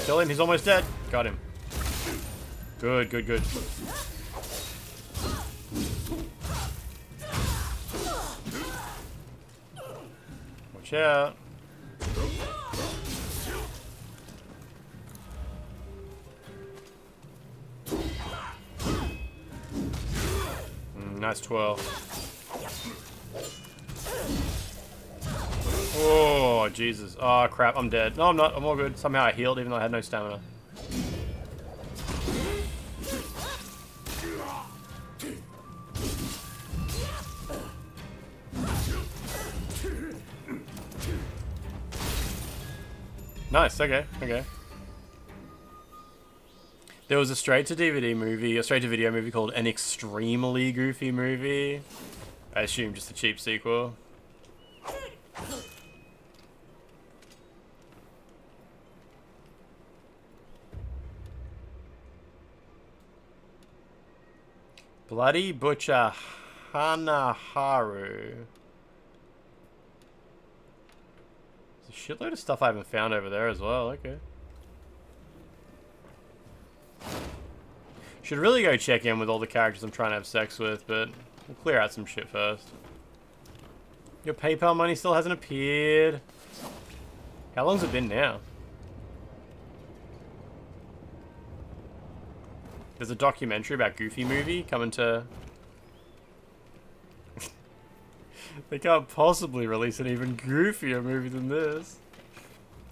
Kill him, he's almost dead. Got him. Good, good, good. Watch out. Nice 12. Oh, Jesus. Oh, crap. I'm dead. No, I'm not. I'm all good. Somehow I healed even though I had no stamina. Nice. Okay. Okay. There was a straight-to-DVD movie, a straight-to-video movie called An Extremely Goofy Movie. I assume just a cheap sequel. Bloody Butcher Hanaharu. There's a shitload of stuff I haven't found over there as well, okay. Should really go check in with all the characters I'm trying to have sex with, but we'll clear out some shit first. Your PayPal money still hasn't appeared. How long's it been now? There's a documentary about Goofy movie coming to... They can't possibly release an even goofier movie than this.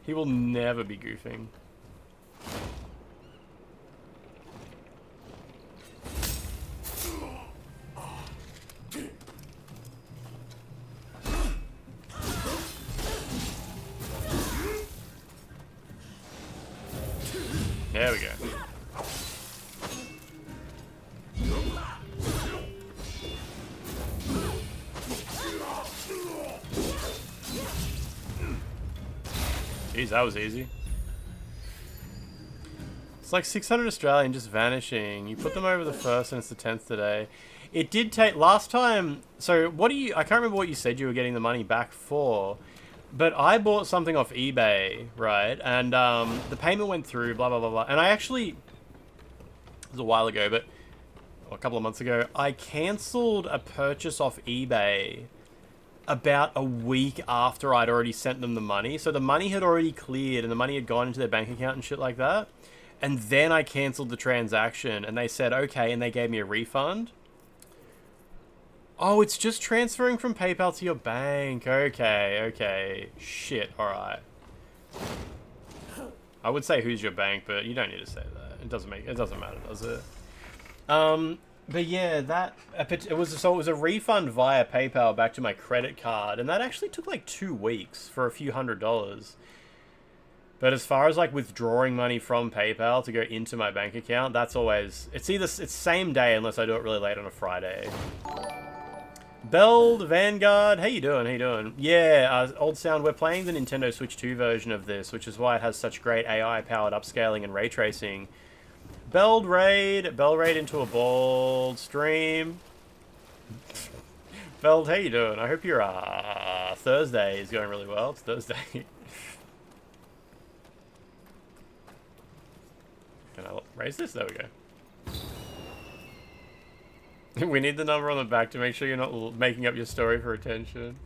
He will never be goofing. There we go. Jeez, that was easy. It's like 600 Australian just vanishing. You put them over the first and it's the 10th today. It did take... Last time... So, what do you... I can't remember what you said you were getting the money back for. But I bought something off eBay, right? And the payment went through, blah, blah, blah, blah. And I actually... It was a while ago, but... Or a couple of months ago. I cancelled a purchase off eBay about a week after I'd already sent them the money. So the money had already cleared and the money had gone into their bank account and shit like that. And then I cancelled the transaction and they said, okay, and they gave me a refund. Oh, it's just transferring from PayPal to your bank. Okay, okay. Shit, alright. I would say who's your bank, but you don't need to say that. It doesn't matter, does it? But yeah, it was a refund via PayPal back to my credit card, and that actually took like 2 weeks for a few $100s. But as far as like withdrawing money from PayPal to go into my bank account, that's always... It's same day unless I do it really late on a Friday. Beld, Vanguard, how you doing? How you doing? Yeah, Old Sound, we're playing the Nintendo Switch 2 version of this, which is why it has such great AI-powered upscaling and ray tracing. Bell raid into a bold stream. Beld, how you doing? I hope your Thursday is going really well. It's Thursday. Can I raise this? There we go. We need the number on the back to make sure you're not making up your story for attention.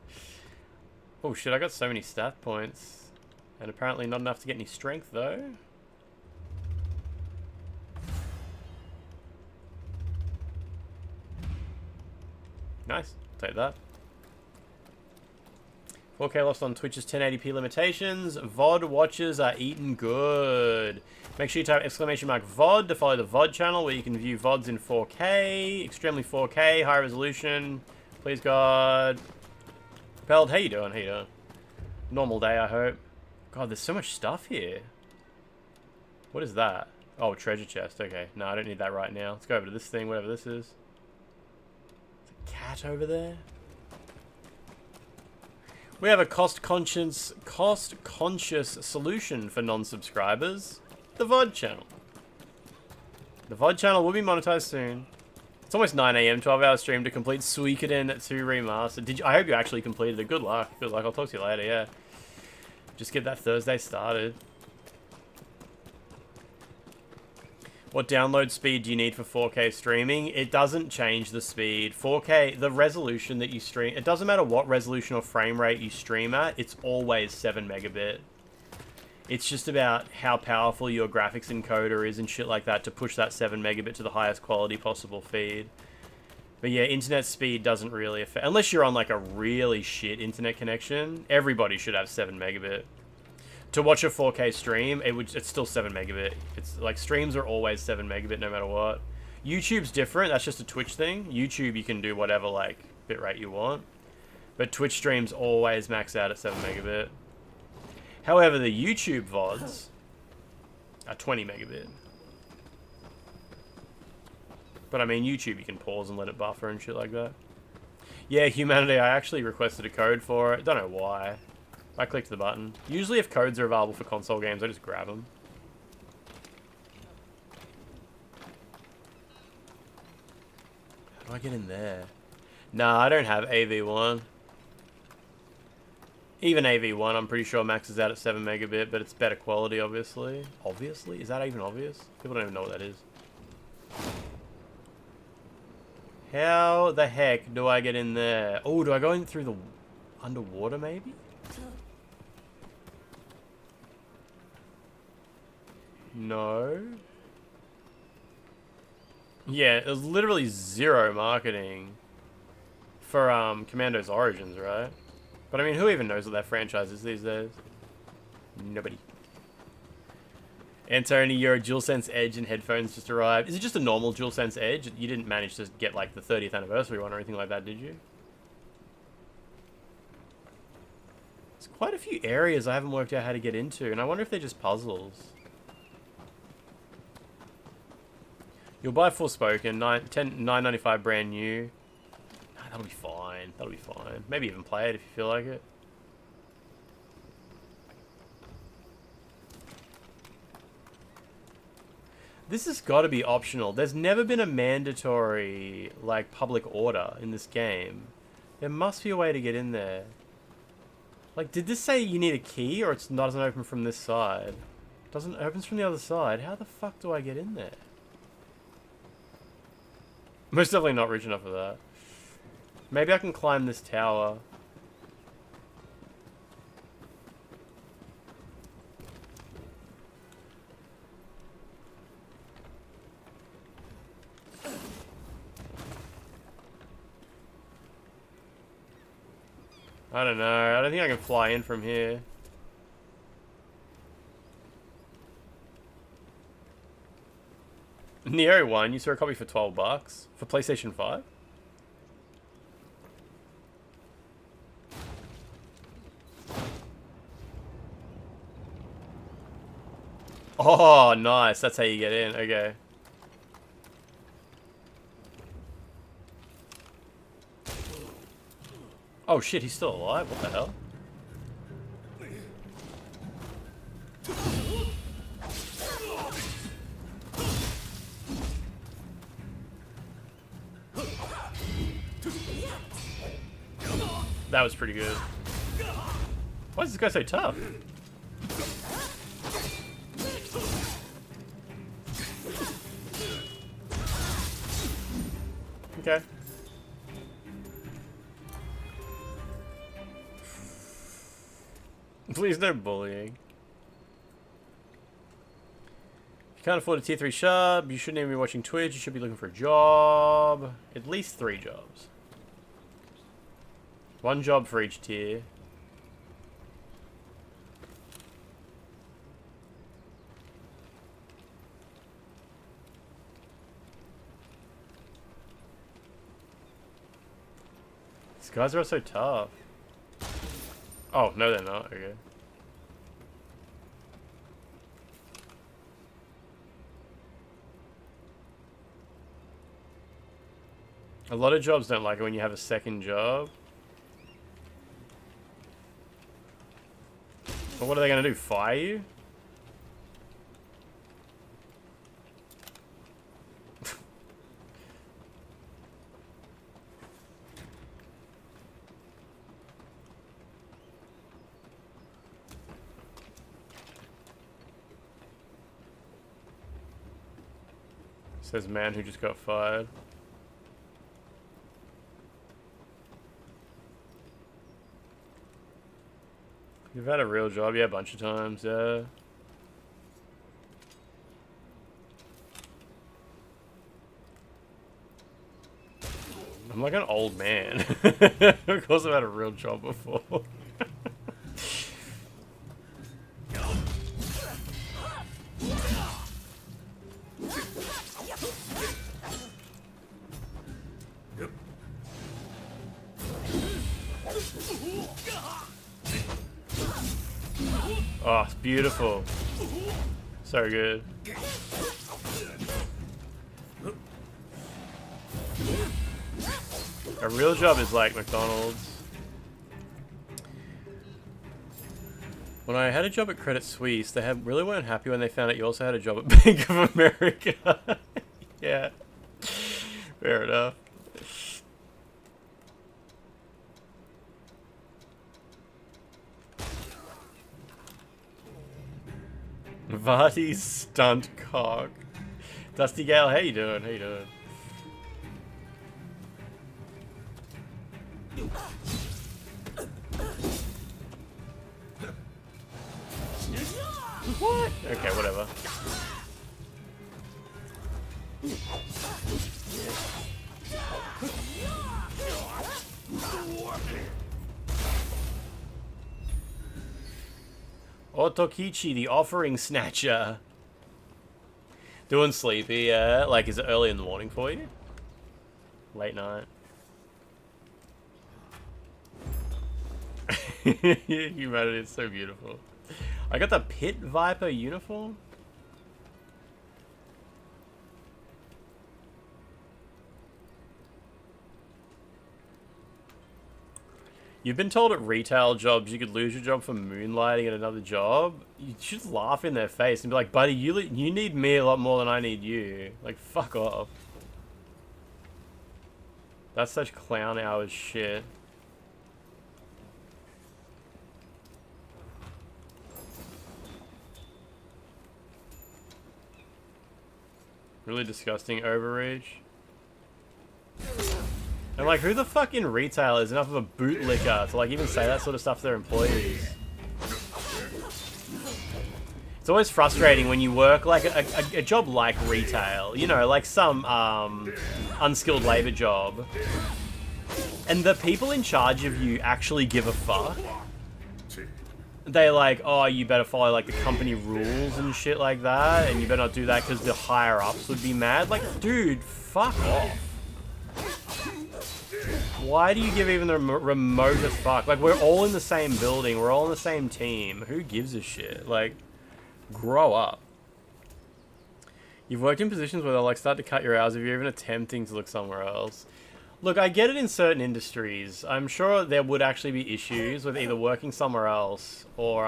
Oh shit, I got so many stat points. And apparently not enough to get any strength though. Nice, take that. 4K lost on Twitch's 1080p limitations. VOD watchers are eating good. Make sure you type !VOD to follow the VOD channel where you can view VODs in 4K, extremely 4K, high resolution. Please God. Beld, how you doing? How you doing? Normal day, I hope. God, there's so much stuff here. What is that? Oh, treasure chest. Okay, no, I don't need that right now. Let's go over to this thing, whatever this is. Cat over there. We have a cost-conscious solution for non-subscribers. The VOD channel. The VOD channel will be monetized soon. It's almost 9 AM, 12-hour stream to complete Suikoden 2 Remastered. I hope you actually completed it. Good luck. Good luck. I'll talk to you later, yeah. Just get that Thursday started. What download speed do you need for 4K streaming? It doesn't change the speed. 4K, the resolution that you stream, it doesn't matter what resolution or frame rate you stream at, it's always 7 megabit. It's just about how powerful your graphics encoder is and shit like that to push that 7 megabit to the highest quality possible feed. But yeah, internet speed doesn't really affect, unless you're on like a really shit internet connection, everybody should have 7 megabit. To watch a 4K stream, it's still 7 megabit. It's like streams are always 7 megabit no matter what. YouTube's different. That's just a Twitch thing. YouTube, you can do whatever like bitrate you want. But Twitch streams always max out at 7 megabit. However, the YouTube VODs are 20 megabit. But I mean, YouTube, you can pause and let it buffer and shit like that. Yeah, Humanity, I actually requested a code for it. Don't know why. I clicked the button. Usually if codes are available for console games, I just grab them. How do I get in there? Nah, I don't have AV1. Even AV1, I'm pretty sure maxes out at 7 megabit, but it's better quality, obviously. Obviously? Is that even obvious? People don't even know what that is. How the heck do I get in there? Oh, do I go in through the underwater, maybe? No. Yeah, it was literally zero marketing for Commando's Origins, right? But I mean, who even knows what that franchise is these days? Nobody. Antony, your DualSense Edge and headphones just arrived. Is it just a normal DualSense Edge? You didn't manage to get like the 30th anniversary one or anything like that, did you? There's quite a few areas I haven't worked out how to get into, and I wonder if they're just puzzles. You'll buy Forspoken, $9.95 brand new. Nah, that'll be fine. That'll be fine. Maybe even play it if you feel like it. This has got to be optional. There's never been a mandatory, like, public order in this game. There must be a way to get in there. Like, did this say you need a key, or it doesn't open from this side? It doesn't opens from the other side. How the fuck do I get in there? Most definitely not rich enough for that. Maybe I can climb this tower. I don't know. I don't think I can fly in from here. Neo 1, you saw a copy for $12 for PlayStation 5? Oh, nice. That's how you get in. Okay. Oh shit, he's still alive? What the hell? That was pretty good. Why is this guy so tough? Okay. Please, no bullying. If you can't afford a tier 3 sub, you shouldn't even be watching Twitch. You should be looking for a job. At least 3 jobs. 1 job for each tier. These guys are so tough. Oh, no they're not. Okay. A lot of jobs don't like it when you have a second job. But what are they going to do? Fire you? Says man who just got fired. You've had a real job, yeah, a bunch of times, yeah. I'm like an old man. Of course I've had a real job before. Oh, it's beautiful. So good. A real job is like McDonald's. When I had a job at Credit Suisse, they really weren't happy when they found out you also had a job at Bank of America. Yeah. Fair enough. Vardy's stunt cock. Dusty Gale, how you doing? How you doing? What? Okay, whatever. Otokichi, the offering snatcher. Doing sleepy, yeah. Like, is it early in the morning for you? Late night. Humanity is so beautiful. I got the Pit Viper uniform. You've been told at retail jobs you could lose your job for moonlighting at another job? You should laugh in their face and be like, buddy, you need me a lot more than I need you. Like, fuck off. That's such clown hours shit. Really disgusting overreach. And like, who the fuck in retail is enough of a bootlicker to like even say that sort of stuff to their employees? It's always frustrating when you work like a job like retail, you know, like some unskilled labor job, and the people in charge of you actually give a fuck. They're like, oh, you better follow like the company rules and shit like that, and you better not do that because the higher ups would be mad. Like, dude, fuck off. Why do you give even the remotest fuck? Like, we're all in the same building, we're all in the same team. Who gives a shit? Like, grow up. You've worked in positions where they'll like start to cut your hours if you're even attempting to look somewhere else. Look, I get it in certain industries. I'm sure there would actually be issues with either working somewhere else or,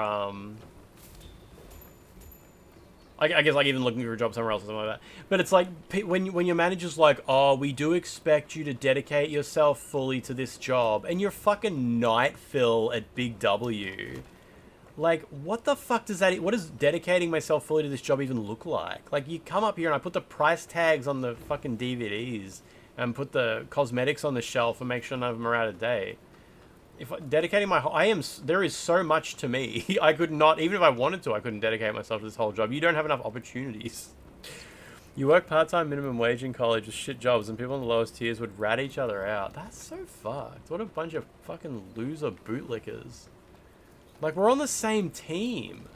I guess like even looking for a job somewhere else or something like that. But it's like, when your manager's like, oh, we do expect you to dedicate yourself fully to this job, and you're fucking night fill at Big W. Like, what the fuck does that... What does dedicating myself fully to this job even look like? Like, you come up here and I put the price tags on the fucking DVDs and put the cosmetics on the shelf and make sure none of them are out of date. If dedicating my... There is so much to me. I could not... Even if I wanted to, I couldn't dedicate myself to this whole job. You don't have enough opportunities. You work part-time minimum wage in college with shit jobs and people in the lowest tiers would rat each other out. That's so fucked. What a bunch of fucking loser bootlickers. Like, we're on the same team.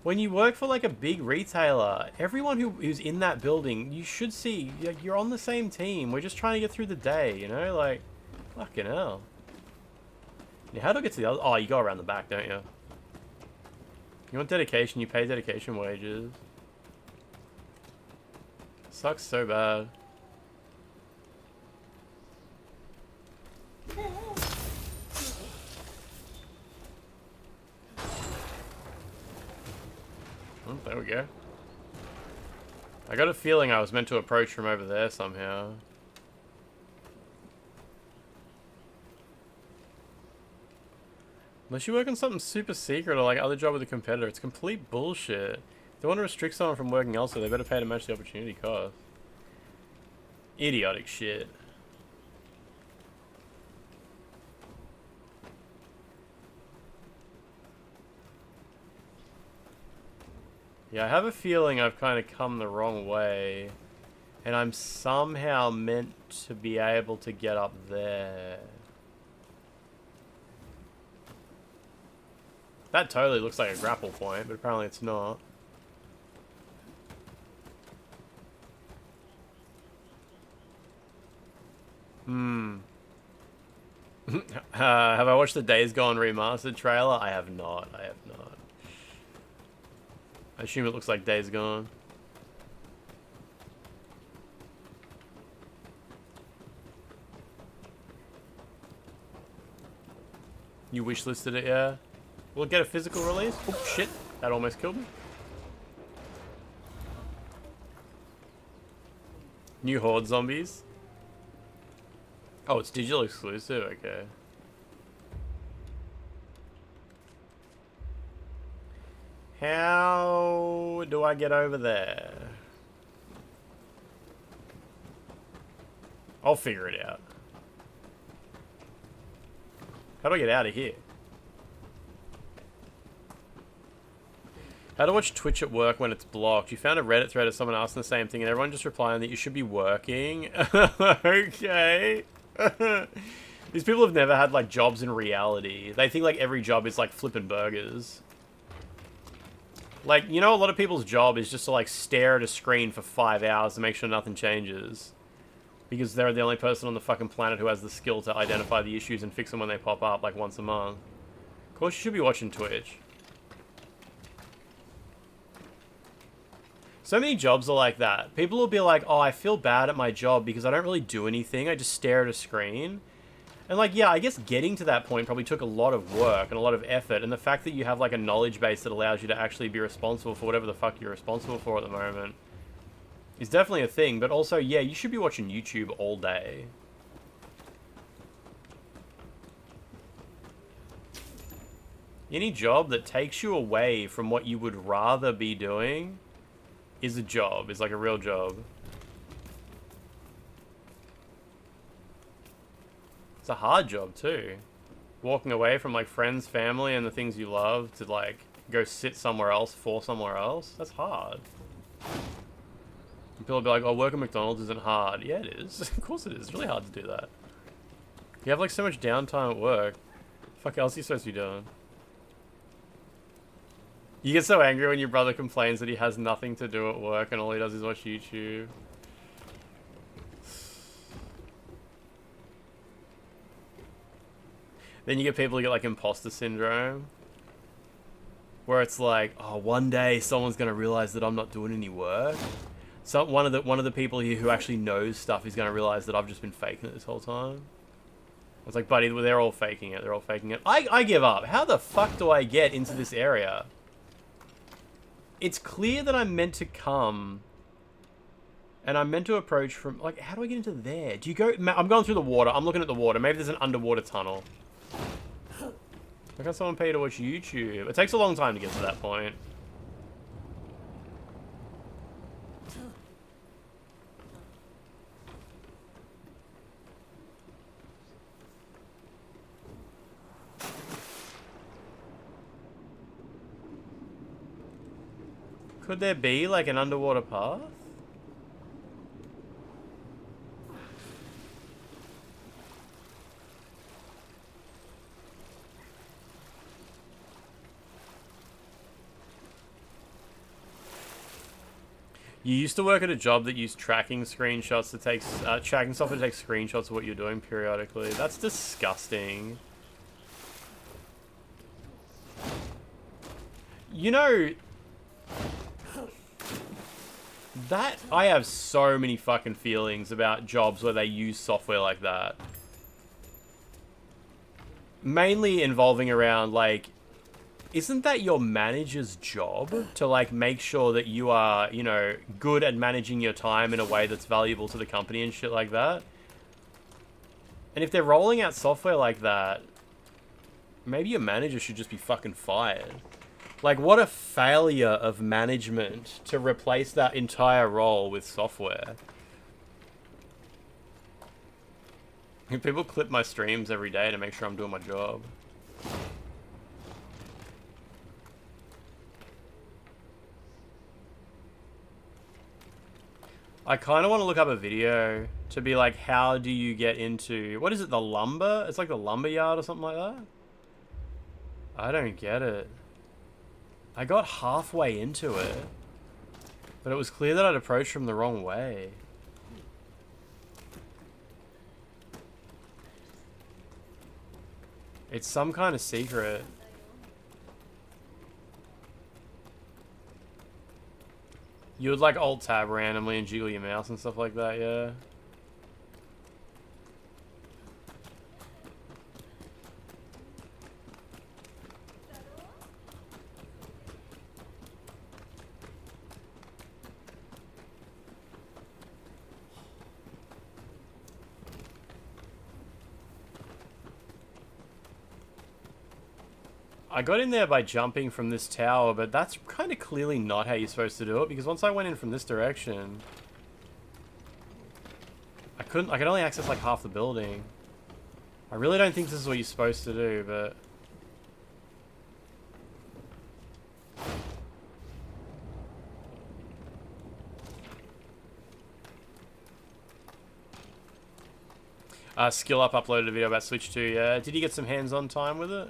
When you work for, like, a big retailer, everyone who's in that building, you should see, you're on the same team. We're just trying to get through the day, you know? Like, fucking hell. Yeah, how do I get to the other... Oh, you go around the back, don't you? You want dedication, you pay dedication wages. Sucks so bad. Oh, there we go. I got a feeling I was meant to approach from over there somehow. Unless you work on something super secret or like other job with a competitor, it's complete bullshit. If they want to restrict someone from working elsewhere, they better pay to match the opportunity cost. Idiotic shit. Yeah, I have a feeling I've kind of come the wrong way. And I'm somehow meant to be able to get up there. That totally looks like a grapple point, but apparently it's not. Have I watched the Days Gone remastered trailer? I have not. I have not. I assume it looks like Days Gone. You wishlisted it, yeah? Will it get a physical release? Oh, shit. That almost killed me. New Horde zombies? Oh, it's digital exclusive? Okay. How do I get over there? I'll figure it out. How do I get out of here? How to watch Twitch at work when it's blocked. You found a Reddit thread of someone asking the same thing and everyone just replying that you should be working. Okay. These people have never had, like, jobs in reality. They think, like, every job is, like, flipping burgers. Like, you know, a lot of people's job is just to, like, stare at a screen for 5 hours to make sure nothing changes. Because they're the only person on the fucking planet who has the skill to identify the issues and fix them when they pop up, like, once a month. Of course you should be watching Twitch. So many jobs are like that. People will be like, oh, I feel bad at my job because I don't really do anything. I just stare at a screen. And, like, yeah, I guess getting to that point probably took a lot of work and a lot of effort. And the fact that you have, like, a knowledge base that allows you to actually be responsible for whatever the fuck you're responsible for at the moment is definitely a thing. But also, yeah, you should be watching YouTube all day. Any job that takes you away from what you would rather be doing is a job, is like a real job. It's a hard job too. Walking away from like friends, family, and the things you love to like go sit somewhere else for somewhere else. That's hard. And people will be like, oh, work at McDonald's isn't hard. Yeah, it is. Of course it is. It's really hard to do that. You have like so much downtime at work. What the fuck else are you supposed to be doing? You get so angry when your brother complains that he has nothing to do at work and all he does is watch YouTube. Then you get people who get like imposter syndrome. Where it's like, oh, one day someone's gonna realize that I'm not doing any work. So one of the people here who actually knows stuff is gonna realize that I've just been faking it this whole time. It's like, buddy, they're all faking it. They're all faking it. I give up. How the fuck do I get into this area? It's clear that I'm meant to come, and I'm meant to approach from, like, how do I get into there? Do you go, I'm going through the water. I'm looking at the water. Maybe there's an underwater tunnel. Why can't someone pay to watch YouTube? It takes a long time to get to that point. Could there be, like, an underwater path? You used to work at a job that used tracking screenshots to take, tracking software to take screenshots of what you're doing periodically. That's disgusting. You know... that, I have so many fucking feelings about jobs where they use software like that. Mainly involving around, like, isn't that your manager's job to, like, make sure that you are, you know, good at managing your time in a way that's valuable to the company and shit like that? And if they're rolling out software like that, maybe your manager should just be fucking fired. Like, what a failure of management to replace that entire role with software. People clip my streams every day to make sure I'm doing my job. I kind of want to look up a video to be like, how do you get into... what is it, the lumber? It's like the lumber yard or something like that? I don't get it. I got halfway into it, but it was clear that I'd approached from the wrong way. It's some kind of secret. You would like Alt-Tab randomly and jiggle your mouse and stuff like that, yeah? I got in there by jumping from this tower, but that's kind of clearly not how you're supposed to do it, because once I went in from this direction, I could only access like half the building. I really don't think this is what you're supposed to do, but... Skill Up uploaded a video about Switch 2, yeah. Did you get some hands-on time with it?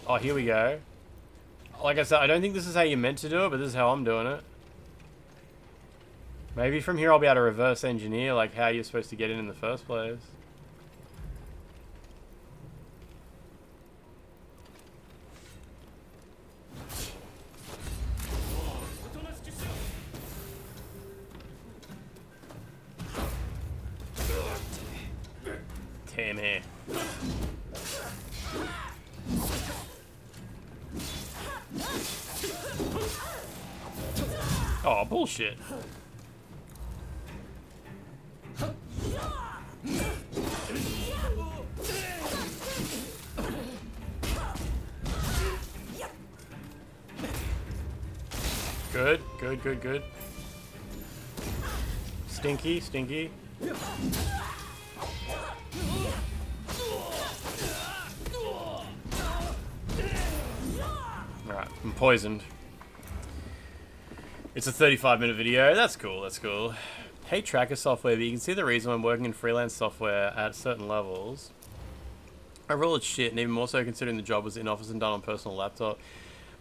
Oh, here we go. Like I said, I don't think this is how you're meant to do it, but this is how I'm doing it. Maybe from here I'll be able to reverse engineer, like, how you're supposed to get in the first place. Damn here. Oh, bullshit. Good, good, good, good. Stinky, stinky. Alright, I'm poisoned. It's a 35-minute video. That's cool, that's cool. Hate tracker software, but you can see the reason I'm working in freelance software at certain levels. Overall, it's shit, and even more so considering the job was in-office and done on personal laptop.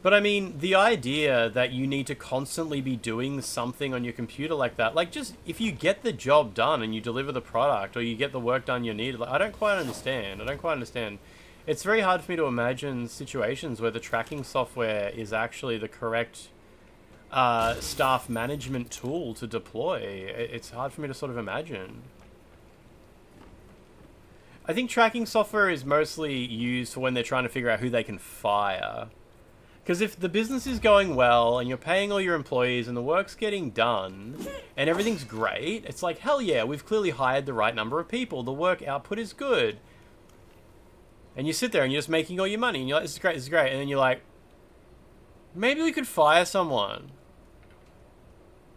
But I mean, the idea that you need to constantly be doing something on your computer like that, like just if you get the job done and you deliver the product or you get the work done you need, like, I don't quite understand. It's very hard for me to imagine situations where the tracking software is actually the correct staff management tool to deploy. It's hard for me to sort of imagine. I think tracking software is mostly used for when they're trying to figure out who they can fire. Because if the business is going well and you're paying all your employees and the work's getting done and everything's great, it's like, hell yeah, we've clearly hired the right number of people. The work output is good. And you sit there and you're just making all your money and you're like, this is great, this is great. And then you're like, maybe we could fire someone.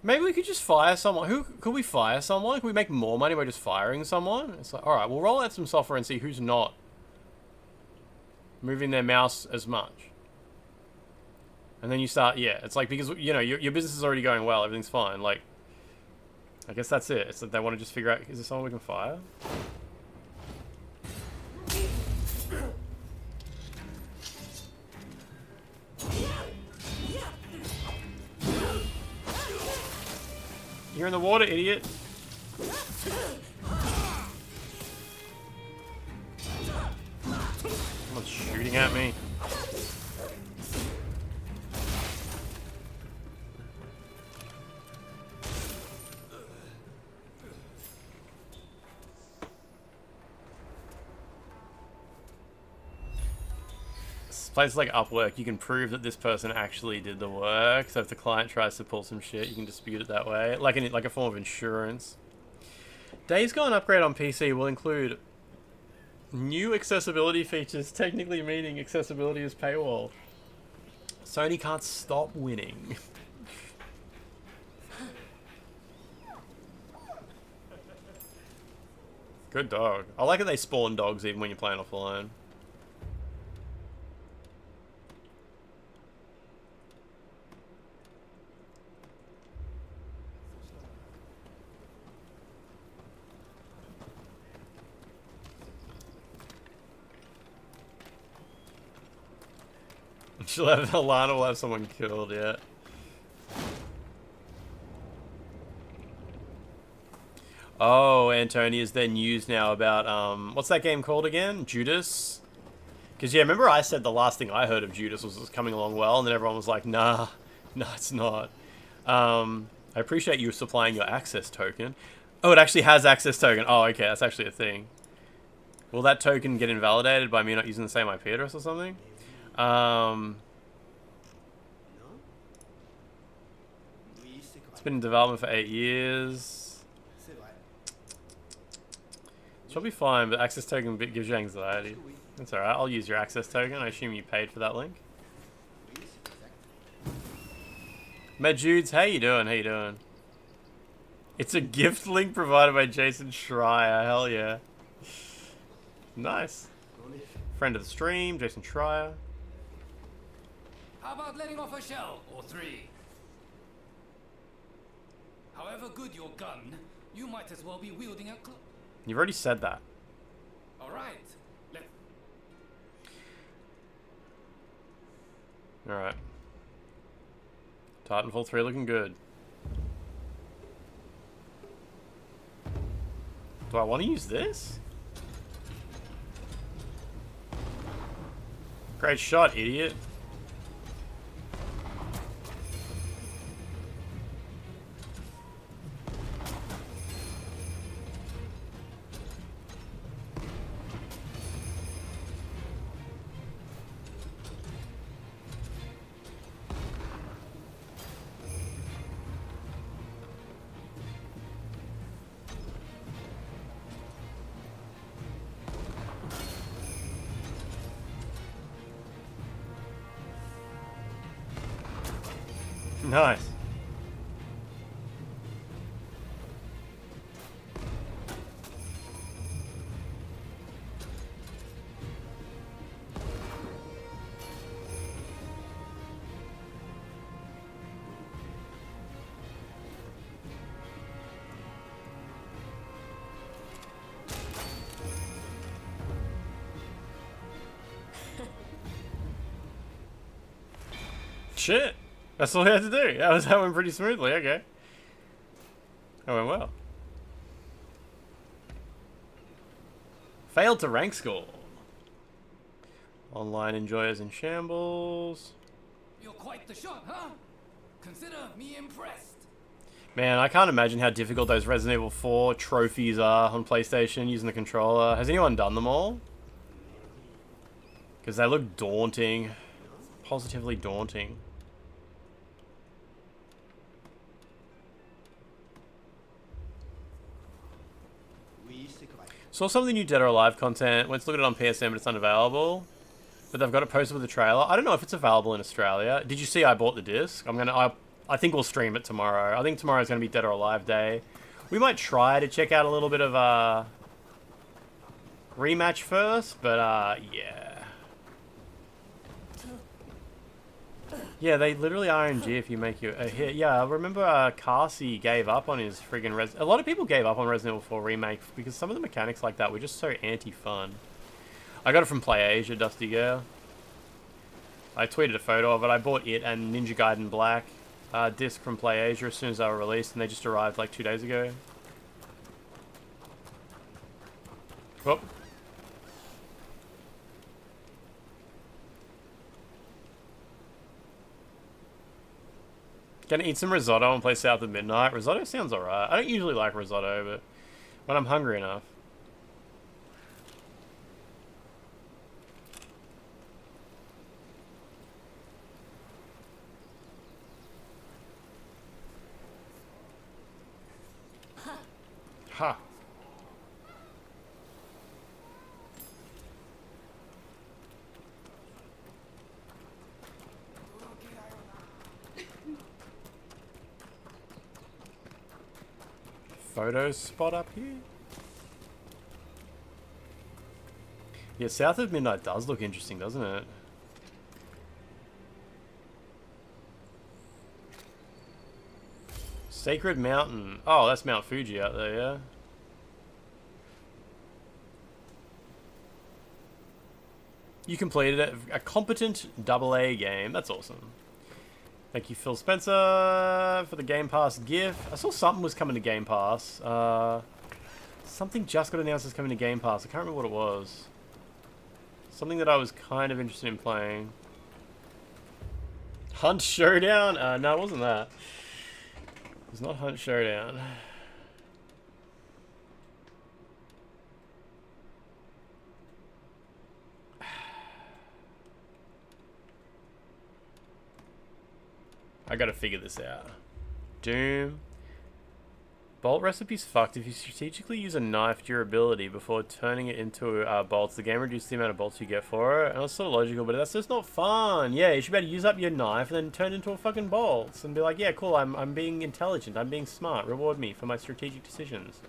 Maybe we could just fire someone. Could we fire someone? Could we make more money by just firing someone? It's like, alright, we'll roll out some software and see who's not moving their mouse as much. And then you start, yeah, it's like, because, you know, your business is already going well, everything's fine, like, I guess that's it. It's that they want to just figure out, is there someone we can fire? You're in the water, idiot. Someone's shooting at me. Places like Upwork, you can prove that this person actually did the work. So if the client tries to pull some shit, you can dispute it that way, like a form of insurance. Days Gone upgrade on PC will include new accessibility features, technically meaning accessibility is paywall. Sony can't stop winning. Good dog. I like that they spawn dogs even when you're playing offline. She'll have, Alana will have someone killed, yeah. Oh, Antonia's then news now about, what's that game called again? Judas? Because, yeah, remember I said the last thing I heard of Judas was coming along well, and then everyone was like, nah, it's not. I appreciate you supplying your access token. Oh, it actually has access token. Oh, okay, that's actually a thing. Will that token get invalidated by me not using the same IP address or something? It's been in development for 8 years. She'll be fine, but access token gives you anxiety. That's alright, I'll use your access token. I assume you paid for that link. Judes, how you doing? How you doing? It's a gift link provided by Jason Schreier. Hell yeah. Nice. Friend of the stream, Jason Schreier. How about letting off a shell or 3? However good your gun, you might as well be wielding a You've already said that. Alright, let's... Alright. Titanfall 3 looking good. Do I want to use this? Great shot, idiot. Nice. Shit. That's all we had to do. That went pretty smoothly. Okay. That went well. Failed to rank score. Online enjoyers in shambles. You're quite the shot, huh? Consider me impressed. Man, I can't imagine how difficult those Resident Evil 4 trophies are on PlayStation using the controller. Has anyone done them all? Because they look daunting. Positively daunting. Saw some of the new Dead or Alive content. Went to look at it on PSN, but it's unavailable. But they've got it posted with a trailer. I don't know if it's available in Australia. Did you see I bought the disc? I think we'll stream it tomorrow. I think tomorrow's going to be Dead or Alive Day. We might try to check out a little bit of rematch first, but yeah. Yeah, they literally RNG if you make a hit. Yeah, I remember Carsey gave up on his friggin' a lot of people gave up on Resident Evil 4 Remake because some of the mechanics like that were just so anti-fun. I got it from PlayAsia, Dusty Girl. I tweeted a photo of it. I bought it and Ninja Gaiden Black disc from PlayAsia as soon as they were released, and they just arrived like 2 days ago. Oh. Gonna eat some risotto and play South of Midnight. Risotto sounds alright. I don't usually like risotto, but when I'm hungry enough. Ha. Photo spot up here. Yeah, South of Midnight does look interesting, doesn't it? Sacred Mountain. Oh, that's Mount Fuji out there, yeah? You completed it. A competent AA game. That's awesome. Thank you, Phil Spencer, for the Game Pass gift. I saw something was coming to Game Pass. Something just got announced as coming to Game Pass. I can't remember what it was. Something that I was kind of interested in playing. Hunt Showdown? No, it wasn't that. It was not Hunt Showdown. I gotta figure this out. Doom. Bolt recipe's fucked. If you strategically use a knife durability before turning it into bolts, the game reduces the amount of bolts you get for it. And it's sort of logical, but that's just not fun. Yeah, you should be able to use up your knife and then turn it into a fucking bolts and be like, yeah, cool, I'm being intelligent, I'm being smart, reward me for my strategic decisions.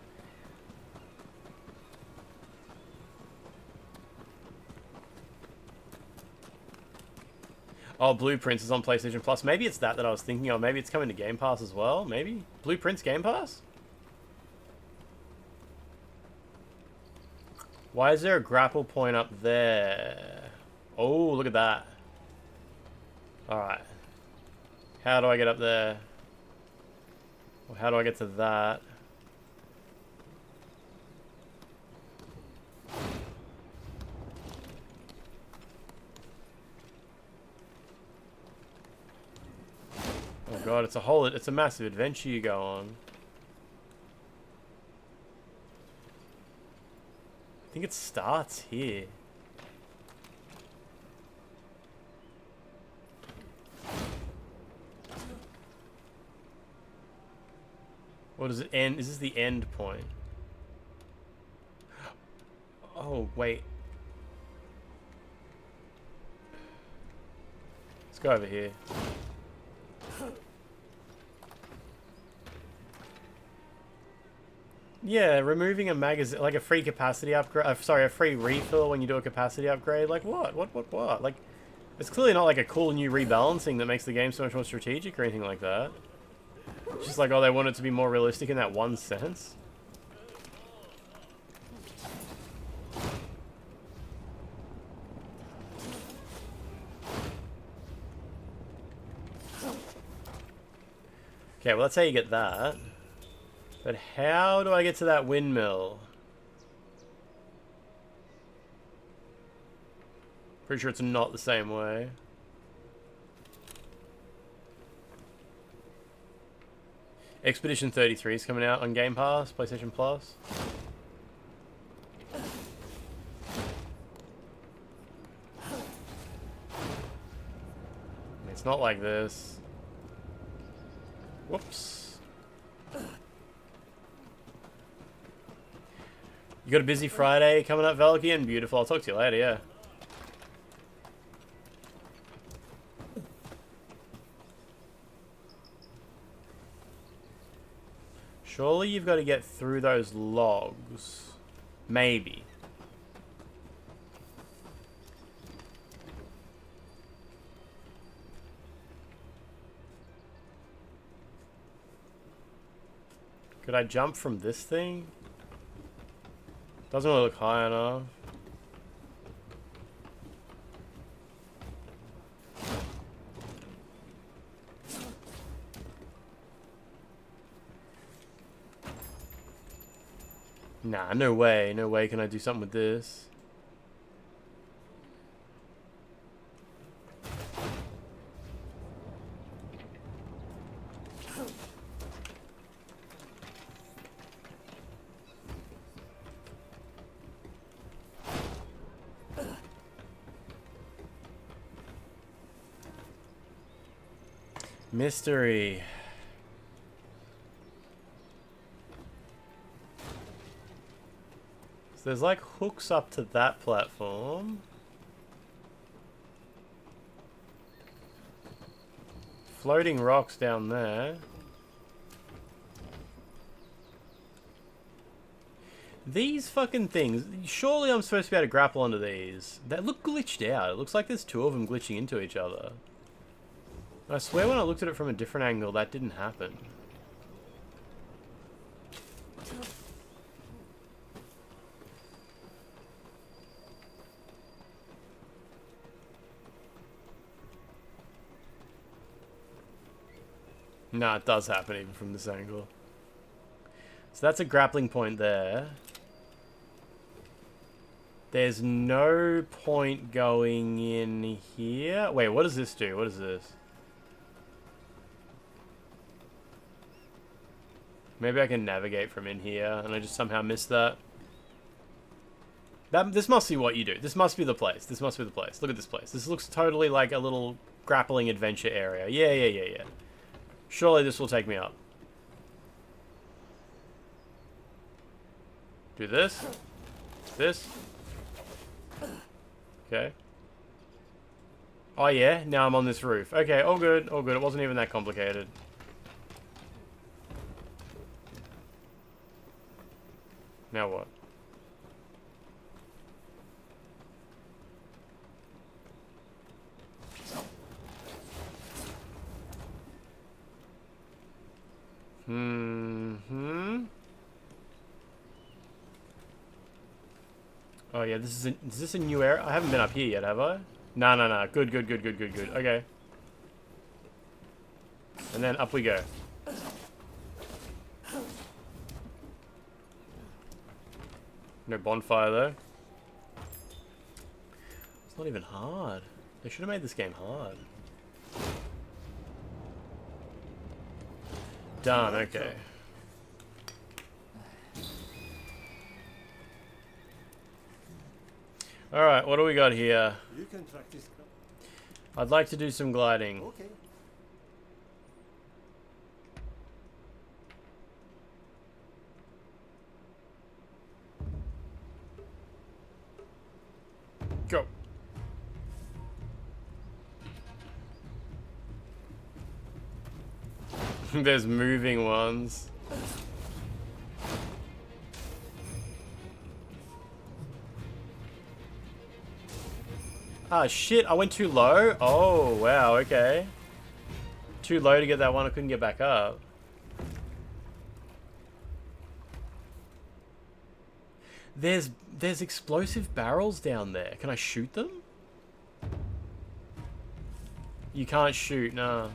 Oh, Blueprints is on PlayStation Plus. Maybe it's that I was thinking of. Maybe it's coming to Game Pass as well. Maybe? Blueprints Game Pass? Why is there a grapple point up there? Oh, look at that. Alright. How do I get up there? Well, how do I get to that? Oh god, it's a massive adventure you go on. I think it starts here. Or does it end? Is this the end point? Oh, wait. Let's go over here. Yeah, removing a magazine, like a free capacity upgrade, sorry, a free refill when you do a capacity upgrade, like what? What? Like, it's clearly not like a cool new rebalancing that makes the game so much more strategic or anything like that. It's just like, oh, they want it to be more realistic in that one sense. Okay, well, that's how you get that. But how do I get to that windmill? Pretty sure it's not the same way. Expedition 33 is coming out on Game Pass, PlayStation Plus. It's not like this. Whoops. You got a busy Friday coming up, Valkian? Beautiful. I'll talk to you later, yeah. Surely you've got to get through those logs. Maybe. Could I jump from this thing? Doesn't really look high enough. Nah, no way. No way can I do something with this. Mystery. So there's like hooks up to that platform. Floating rocks down there. These fucking things, surely I'm supposed to be able to grapple onto these. They look glitched out. It looks like there's two of them glitching into each other. I swear when I looked at it from a different angle, that didn't happen. Nah, it does happen even from this angle. So that's a grappling point there. There's no point going in here. Wait, what does this do? What is this? Maybe I can navigate from in here, and I just somehow missed that. This must be what you do. This must be the place. This must be the place. Look at this place. This looks totally like a little grappling adventure area. Yeah. Surely this will take me up. Do this. This. Okay. Oh yeah, now I'm on this roof. Okay, all good, all good. It wasn't even that complicated. Now what? Oh yeah, is this a new area? I haven't been up here yet, have I? No, no, no. Good. Okay. And then up we go. No bonfire though. It's not even hard. They should have made this game hard. Done, okay. Alright, what do we got here? You can practice. I'd like to do some gliding. Okay. Go. There's moving ones. Ah, shit, I went too low? Oh, wow, okay. Too low to get that one, I couldn't get back up. There's explosive barrels down there. Can I shoot them? You can't shoot, nah.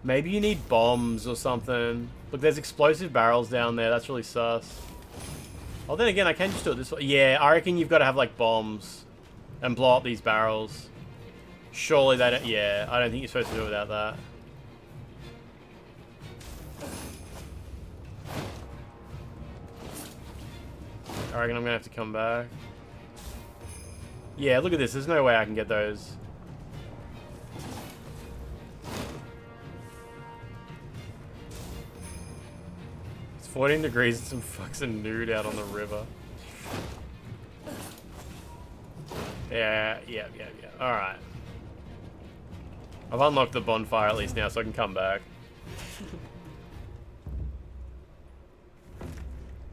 Maybe you need bombs or something. Look, there's explosive barrels down there. That's really sus. Oh, then again, I can just do it this way. Yeah, I reckon you've got to have, like, bombs and blow up these barrels. Surely they don't... Yeah, I don't think you're supposed to do it without that. I reckon I'm going to have to come back. Yeah, look at this. There's no way I can get those. It's 14 degrees and some fucking nude out on the river. Yeah. Alright. I've unlocked the bonfire at least now, so I can come back.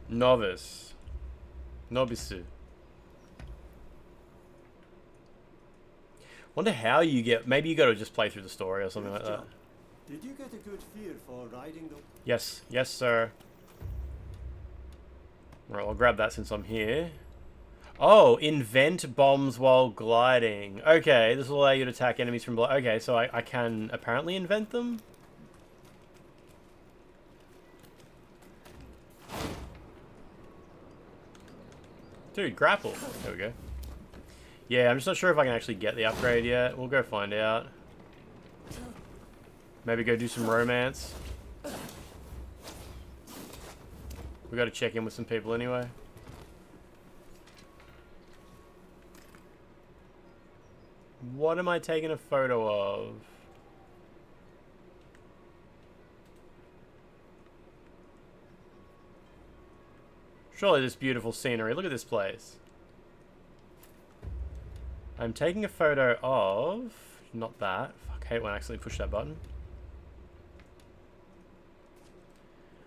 Novice. Novice. Wonder how you get... Maybe you gotta just play through the story or something like that. Did you get a good feel for riding the... Yes. Yes, sir. Right, I'll grab that since I'm here. Oh, invent bombs while gliding. Okay, this will allow you to attack enemies from below. Okay, so I can apparently invent them? Dude, grapple. There we go. Yeah, I'm just not sure if I can actually get the upgrade yet. We'll go find out. Maybe go do some romance. We gotta check in with some people anyway. What am I taking a photo of? Surely this beautiful scenery. Look at this place. I'm taking a photo of... Not that. Fuck, I hate when I accidentally push that button.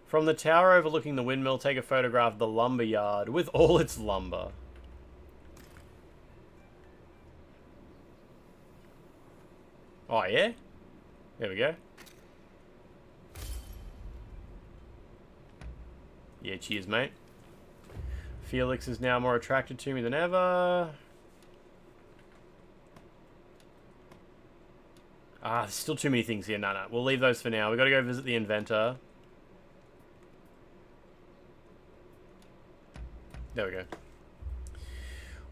From the tower overlooking the windmill, take a photograph of the lumber yard with all its lumber. Oh, yeah? There we go. Yeah, cheers, mate. Felix is now more attracted to me than ever. Ah, there's still too many things here. No, we'll leave those for now. We gotta go visit the inventor. There we go.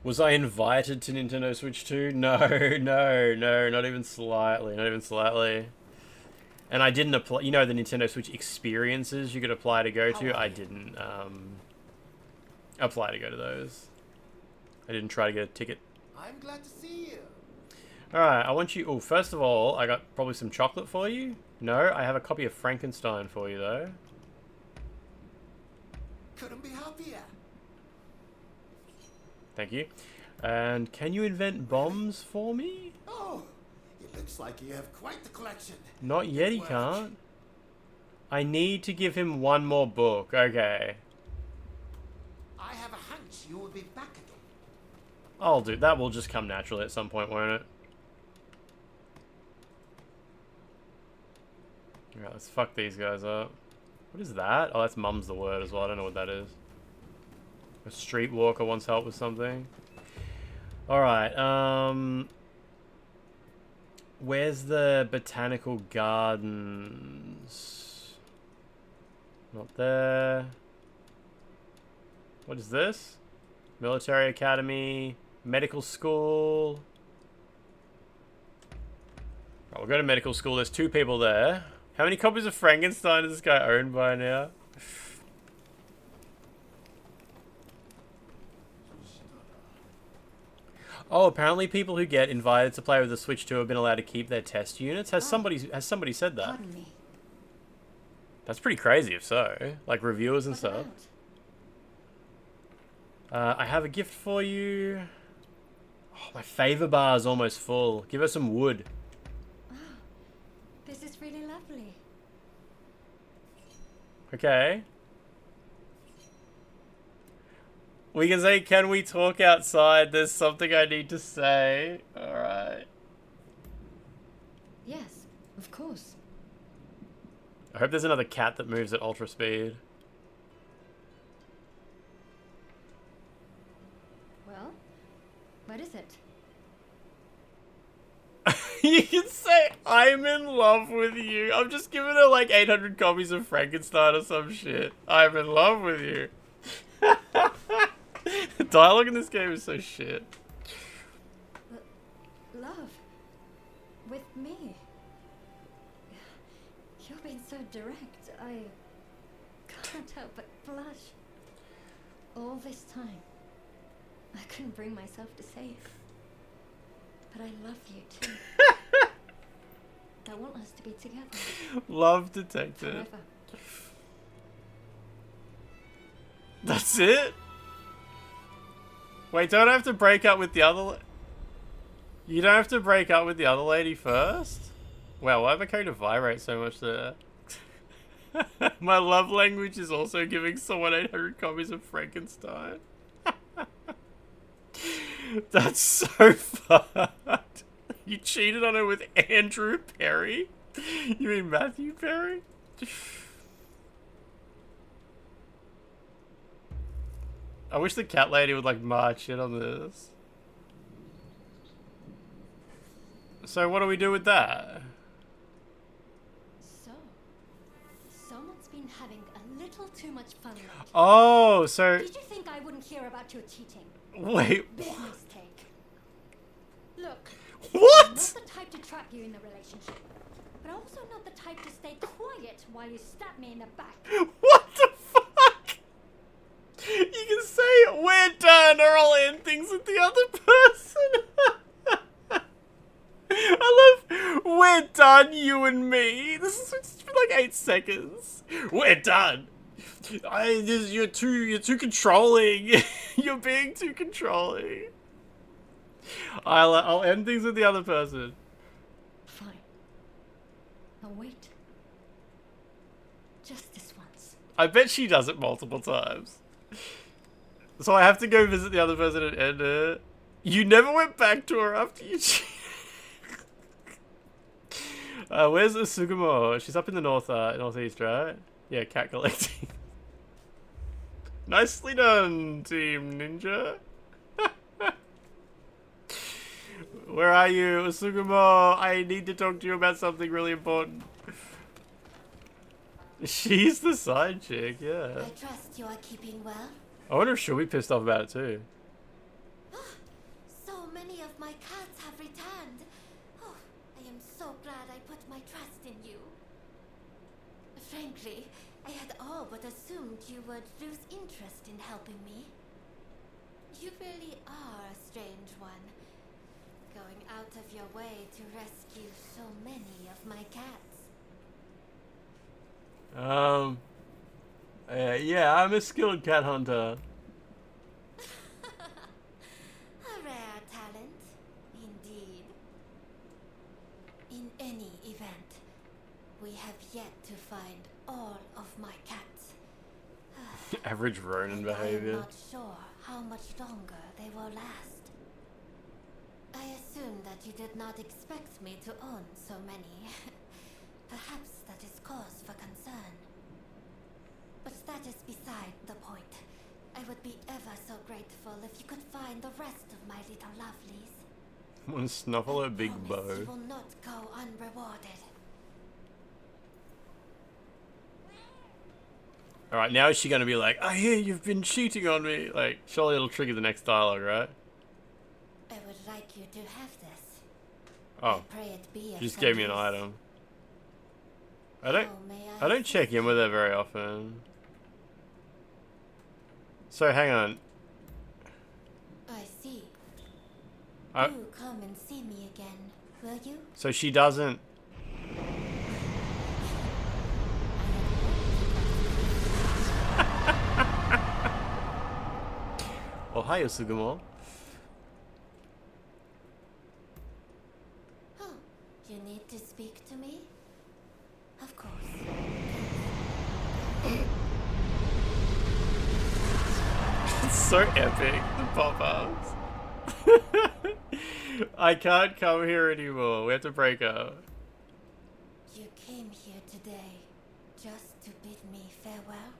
Was I invited to Nintendo Switch 2? No, not even slightly. And I didn't apply, you know, the Nintendo Switch experiences you could apply to go to? I didn't apply to go to those. I didn't try to get a ticket. I'm glad to see you. Alright, I want you... Oh, first of all, I got probably some chocolate for you. No, I have a copy of Frankenstein for you, though. Couldn't be happier. Thank you. And can you invent bombs for me? Oh, it looks like you have quite the collection. Not yet, he can't. I need to give him one more book. Okay. I have a hunch you will be back again. I'll do. That will just come naturally at some point, won't it? Alright, let's fuck these guys up. What is that? Oh, that's mum's the word as well. I don't know what that is. A streetwalker wants help with something. Alright, where's the botanical gardens? Not there. What is this? Military academy, medical school. Oh, we'll go to medical school. There's 2 people there. How many copies of Frankenstein does this guy own by now? Oh, apparently people who get invited to play with the Switch 2 have been allowed to keep their test units. Has somebody said that? Pardon me. That's pretty crazy if so. Like reviewers and stuff. I have a gift for you. Oh, my favor bar is almost full. Give her some wood. This is really lovely. Okay. We can say, can we talk outside? There's something I need to say. Alright. Yes, of course. I hope there's another cat that moves at ultra speed. Well, what is it? You can say, I'm in love with you. I'm just giving her like 800 copies of Frankenstein or some shit. I'm in love with you. The dialogue in this game is so shit. Love? With me? You're being so direct. I can't help but blush. All this time, I couldn't bring myself to say it. But I love you too. I want us to be together. Love detected. Forever. That's it? Wait, don't I have to break up with the other... You don't have to break up with the other lady first? Wow, why am I character vibrate so much there? My love language is also giving someone 800 copies of Frankenstein. That's so fucked. You cheated on her with Andrew Perry? You mean Matthew Perry? I wish the cat lady would like march in on this. So what do we do with that? So, someone's been having a little too much fun lately. Oh, so... Did you think I wouldn't hear about your cheating? Wait. Big mistake. Look. What? I'm not the type to trap you in the relationship, but also not the type to stay quiet while you stab me in the back. What the fuck? You can say we're done or I'll end things with the other person. I love we're done, you and me. This has been like 8 seconds. We're done. You're too controlling. You're being too controlling. I'll end things with the other person. Fine. Now wait. Just this once. I bet she does it multiple times. So I have to go visit the other person and end it. You never went back to her after you cheated. Where's Usugumo? She's up in the northeast, right? Yeah, cat collecting. Nicely done, Team Ninja. Where are you, Usugumo? I need to talk to you about something really important. She's the side chick, yeah. I trust you are keeping well. I wonder if she'll be pissed off about it too. So many of my cats have returned. Oh, I am so glad I put my trust in you. Frankly, I had all but assumed you would lose interest in helping me. You really are a strange one, going out of your way to rescue so many of my cats. Yeah, I'm a skilled cat hunter. A rare talent, indeed. In any event, we have yet to find all of my cats. Average Ronin I'm behavior. not sure how much longer they will last. I assume that you did not expect me to own so many. Perhaps that is cause for concern. But that is beside the point. I would be ever so grateful if you could find the rest of my little lovelies. Want to snuffle her big Promise bow. you will not go unrewarded. Alright, now is she gonna be like, I hear you've been cheating on me? Like, surely it'll trigger the next dialogue, right? I would like you to have this. Oh, I pray it be of she just some gave me an use. item. I How may don't I check in with her very often. So hang on. I see. I, Do come and see me again, will you? so she doesn't. Oh, hi, Sugumo. Oh, you need to speak to me? Of course. It's so epic, the pop-ups. I can't come here anymore. We have to break up. You came here today just to bid me farewell?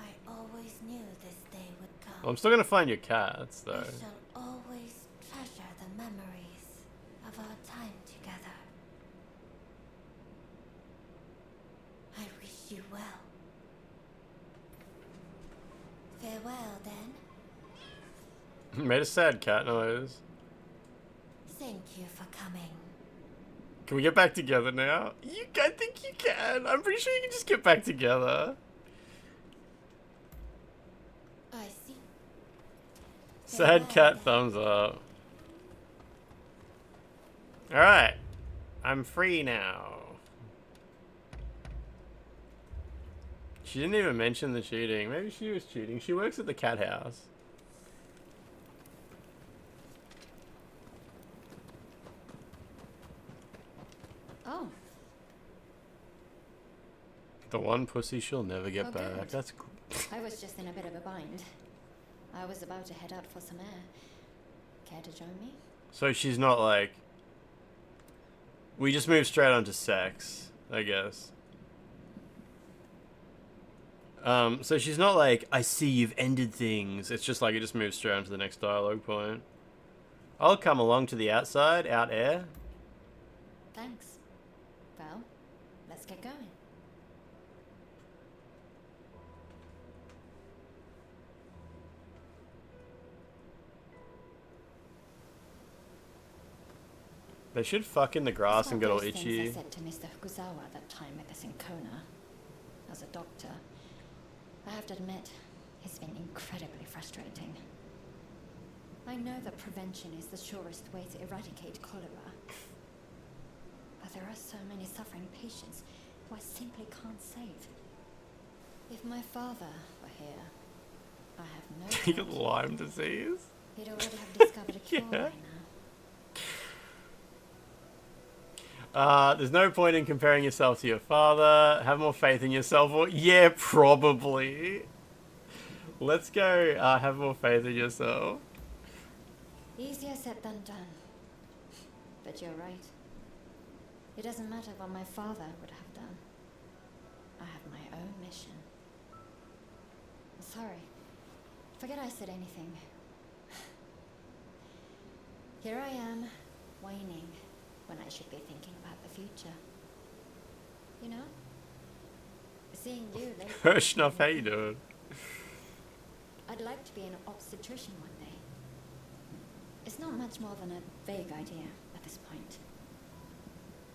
I always knew this day would come. I'm still gonna find your cats, though. I shall always treasure the memories of our time together. I wish you well. Farewell, then. Made a sad cat noise. Thank you for coming. Can we get back together now? I think you can. I'm pretty sure you can just get back together. I see. Sad cat thumbs up. Alright. I'm free now. She didn't even mention the cheating. Maybe she was cheating. She works at the cat house. Oh. The one pussy she'll never get Oh, back. good. That's cool. I was just in a bit of a bind. I was about to head out for some air. Care to join me? So she's not like... We just move straight on to sex, I guess. So she's not like, I see you've ended things. It's just like it just moves straight on to the next dialogue point. I'll come along to the outside, out air. Thanks. Well, let's get going. They should fuck in the grass and get all Those things I itchy. said to Mr. Fukuzawa that time with us in Kona. As a doctor, I have to admit, it's been incredibly frustrating. I know that prevention is the surest way to eradicate cholera. But there are so many suffering patients who I simply can't save. If my father were here, I have no You doubt get Lyme disease? he'd already have discovered a cure Yeah. by now. There's no point in comparing yourself to your father. Have more faith in yourself. Or yeah, probably. Let's go. Have more faith in yourself. Easier said than done. But you're right. It doesn't matter what my father would have done. I have my own mission. Sorry. Forget I said anything. Here I am, whining, when I should be thinking about the future. You know? Seeing you lately. Hirschnuff, how you doing? I'd like to be an obstetrician one day. It's not much more than a vague idea at this point.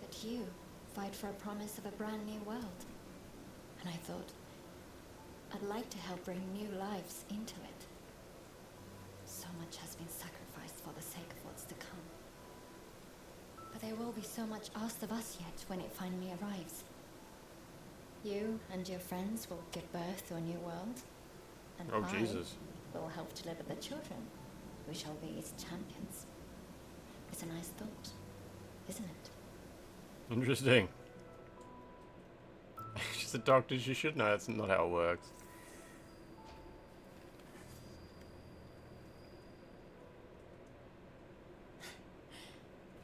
But you fight for a promise of a brand new world. And I thought, I'd like to help bring new lives into it. So much has been sacrificed for the sake of what's to come. But there will be so much asked of us yet when it finally arrives. You and your friends will give birth to a new world. And Oh, I Jesus. will help deliver the children. We shall be its champions. It's a nice thought, isn't it? Interesting. She's a doctor. She should know. That's not how it works.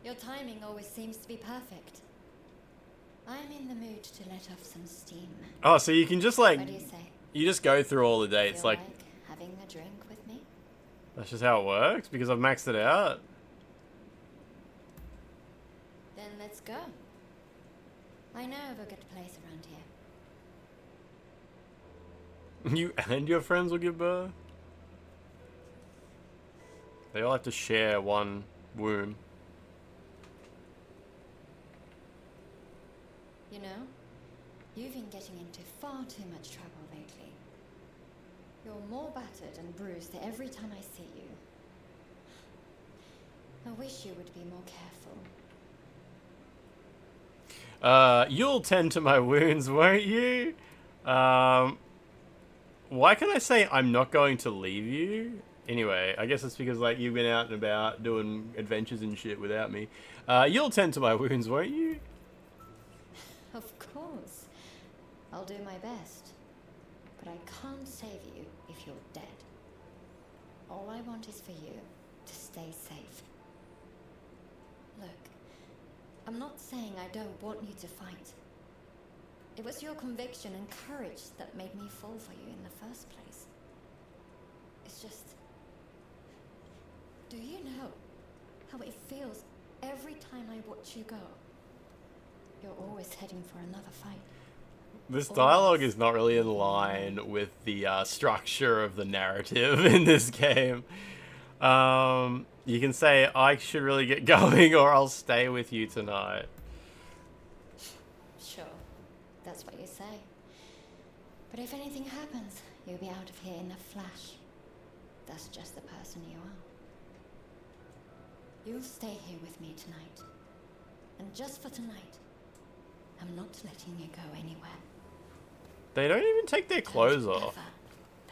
Your timing always seems to be perfect. I'm in the mood to let off some steam. Oh, so you can just like, What do you say? you just go through all the dates. Feel Like, having a drink with me? that's just how it works because I've maxed it out. Then let's go. I know of a good place around here. You and your friends will give birth? They all have to share one womb. You know, you've been getting into far too much trouble lately. You're more battered and bruised every time I see you. I wish you would be more careful. You'll tend to my wounds, won't you? Why can I say I'm not going to leave you? Anyway, I guess it's because like you've been out and about doing adventures and shit without me. You'll tend to my wounds, won't you? Of course. I'll do my best. But I can't save you if you're dead. All I want is for you to stay safe. Look, I'm not saying I don't want you to fight. It was your conviction and courage that made me fall for you in the first place. It's just... Do you know how it feels every time I watch you go? You're always heading for another fight. This dialogue is not really in line with the structure of the narrative in this game. You can say, I should really get going or I'll stay with you tonight. Sure, that's what you say. But if anything happens, you'll be out of here in a flash. That's just the person you are. You'll stay here with me tonight. And just for tonight, I'm not letting you go anywhere. They don't even take their clothes off.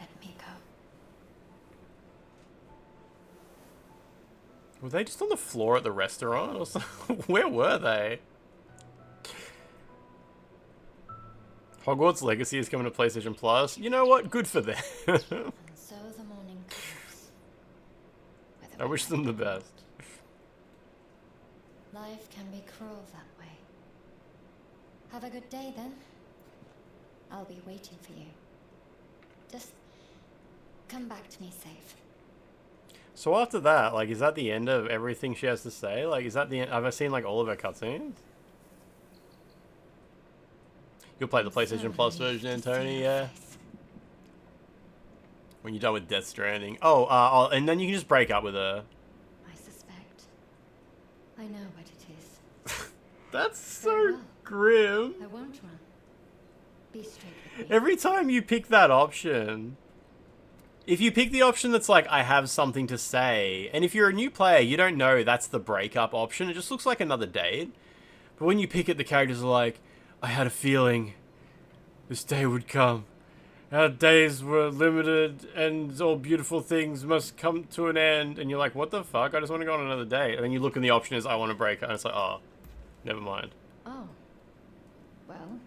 Let me go. Were they just on the floor at the restaurant or something? Where were they? Hogwarts Legacy is coming to PlayStation Plus. You know what? Good for them. And so the morning comes. I wish them the best. Life can be cruel that way. Have a good day then. I'll be waiting for you. Just come back to me safe. So after that, like, is that the end of everything she has to say? Like, is that the end? Have I seen, like, all of her cutscenes? You'll play the PlayStation Plus version, Tony, yeah? When you're done with Death Stranding. Oh, and then you can just break up with her. I suspect. I know what it is. That's so grim. I won't run. Be straight with me. Every time you pick that option... If you pick the option that's like, I have something to say, and if you're a new player, you don't know that's the breakup option. It just looks like another date. But when you pick it, the characters are like, I had a feeling this day would come. Our days were limited, and all beautiful things must come to an end. And you're like, what the fuck? I just want to go on another date. And then you look and the option is, I want to break up. And it's like, oh, never mind. Oh. Well,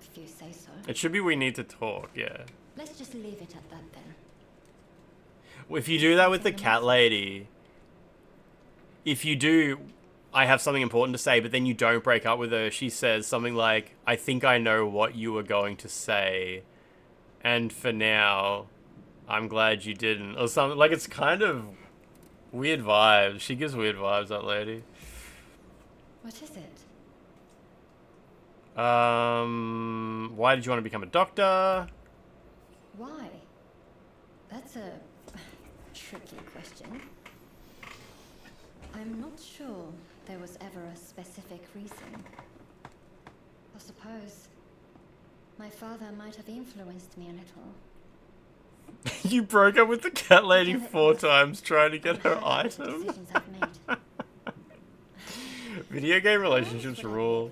if you say so. It should be we need to talk, yeah. Let's just leave it at that then. If you do that with the cat lady, if you do, I have something important to say, but then you don't break up with her, she says something like, I think I know what you were going to say, and for now, I'm glad you didn't, or something. Like, it's kind of weird vibes. She gives weird vibes, that lady. What is it? Why did you want to become a doctor? Why? That's a tricky question. I'm not sure there was ever a specific reason. I suppose my father might have influenced me a little. You broke up with the cat lady 4 times trying to get her item. Video game relationships rule.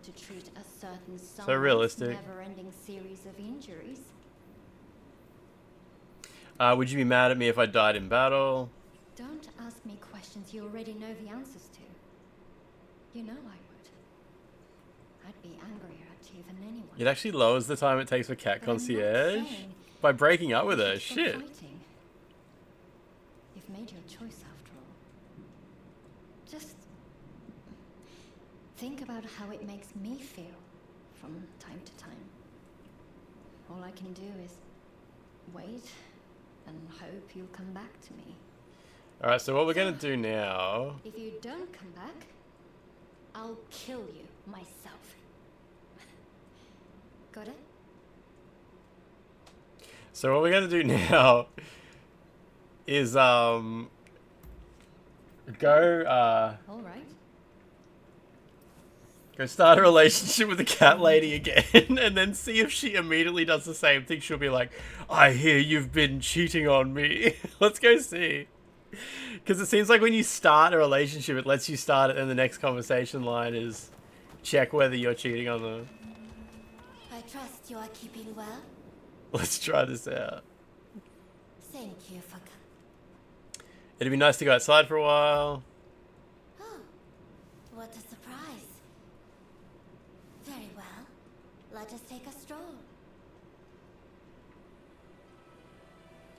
So realistic. Never-ending series of injuries. Would you be mad at me if I died in battle? Don't ask me questions you already know the answers to. You know I would. I'd be angrier at you than anyone. It actually lowers the time it takes for cat concierge by breaking up with her. Shit. You've made your choice after all. Just think about how it makes me feel from time to time. All I can do is wait and hope you'll come back to me. Alright, so what we're gonna do now... If you don't come back, I'll kill you myself. Got it? So what we're gonna do now is go All right. go start a relationship with the cat lady again, and then see if she immediately does the same thing. She'll be like, I hear you've been cheating on me. Let's go see. Because it seems like when you start a relationship, it lets you start it, and the next conversation line is check whether you're cheating on them. I trust you are keeping well. Let's try this out. Thank you for It'd be nice to go outside for a while. Oh, what a surprise. Very well. Let us take a stroll.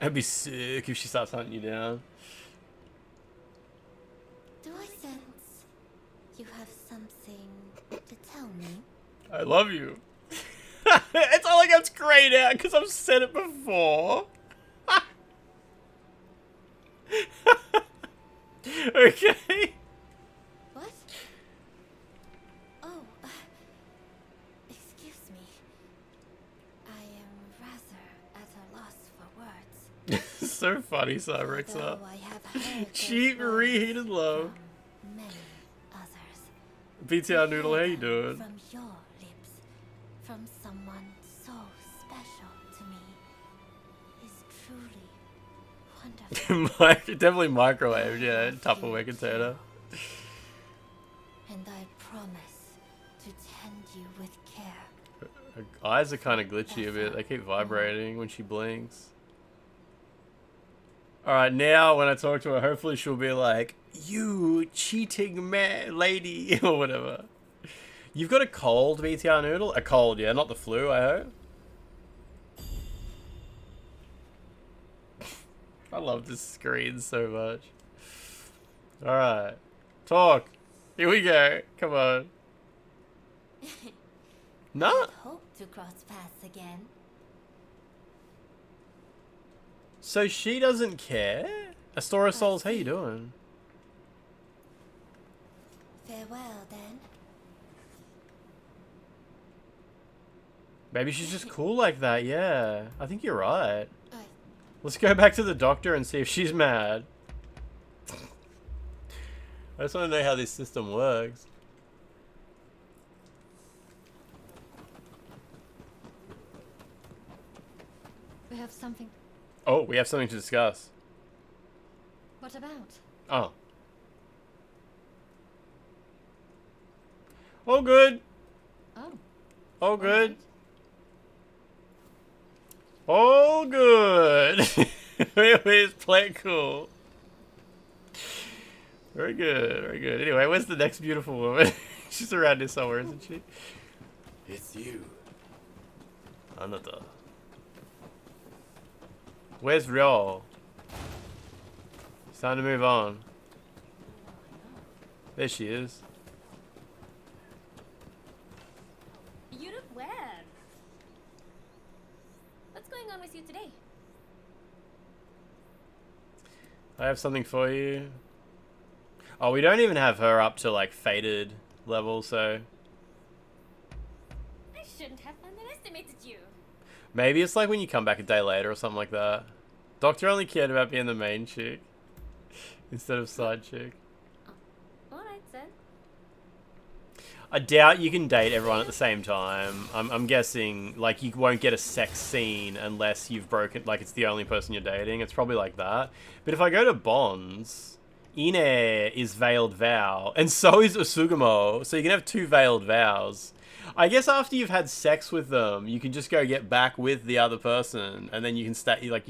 It'd be sick if she starts hunting you down. Do I sense you have something to tell me? I love you. It's not like it's grayed out because I've said it before. Okay. What? Oh, excuse me. I am rather at a loss for words. So funny, Cyrexa. Although I have heard Cheap those reheated love. from many others. BTR Noodle, how you doing? From your lips, from someone so special to me, is truly wonderful. Definitely microwave, yeah. Tupperware container. And I promise to tend you with care. Her eyes are kind of glitchy a bit. They keep vibrating when she blinks. Alright, now when I talk to her, hopefully she'll be like, you cheating man, lady, or whatever. You've got a cold, BTR Noodle? A cold, yeah, not the flu, I hope. I love this screen so much. Alright. Talk. Here we go. Come on. No. I hope to cross paths again. So she doesn't care? Astora Souls, how you doing? Farewell, then. Maybe she's just cool like that, yeah. I think you're right. Let's go back to the doctor and see if she's mad. I just want to know how this system works. We have something. Oh, we have something to discuss. What about? Oh. All good. Oh. All good. All good. Where's play cool? Very good, very good. Anyway, where's the next beautiful woman? She's around here somewhere, isn't she? It's you. Another. Where's Ryo? It's time to move on. There she is. You look well. What's going on with you today? I have something for you. Oh, we don't even have her up to like faded level, so I shouldn't have underestimated you. maybe it's like when you come back a day later or something like that. Doctor only cared about being the main chick instead of side chick. Alright then. I doubt you can date everyone at the same time. I'm guessing like you won't get a sex scene unless you've broken, like it's the only person you're dating. It's probably like that. But if I go to Bonds, Ine is Veiled Vow, and so is Usugumo, so you can have two Veiled Vows. I guess after you've had sex with them, you can just go get back with the other person, and then you can stay, like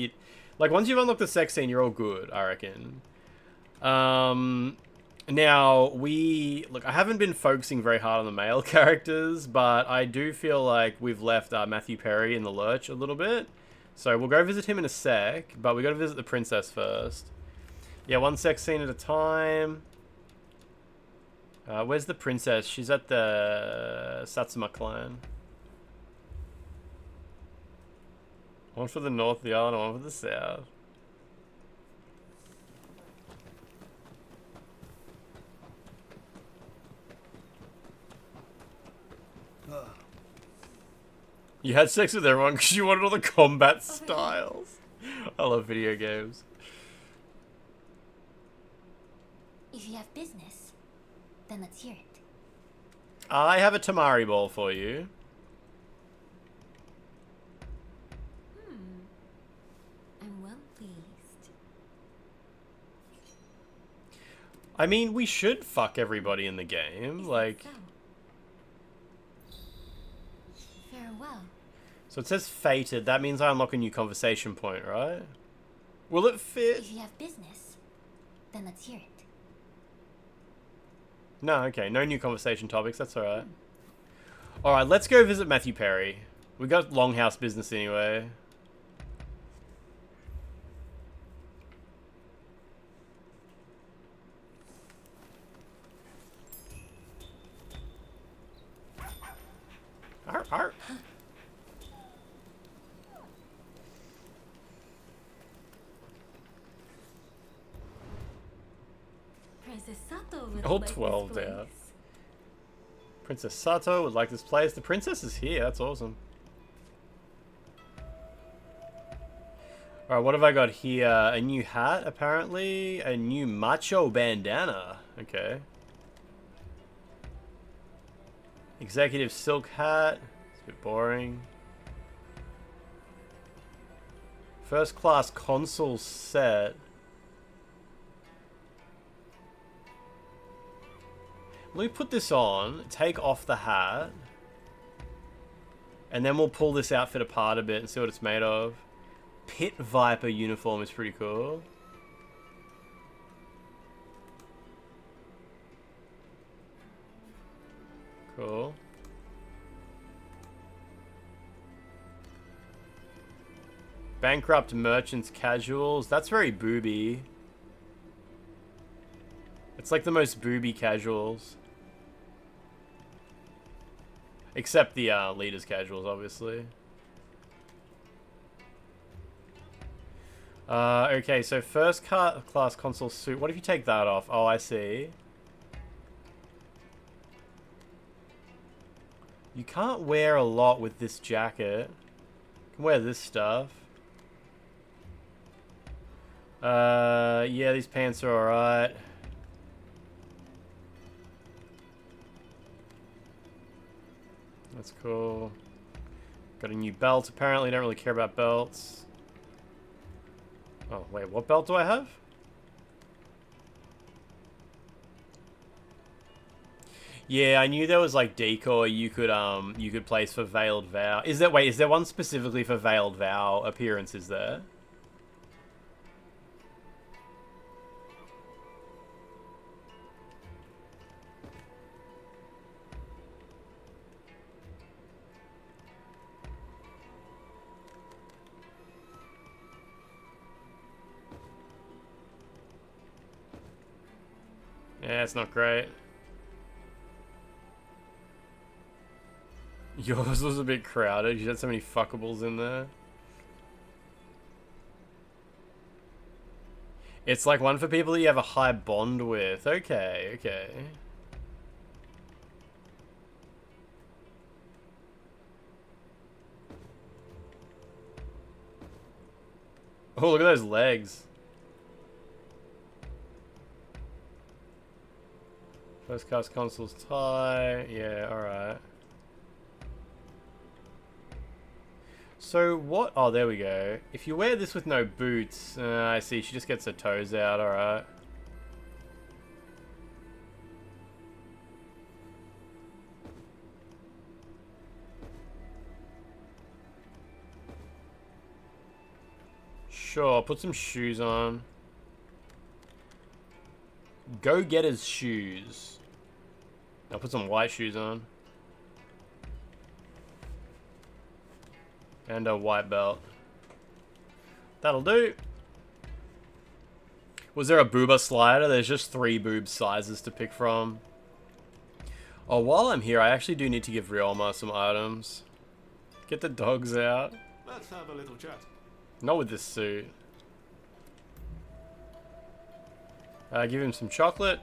once you've unlocked the sex scene, you're all good, I reckon. Now, look, I haven't been focusing very hard on the male characters, but I do feel like we've left Matthew Perry in the lurch a little bit. So we'll go visit him in a sec, but we got to visit the princess first. Yeah, one sex scene at a time. Where's the princess? She's at the Satsuma clan. One for the north, the other one for the south. You had sex with everyone because you wanted all the combat styles. I love video games. If you have business, then let's hear it. I have a tamari ball for you. I'm well pleased. I mean, we should fuck everybody in the game. Like, Farewell. so it says fated. That means I unlock a new conversation point, right? Will it fit? If you have business, then let's hear it. No, okay. No new conversation topics. That's alright. Alright, let's go visit Matthew Perry. We got Longhouse business anyway. Arr, arr. Princess Sato would All like 12 this down. place. Princess Sato would like this place. The princess is here. That's awesome. Alright, what have I got here? A new hat, apparently. A new macho bandana. Okay. Executive silk hat. It's a bit boring. First class console set. Let me put this on, take off the hat, and then we'll pull this outfit apart a bit and see what it's made of. Pit Viper uniform is pretty cool. Cool. Bankrupt Merchants Casuals. That's very booby. It's like the most booby casuals. Except the leaders casuals, obviously. Okay, so first class console suit. What if you take that off? Oh, I see. You can't wear a lot with this jacket. You can wear this stuff. Yeah, these pants are alright. That's cool. Got a new belt, apparently. Don't really care about belts. Oh, wait, what belt do I have? Yeah, I knew there was like decoy you could place for Veiled Vow. Is there one specifically for Veiled Vow appearances there? Yeah, it's not great. Yours was a bit crowded. You had so many fuckables in there. It's like one for people that you have a high bond with. Okay, okay. Oh, look at those legs. First class consoles tie. Yeah, alright. So what? Oh, there we go. If you wear this with no boots, I see. She just gets her toes out. All right. Sure. Put some shoes on. Go-getter's shoes. I'll put some white shoes on. And a white belt. That'll do. Was there a booba slider? There's just 3 boob sizes to pick from. Oh, while I'm here, I actually do need to give Ryoma some items. Get the dogs out. Let's have a little chat. Not with this suit. Give him some chocolate.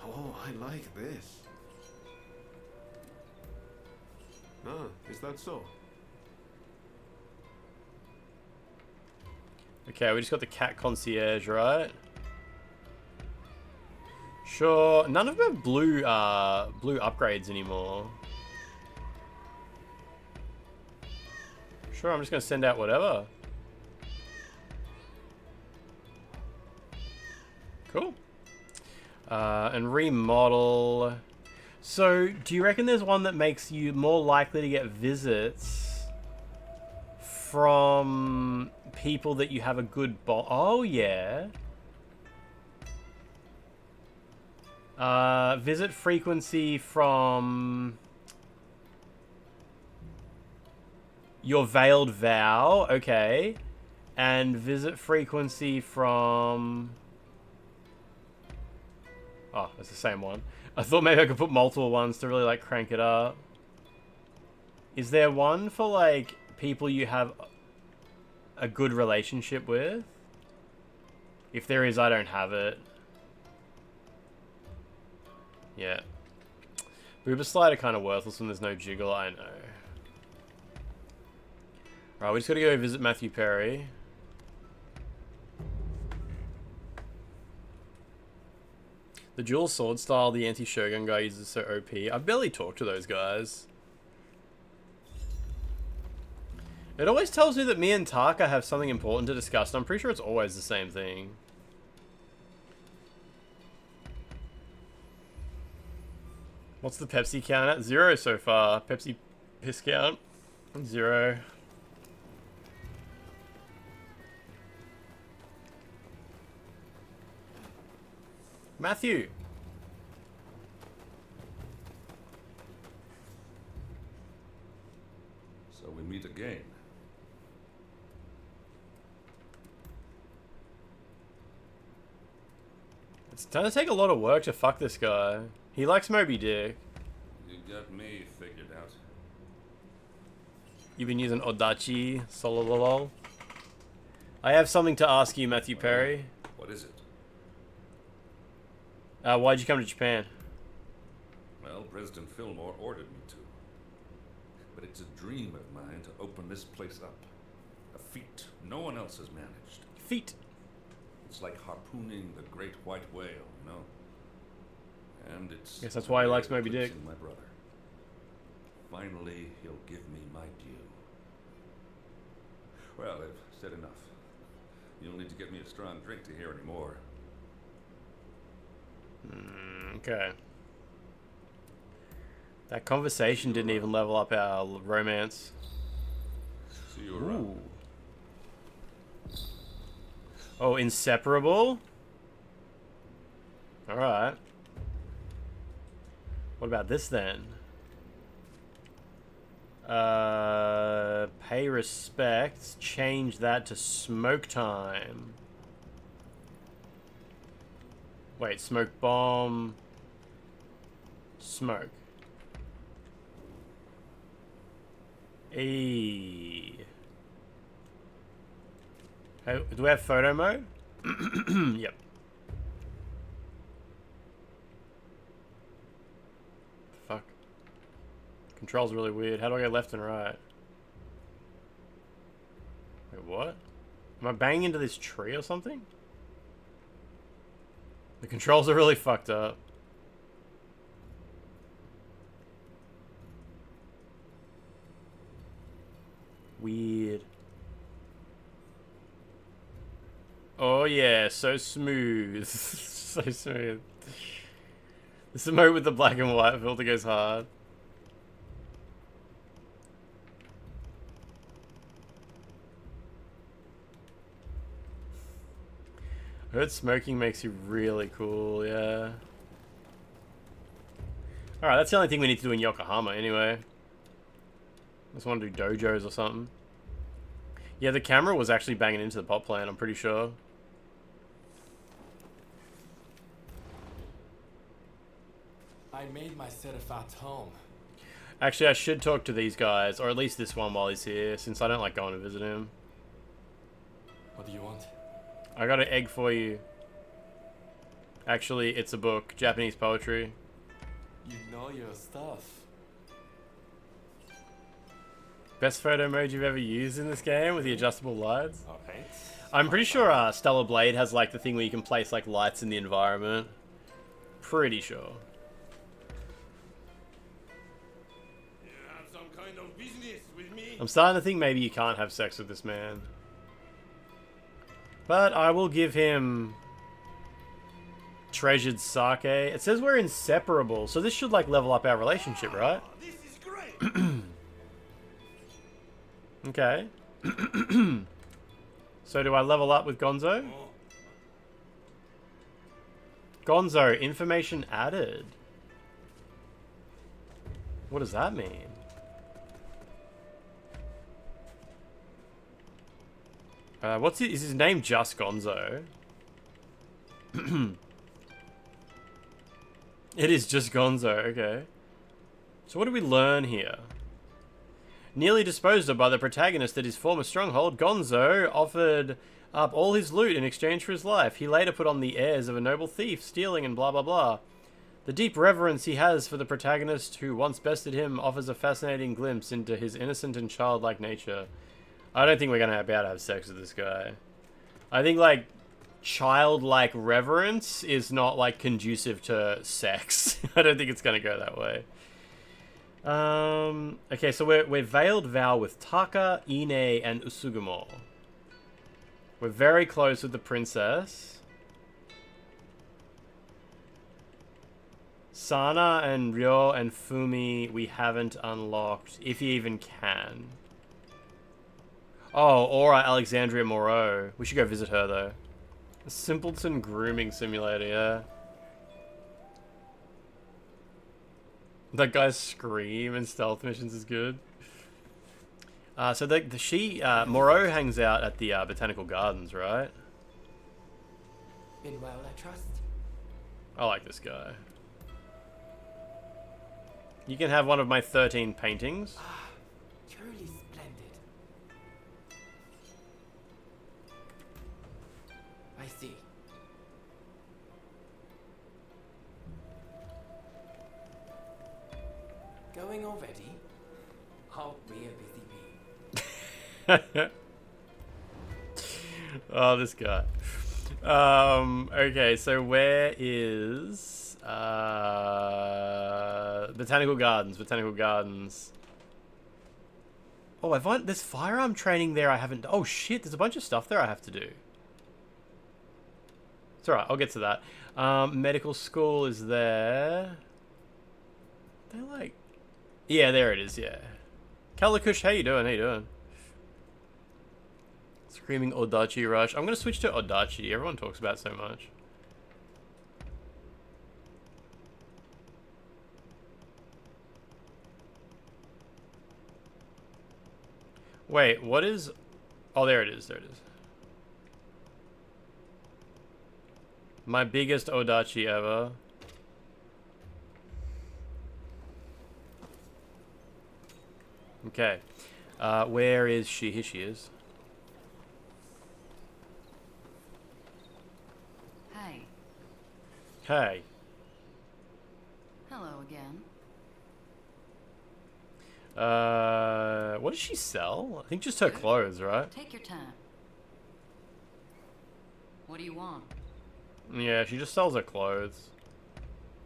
Oh, I like this. Ah, is that so? Okay, we just got the cat concierge, right? Sure. None of them have blue upgrades anymore. Sure, I'm just gonna send out whatever. Cool. And remodel. So, do you reckon there's one that makes you more likely to get visits from people that you have a good bond? Oh, yeah. Visit frequency from your veiled vow. Okay. And visit frequency from... Oh, it's the same one. I thought maybe I could put multiple ones to really, like, crank it up. Is there one for, like, people you have a good relationship with? If there is, I don't have it. Yeah. Booba Slide are kind of worthless when there's no jiggle, I know. Right, we just gotta go visit Matthew Perry. The dual sword style the anti-Shogun guy uses is so OP. I barely talk to those guys. It always tells me that me and Taka have something important to discuss, and I'm pretty sure it's always the same thing. What's the Pepsi count at? 0 so far. Pepsi piss count. 0. Matthew. So we meet again. It's gonna take a lot of work to fuck this guy. He likes Moby Dick. You got me figured out. You've been using Odachi, solololol. I have something to ask you, Matthew Perry. What is it? Why'd you come to Japan? Well, President Fillmore ordered me to. But it's a dream of mine to open this place up. A feat no one else has managed. Feat. It's like harpooning the great white whale, you know? And it's... Guess that's why he likes Moby Dick. My brother. Finally, he'll give me my due. Well, I've said enough. You don't need to get me a strong drink to hear any more. Okay. That conversation didn't even level up our romance. See you around. Oh, inseparable? Alright. What about this then? Pay respects. Change that to smoke time. Wait, smoke bomb. Smoke. Hey. Hey, do we have photo mode? Yep. Fuck. Controls really weird. How do I go left and right? Wait, what? Am I banging into this tree or something? The controls are really fucked up. Weird. Oh yeah, so smooth. So smooth. This emote with the black and white filter goes hard. I heard smoking makes you really cool, yeah. Alright, that's the only thing we need to do in Yokohama anyway. Just want to do dojos or something. Yeah, the camera was actually banging into the pot plant, I'm pretty sure. I made my setup at home. Actually, I should talk to these guys, or at least this one while he's here, since I don't like going to visit him. What do you want? I got an egg for you. Actually, it's a book. Japanese poetry. You know your stuff. Best photo mode you've ever used in this game with the adjustable lights? Alright. I'm pretty sure Stellar Blade has like the thing where you can place like lights in the environment. Pretty sure. You have some kind of business with me? I'm starting to think maybe you can't have sex with this man. But I will give him treasured sake. It says we're inseparable, so this should like level up our relationship, right? This is great. Okay. So do I level up with Gonzo? Gonzo, information added. What does that mean? Is his name just Gonzo? It is just Gonzo, okay. So what do we learn here? Nearly disposed of by the protagonist at his former stronghold, Gonzo offered up all his loot in exchange for his life. He later put on the airs of a noble thief, stealing and blah blah blah. The deep reverence he has for the protagonist who once bested him offers a fascinating glimpse into his innocent and childlike nature. I don't think we're gonna be able to have sex with this guy. I think like childlike reverence is not like conducive to sex. I don't think it's gonna go that way. Okay, so we're veiled vow with Taka, Ine, and Usugumo. We're very close with the princess. Sana and Ryo and Fumi we haven't unlocked, if you even can. Oh, Aura Alexandria Moreau. We should go visit her though. A simpleton grooming simulator, yeah. That guy's scream and stealth missions is good. So Moreau hangs out at the botanical gardens, right? Been well, I trust. I like this guy. You can have one of my 13 paintings. Truly splendid. I see. Going already? How real busy bee. Oh, this guy. Okay, so where is Botanical Gardens? Botanical Gardens. Oh, there's firearm training there I haven't... Oh shit, there's a bunch of stuff there I have to do. It's alright, I'll get to that. Medical school is there. They're like... Yeah, there it is, yeah. Calicush, how you doing? How you doing? Screaming Odachi Rush. I'm gonna switch to Odachi. Everyone talks about it so much. Wait, what is... Oh, there it is. There it is. My biggest Odachi ever. Okay. Where is she? Here she is. Hey. Hey. Hello again. What does she sell? I think just her clothes, right? Take your time. What do you want? Yeah, she just sells her clothes.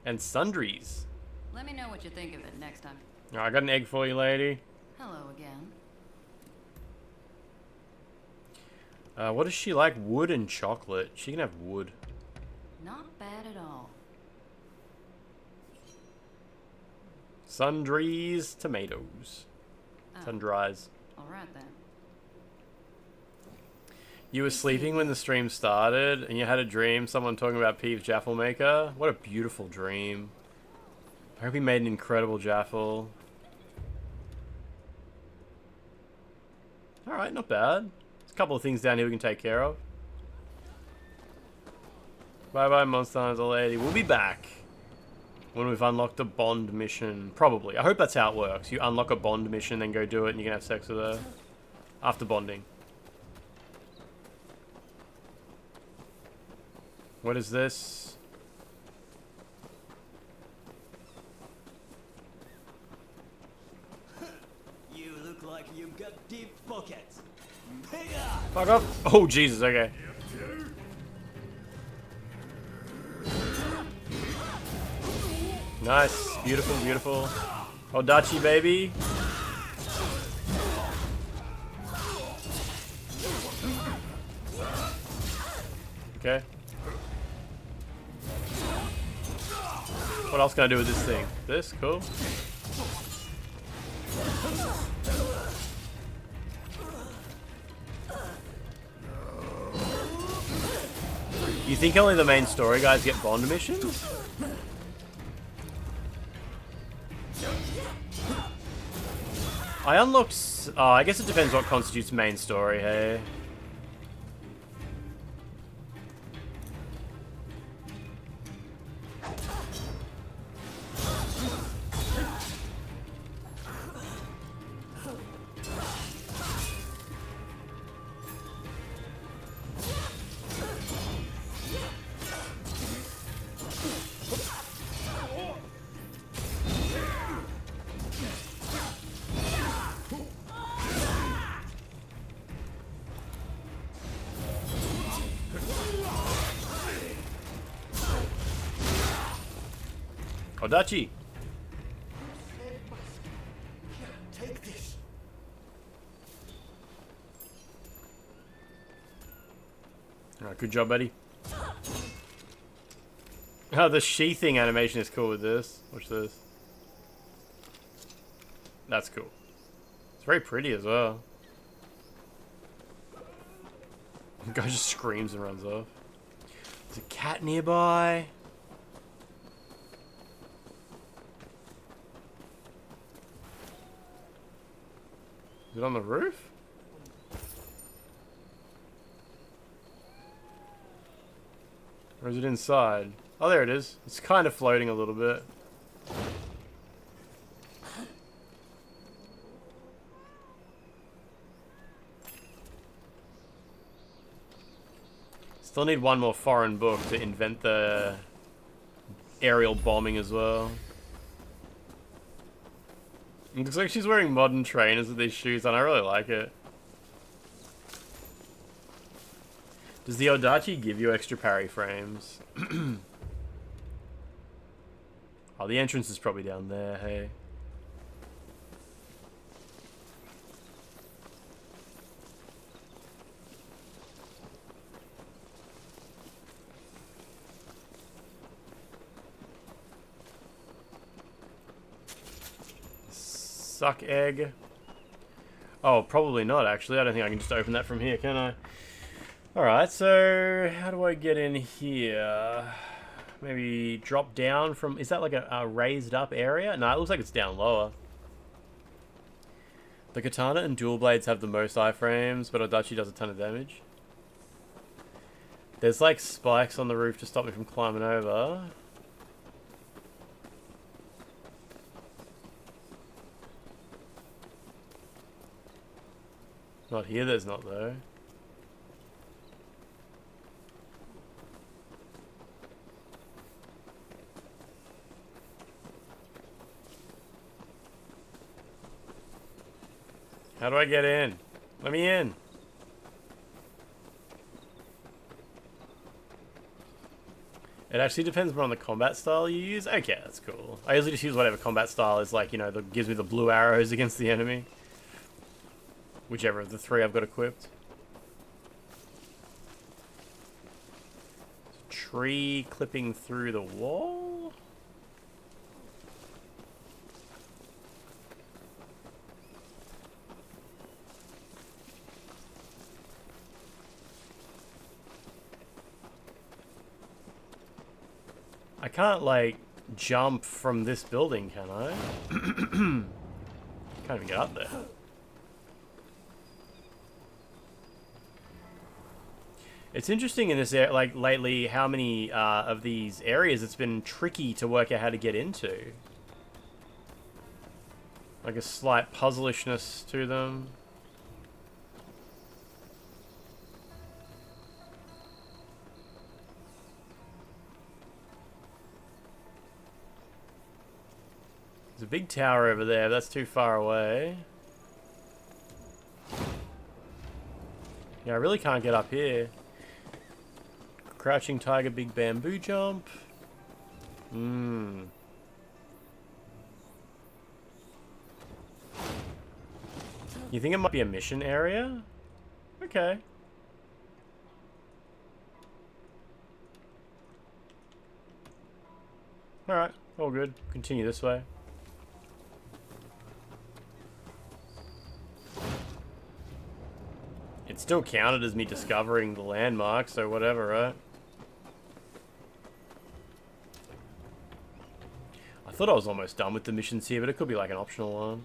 And sundries. Let me know what you think of it next time. Alright, I got an egg for you, lady. Hello again. What does she like? Wood and chocolate. She can have wood. Not bad at all. Sundries, tomatoes. Sundries. Alright then. You were sleeping when the stream started, and you had a dream, someone talking about Peeves Jaffle Maker. What a beautiful dream. I hope he made an incredible Jaffle. Alright, not bad. There's a couple of things down here we can take care of. Bye bye, Monster Hunter lady. We'll be back. When we've unlocked a bond mission. Probably. I hope that's how it works. You unlock a bond mission, then go do it, and you can have sex with her. After bonding. What is this? You look like you've got deep pockets. Fuck off. Oh, Jesus, okay. Nice. Beautiful, beautiful. Odachi, baby. Okay. What else can I do with this thing? This? Cool. You think only the main story guys get bond missions? I unlocked... I guess it depends what constitutes main story, hey? Odachi! Take this. Alright, good job, buddy. Oh, the sheathing animation is cool with this. Watch this. That's cool. It's very pretty as well. The guy just screams and runs off. There's a cat nearby. Is it on the roof? Or is it inside? Oh, there it is. It's kind of floating a little bit. Still need one more foreign book to invent the aerial bombing as well. It looks like she's wearing modern trainers with these shoes on. I really like it. Does the Odachi give you extra parry frames? Oh, the entrance is probably down there, hey. Suck egg. Oh, probably not, actually. I don't think I can just open that from here, can I? Alright, so how do I get in here? Maybe drop down from... Is that like a raised up area? No, it looks like it's down lower. The katana and dual blades have the most iframes, but Odachi does a ton of damage. There's like spikes on the roof to stop me from climbing over. Not here, there's not though. How do I get in? Let me in. It actually depends more on the combat style you use. Okay, that's cool. I usually just use whatever combat style is like, you know, that gives me the blue arrows against the enemy. Whichever of the three I've got equipped. Tree clipping through the wall? I can't, like, jump from this building, can I? Can't even get up there. It's interesting in this like lately how many of these areas it's been tricky to work out how to get into. Like a slight puzzlishness to them. There's a big tower over there, but that's too far away. Yeah, I really can't get up here. Crouching tiger, big bamboo jump. You think it might be a mission area? Okay. Alright, all good. Continue this way. It still counted as me discovering the landmark, so whatever, right? I thought I was almost done with the missions here, but it could be like an optional one.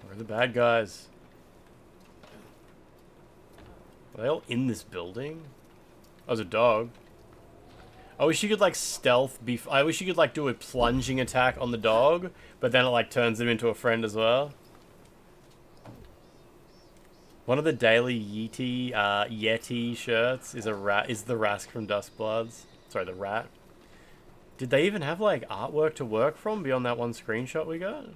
Where are the bad guys? Are they all in this building? Oh, there's a dog. I wish you could like stealth I wish you could like do a plunging attack on the dog, but then it like turns him into a friend as well. One of the daily Yeti shirts is the Rask from Duskbloods. Sorry, the rat. Did they even have like artwork to work from beyond that one screenshot we got?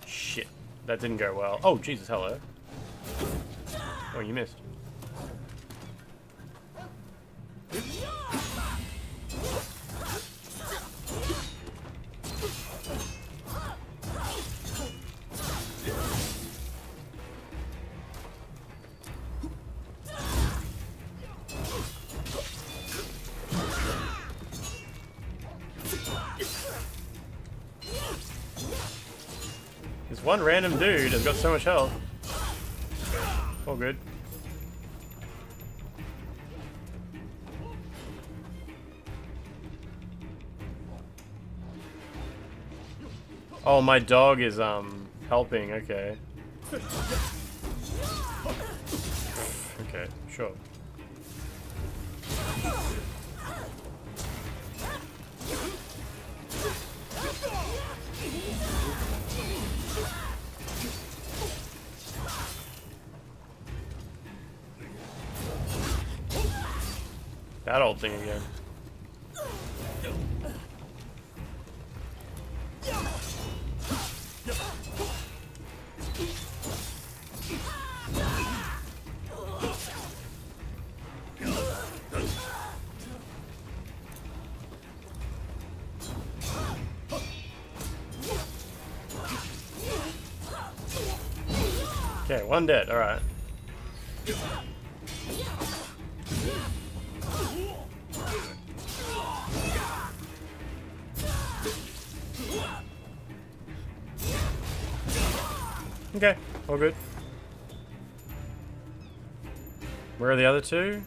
Shit, that didn't go well. Oh, Jesus, hello. Oh, you missed. This one random dude has got so much health. All good. Oh, my dog is helping. Okay. Okay, sure. That old thing again. Okay, one dead, alright. Okay, all good. Where are the other two?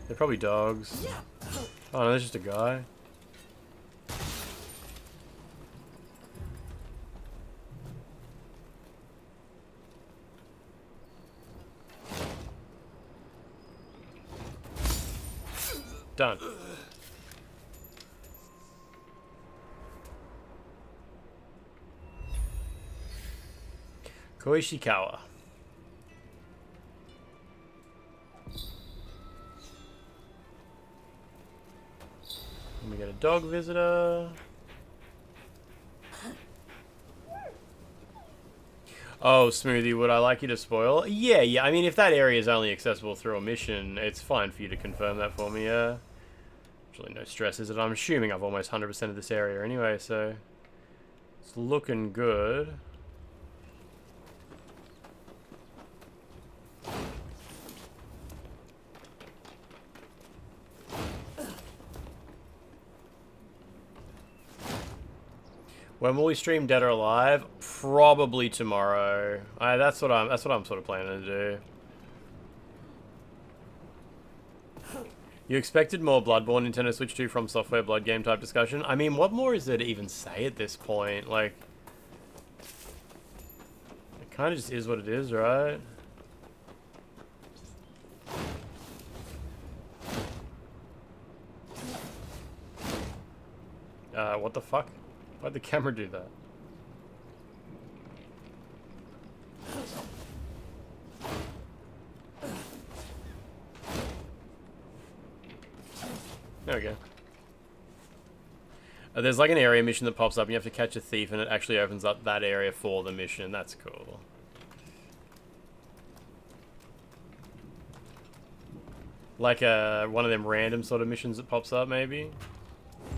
They're probably dogs. Oh no, there's just a guy. Done. Koishikawa. And we got a dog visitor. Oh, Smoothie, would I like you to spoil? Yeah, I mean, if that area is only accessible through a mission, it's fine for you to confirm that for me, yeah. Actually, no stress, is it? I'm assuming I've almost 100% of this area anyway, so it's looking good. When will we stream Dead or Alive? Probably tomorrow. That's what I'm sort of planning to do. You expected more Bloodborne Nintendo Switch 2 from software blood game type discussion? I mean, what more is there to even say at this point? Like, it kind of just is what it is, right? What the fuck? Why'd the camera do that? There we go. There's like an area mission that pops up and you have to catch a thief and it actually opens up that area for the mission. That's cool. Like one of them random sort of missions that pops up maybe?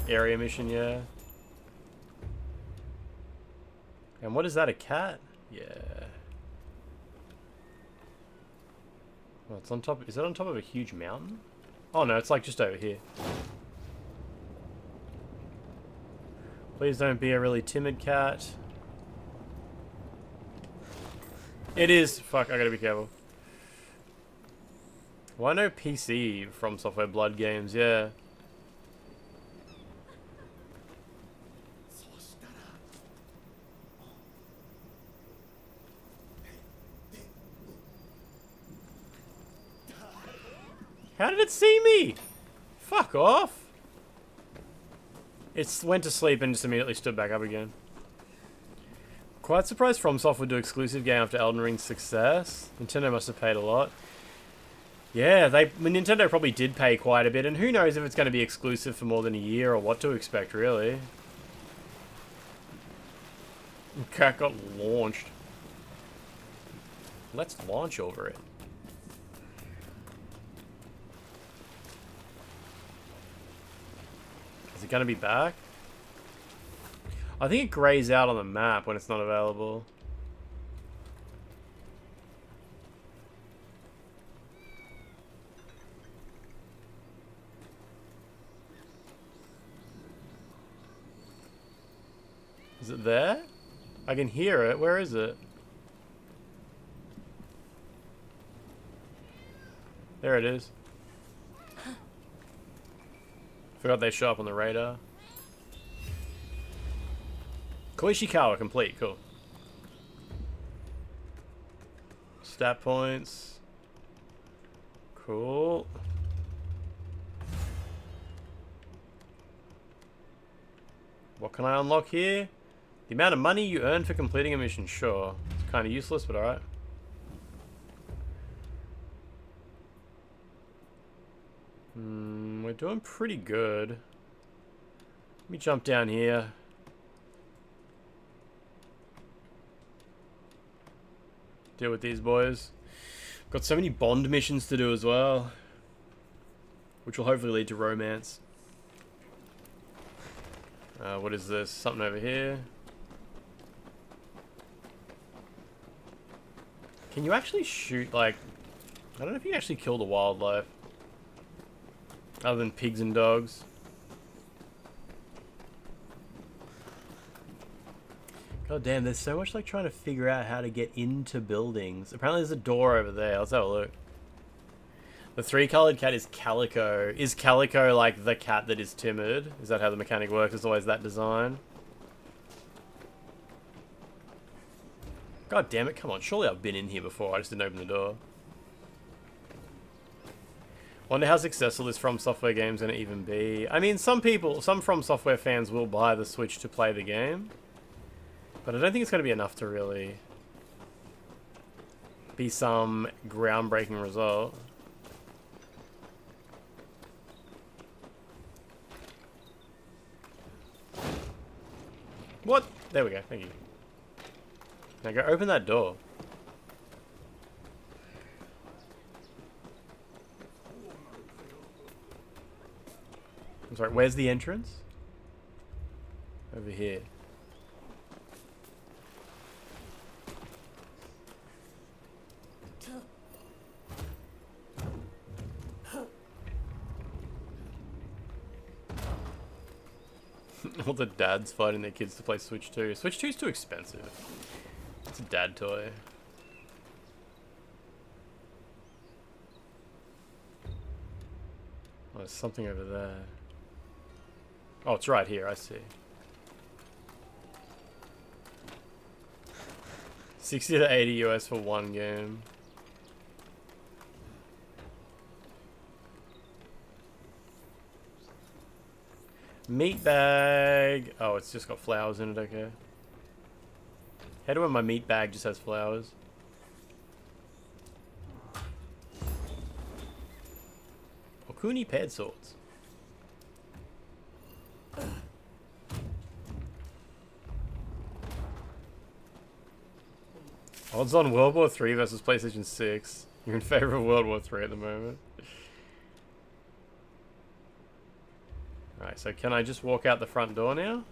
Area mission, yeah. And what is that, a cat? Yeah. Well, it's on top. Is it on top of a huge mountain? Oh no, it's like just over here. Please don't be a really timid cat. It is. Fuck, I gotta be careful. Why no PC from Software Blood games? Yeah. How did it see me? Fuck off. It went to sleep and just immediately stood back up again. Quite surprised FromSoft would do exclusive game after Elden Ring's success. Nintendo must have paid a lot. Yeah, Nintendo probably did pay quite a bit, and who knows if it's going to be exclusive for more than a year or what to expect, really. Cat got launched. Let's launch over it. Is it going to be back? I think it grays out on the map when it's not available. Is it there? I can hear it. Where is it? There it is. Forgot they show up on the radar. Koishikawa complete, cool. Stat points. Cool. What can I unlock here? The amount of money you earn for completing a mission, sure. It's kind of useless, but alright. We're doing pretty good. Let me jump down here. Deal with these boys. Got so many Bond missions to do as well, which will hopefully lead to romance. What is this? Something over here. Can you actually shoot, like... I don't know if you can actually kill the wildlife. Other than pigs and dogs. God damn, there's so much like trying to figure out how to get into buildings. Apparently there's a door over there. Let's have a look. The 3-colored cat is Calico. Is Calico like the cat that is timid? Is that how the mechanic works? It's always that design? God damn it, come on. Surely I've been in here before. I just didn't open the door. Wonder how successful this From Software game's gonna even be. I mean, some From Software fans will buy the Switch to play the game. But I don't think it's gonna be enough to really be some groundbreaking result. What? There we go, thank you. Now go open that door. I'm sorry, where's the entrance? Over here. All the dads fighting their kids to play Switch 2. Switch 2's too expensive. It's a dad toy. Oh, there's something over there. Oh, it's right here, I see. 60 to 80 US for one game. Meat bag. Oh, it's just got flowers in it, okay. How do I my meat bag just has flowers? Okuni paired swords. Odds on World War 3 versus PlayStation 6. You're in favor of World War 3 at the moment. Alright, so can I just walk out the front door now?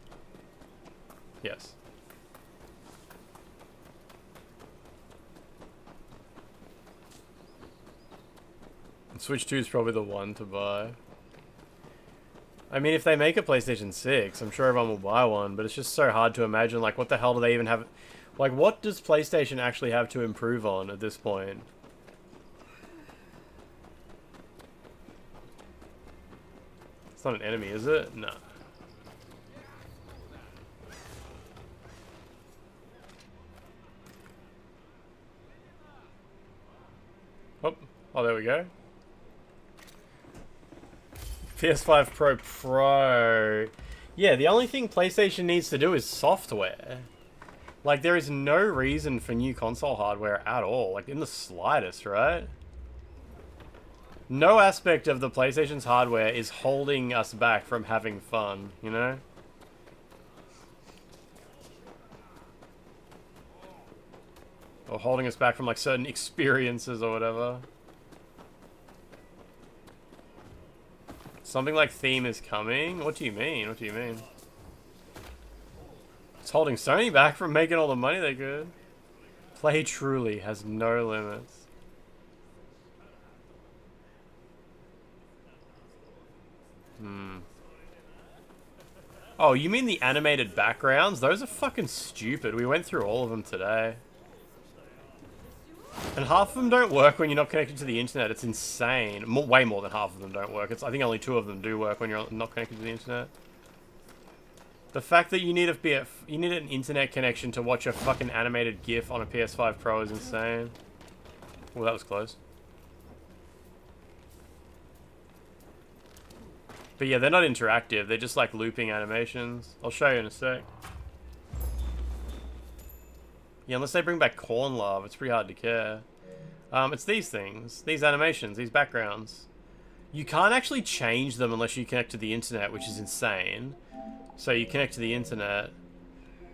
Yes. And Switch 2 is probably the one to buy. I mean, if they make a PlayStation 6, I'm sure everyone will buy one, but it's just so hard to imagine, like, what the hell do they even have... Like, what does PlayStation actually have to improve on at this point? It's not an enemy, is it? No. Oh, there we go. PS5 Pro. Yeah, the only thing PlayStation needs to do is software. Like, there is no reason for new console hardware at all. Like, in the slightest, right? No aspect of the PlayStation's hardware is holding us back from having fun, you know? Or holding us back from, like, certain experiences or whatever. Something like Theme is coming? What do you mean? What do you mean? It's holding Sony back from making all the money they could. Play truly has no limits. Oh, you mean the animated backgrounds? Those are fucking stupid. We went through all of them today. And half of them don't work when you're not connected to the internet. It's insane. Way more than half of them don't work. I think only 2 of them do work when you're not connected to the internet. The fact that you need an internet connection to watch a fucking animated GIF on a PS5 Pro is insane. Well, that was close. But yeah, they're not interactive. They're just like looping animations. I'll show you in a sec. Yeah, unless they bring back Corn Love, it's pretty hard to care. It's these things. These animations, these backgrounds. You can't actually change them unless you connect to the internet, which is insane. So you connect to the internet,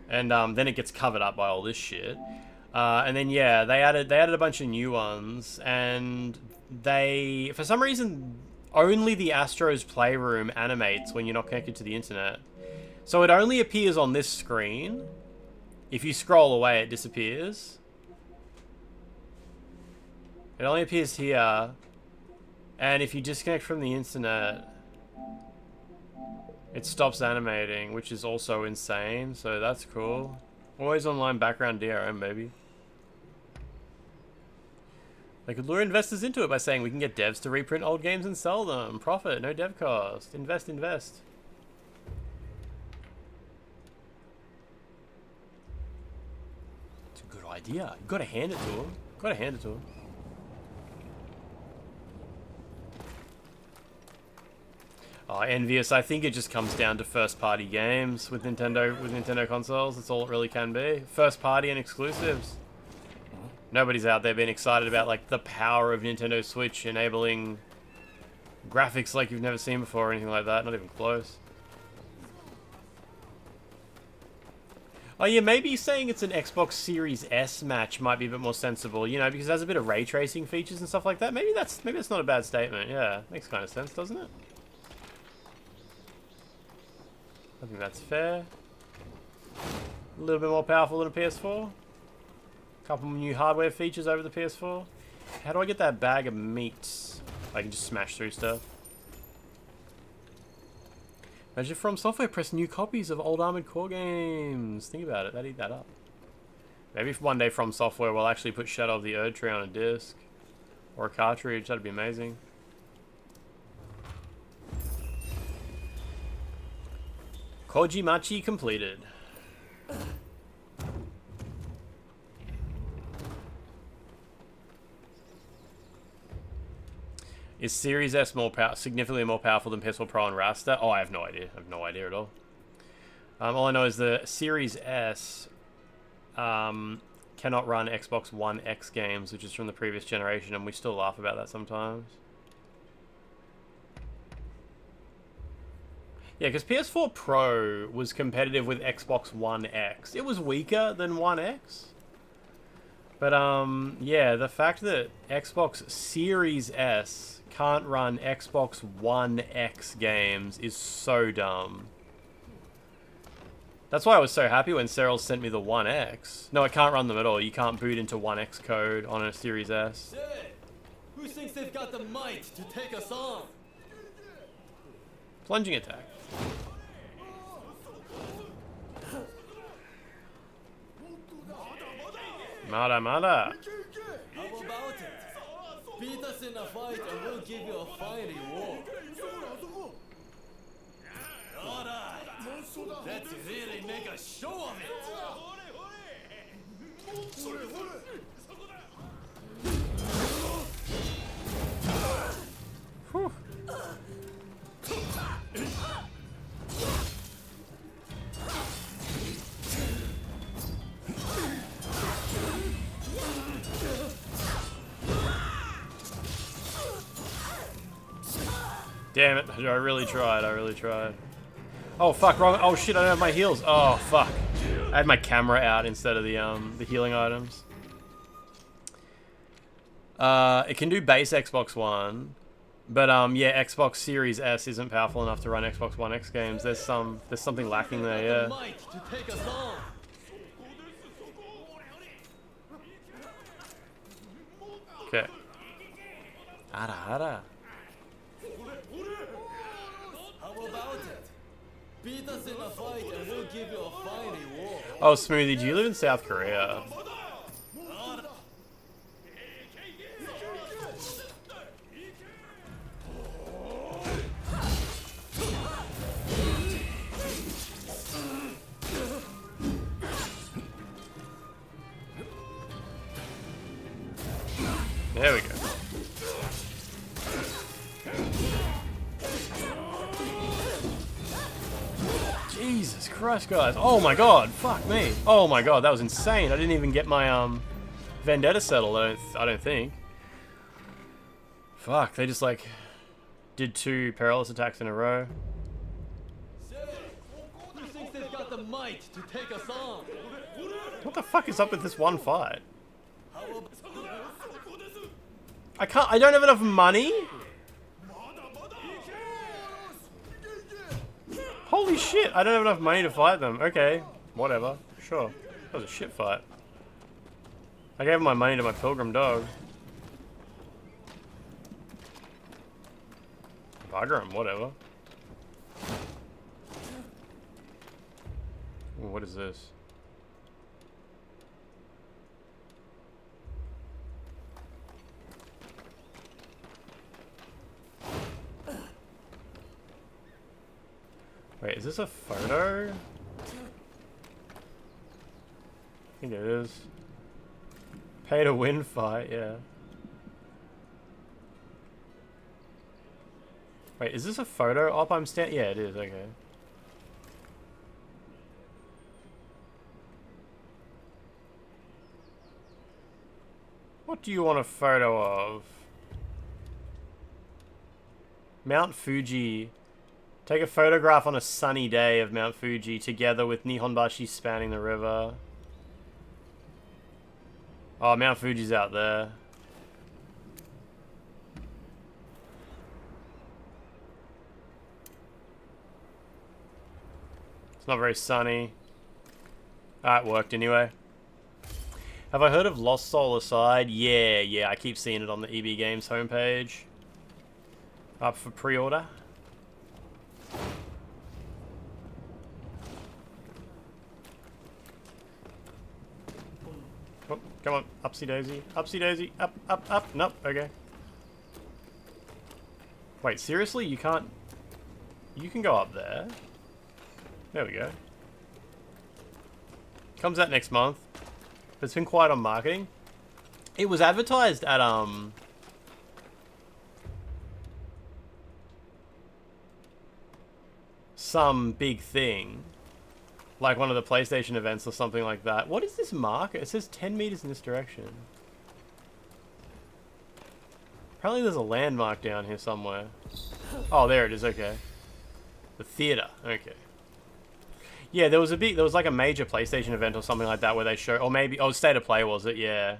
and then it gets covered up by all this shit. And then yeah, they added a bunch of new ones, and they, for some reason, only the Astro's Playroom animates when you're not connected to the internet. So it only appears on this screen. If you scroll away, it disappears. It only appears here. And if you disconnect from the internet, it stops animating, which is also insane. So that's cool. Always online background DRM, baby. They could lure investors into it by saying we can get devs to reprint old games and sell them. Profit, no dev cost. Invest, invest. It's a good idea. You gotta hand it to him. Gotta hand it to him. Oh, envious. I think it just comes down to first-party games with Nintendo consoles. That's all it really can be. First-party and exclusives. Nobody's out there being excited about like the power of Nintendo Switch enabling graphics like you've never seen before or anything like that. Not even close. Oh yeah, maybe saying it's an Xbox Series S match might be a bit more sensible, you know, because it has a bit of ray tracing features and stuff like that. Maybe that's not a bad statement. Yeah, makes kind of sense, doesn't it? I think that's fair. A little bit more powerful than a PS4. Couple new hardware features over the PS4. How do I get that bag of meat? I can just smash through stuff. Imagine From Software press new copies of old Armored Core games. Think about it, they'd eat that up. Maybe if one day From Software will actually put Shadow of the Erdtree on a disc. Or a cartridge, that'd be amazing. Kojimachi completed. Is Series S significantly more powerful than PS4 Pro and Raster? Oh, I have no idea. I have no idea at all. All I know is the Series S cannot run Xbox One X games, which is from the previous generation, and we still laugh about that sometimes. Yeah, because PS4 Pro was competitive with Xbox One X. It was weaker than One X. But, yeah, the fact that Xbox Series S can't run Xbox One X games is so dumb. That's why I was so happy when Cyril sent me the One X. No, it can't run them at all. You can't boot into One X code on a Series S. Who thinks they've got the might to take us on? Plunging attack. Mada mada. How about it? Beat us in a fight and we'll give you a fiery war. Alright, let's really make a show of it. Whew. Damn it, I really tried, Oh fuck, wrong, oh shit, I don't have my heals. Oh fuck. I had my camera out instead of the healing items. It can do base Xbox One, but yeah, Xbox Series S isn't powerful enough to run Xbox One X games. There's something lacking there, yeah. Okay. Hara hara. How about it? Beat us in a fight and we'll give you a fiery war. Oh, Smoothie, do you live in South Korea? There we go. Jesus Christ, guys. Oh my god, fuck me. Oh my god, that was insane. I didn't even get my vendetta settled, I don't think. Fuck, they just like did 2 perilous attacks in a row. Who thinks they've got the might to take us on? What the fuck is up with this one fight? I don't have enough money? Holy shit, I don't have enough money to fight them. Okay, whatever, sure. That was a shit fight. I gave my money to my pilgrim dog. Bugger him, whatever. Ooh, what is this? Wait, is this a photo? I think it is. Pay to win fight, yeah. Wait, is this a photo op I'm standing? Yeah, it is, okay. What do you want a photo of? Mount Fuji. Take a photograph on a sunny day of Mount Fuji together with Nihonbashi spanning the river. Oh, Mount Fuji's out there. It's not very sunny. Ah, it worked anyway. Have I heard of Lost Soul Aside? Yeah, I keep seeing it on the EB Games homepage. Up for pre-order. Come on, upsy daisy, upsy daisy, up, up, up. Nope, okay. Wait, seriously? You can't... You can go up there. There we go. Comes out next month. But it's been quiet on marketing. It was advertised at, some big thing. Like one of the PlayStation events or something like that. What is this marker? It says 10 meters in this direction. Apparently there's a landmark down here somewhere. Oh, there it is, okay. The theater, okay. Yeah, there was like a major PlayStation event or something like that where they show, or maybe, oh, State of Play was it? Yeah.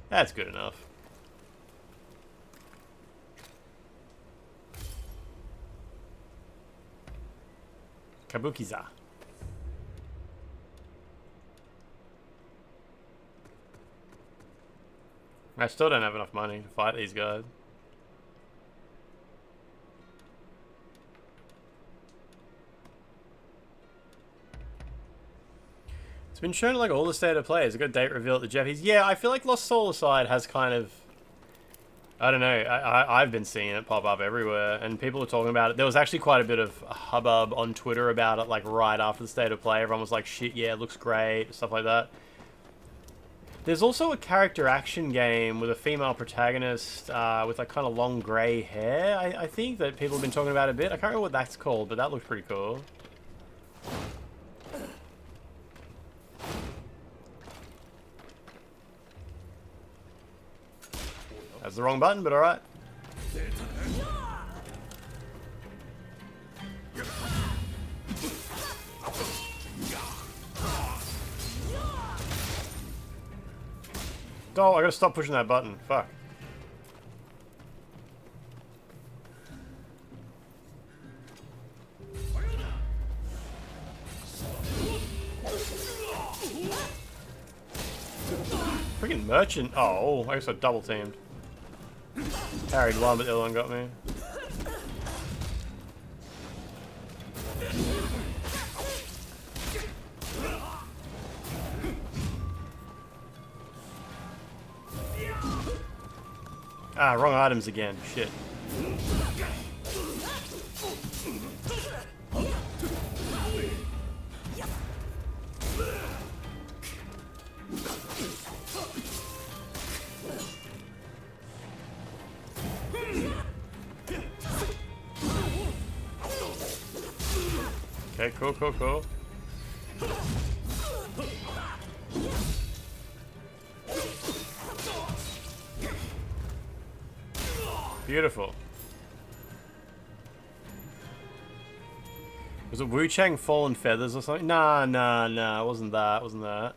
That's good enough. Kabukiza. I still don't have enough money to fight these guys. It's been shown like all the State of Play. It's a good date reveal at the Jeffies. Yeah, I feel like Lost Soul Aside has kind of... I don't know. I've been seeing it pop up everywhere, and people are talking about it. There was actually quite a bit of hubbub on Twitter about it, like right after the State of Play. Everyone was like, shit, yeah, it looks great, stuff like that. There's also a character action game with a female protagonist with like kind of long grey hair, I think, that people have been talking about a bit. I can't remember what that's called, but that looks pretty cool. That's the wrong button, but alright. Oh, I gotta stop pushing that button. Fuck. Freaking merchant. Oh, I guess I double teamed. Parried one, but the other one got me. Ah, wrong items again. Shit. Okay, cool, cool, cool. Beautiful. Was it Wu Chang Fallen Feathers or something? Nah, it wasn't that.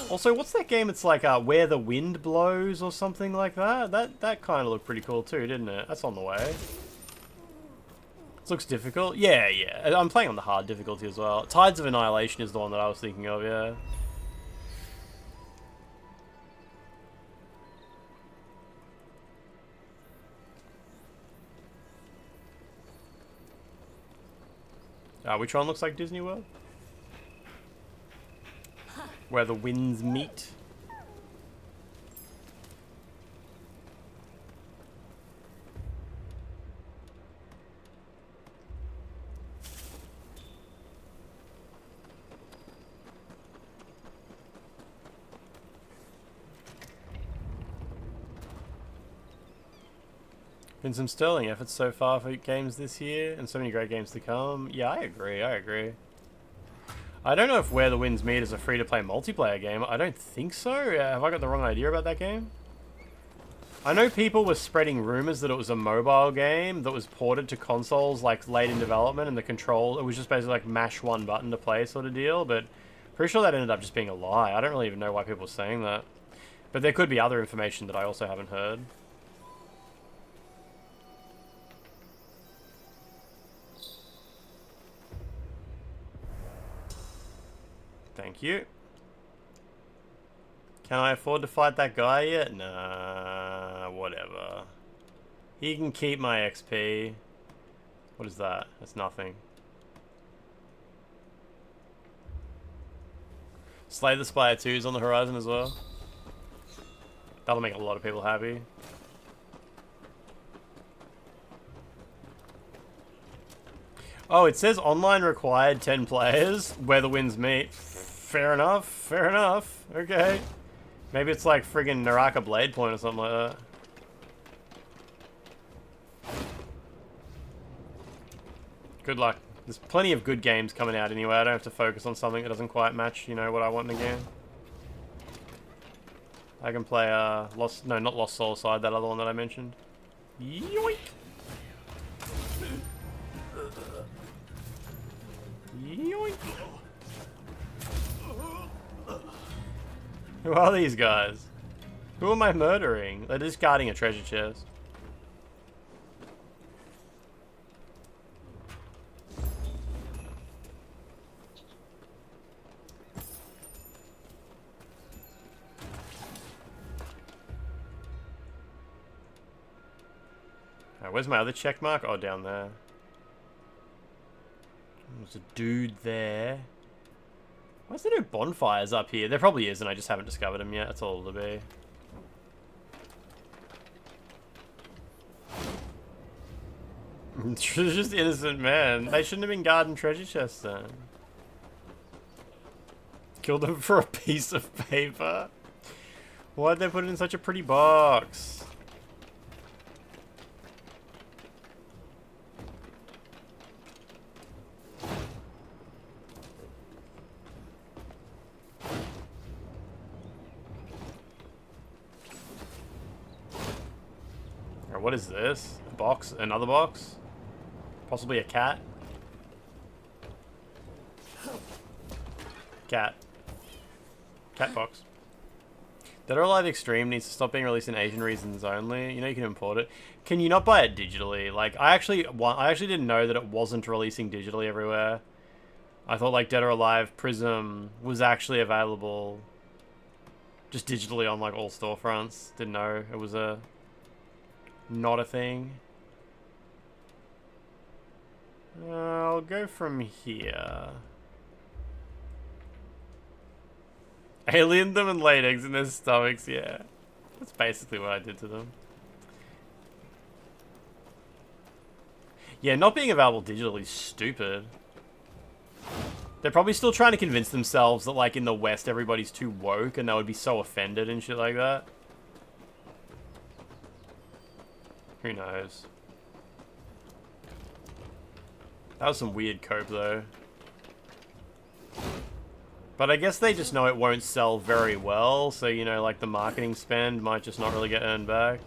Also, what's that game? It's like Where the Wind Blows or something like that? That kind of looked pretty cool too, didn't it? That's on the way. This looks difficult. Yeah. I'm playing on the hard difficulty as well. Tides of Annihilation is the one that I was thinking of, yeah. Which one looks like Disney World? Where the winds meet. Been some sterling efforts so far for games this year, and so many great games to come. Yeah, I agree. I don't know if Where the Winds Meet is a free-to-play multiplayer game. I don't think so. Have I got the wrong idea about that game? I know people were spreading rumors that it was a mobile game that was ported to consoles like late in development, and the control, it was just basically like mash one button to play sort of deal, but pretty sure that ended up just being a lie. I don't really even know why people were saying that. But there could be other information that I also haven't heard. Thank you. Can I afford to fight that guy yet? Nah, whatever. He can keep my XP. What is that? That's nothing. Slay the Spire 2 is on the horizon as well. That'll make a lot of people happy. Oh, it says online required 10 players, where the wins meet. Fair enough, fair enough. Okay. Maybe it's like friggin' Naraka Blade Point or something like that. Good luck. There's plenty of good games coming out anyway. I don't have to focus on something that doesn't quite match, you know, what I want in a game. I can play not Lost Soulside, that other one that I mentioned. Yoink! Yoink! Who are these guys? Who am I murdering? They're just guarding a treasure chest. Alright, where's my other check mark? Oh, down there. There's a dude there. Why is there no bonfires up here? There probably is, and I just haven't discovered them yet. That's all it'll be. Just innocent man. They shouldn't have been guarding treasure chests then. Killed them for a piece of paper. Why'd they put it in such a pretty box? What is this? A box? Another box? Possibly a cat? Cat. Cat box. Dead or Alive Extreme needs to stop being released in Asian regions only. You know you can import it. Can you not buy it digitally? Like, I actually didn't know that it wasn't releasing digitally everywhere. I thought like Dead or Alive Prism was actually available just digitally on like all storefronts. Didn't know it was not a thing. I'll go from here. Alien them and laid eggs in their stomachs, yeah. That's basically what I did to them. Yeah, not being available digitally is stupid. They're probably still trying to convince themselves that like in the West everybody's too woke and they would be so offended and shit like that. Who knows? That was some weird cope though. But I guess they just know it won't sell very well, so you know, like the marketing spend might just not really get earned back.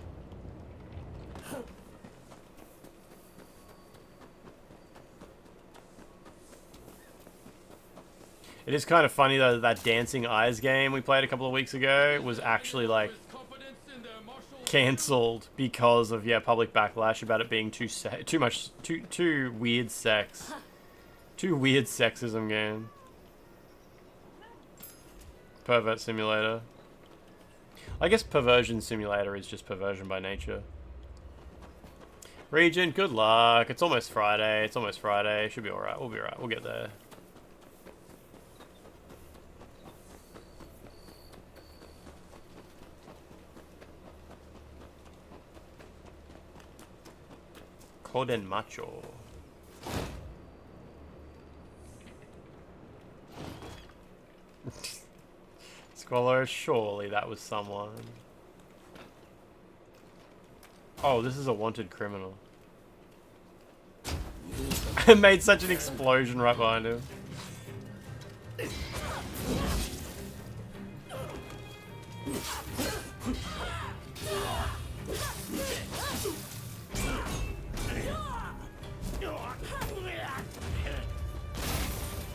It is kind of funny though that Dancing Eyes game we played a couple of weeks ago was actually like cancelled because of public backlash about it being too weird sex, too weird sexism game. Pervert Simulator. I guess Perversion Simulator is just perversion by nature. Regent, good luck. It's almost Friday. It's almost Friday. Should be alright. We'll be alright. We'll get there. Coden Macho. Squalor, surely that was someone. Oh, this is a wanted criminal. It made such an explosion right behind him.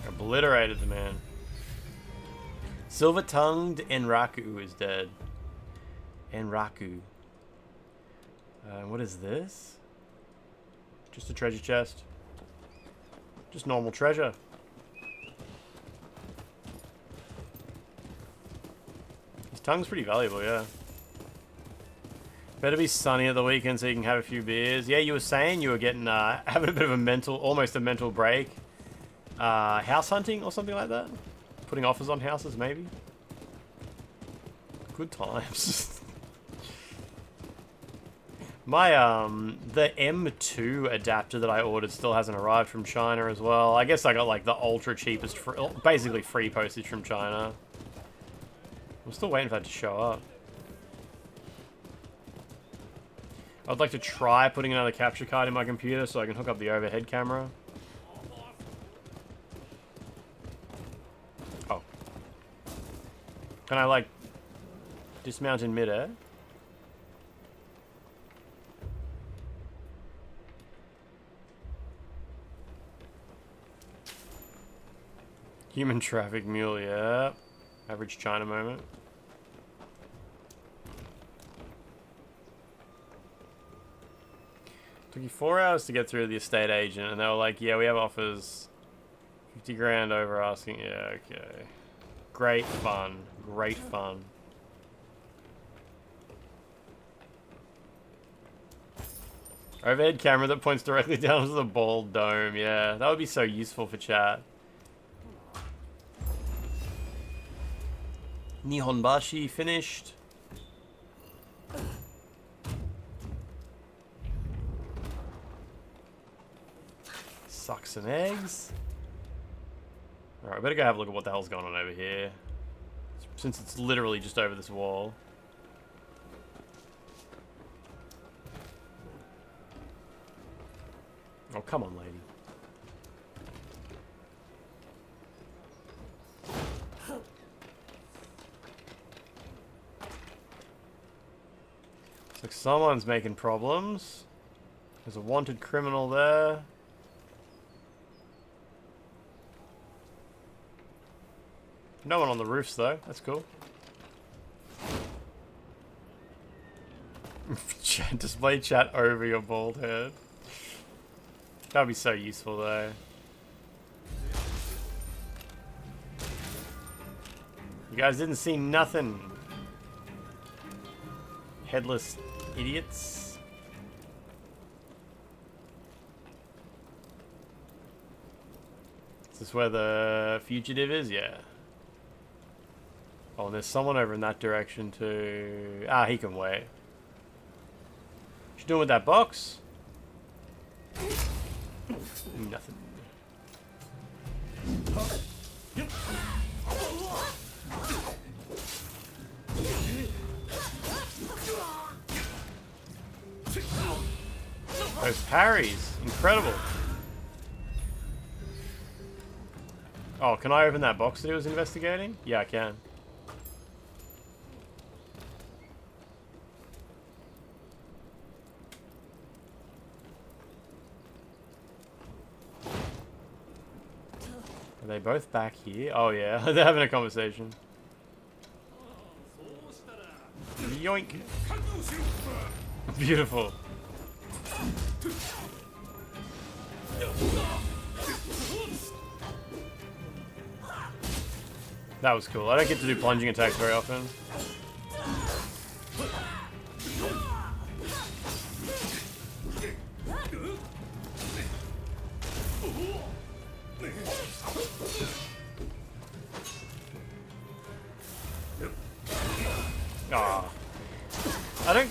Obliterated the man. Silver-tongued Enraku is dead. Enraku. What is this? Just a treasure chest. Just normal treasure. His tongue's pretty valuable, yeah. Better be sunny at the weekend so you can have a few beers. Yeah, you were saying you were getting having a bit of a almost a mental break. House hunting or something like that? Putting offers on houses, maybe? Good times. My, the M2 adapter that I ordered still hasn't arrived from China as well. I guess I got, like, the ultra cheapest, basically free postage from China. I'm still waiting for that to show up. I'd like to try putting another capture card in my computer so I can hook up the overhead camera. Oh. Can I, like, dismount in midair? Human traffic mule, yeah. Average China moment. Took you 4 hours to get through the estate agent, and they were like, yeah, we have offers 50 grand over asking. Yeah, okay. Great fun. Great fun. Overhead camera that points directly down to the bald dome. Yeah, that would be so useful for chat. Nihonbashi finished. Suck some eggs. Alright, I better go have a look at what the hell's going on over here. Since it's literally just over this wall. Oh, come on, lady. Looks like someone's making problems. There's a wanted criminal there. No one on the roofs, though. That's cool. Display chat over your bald head. That would be so useful, though. You guys didn't see nothing. Headless idiots. Is this where the fugitive is? Yeah. Oh, and there's someone over in that direction too. Ah, he can wait. What you doing with that box? Nothing. Those parries, incredible. Oh, can I open that box that he was investigating? Yeah, I can. Are they both back here? Oh yeah, they're having a conversation. Yoink. Beautiful. That was cool. I don't get to do plunging attacks very often.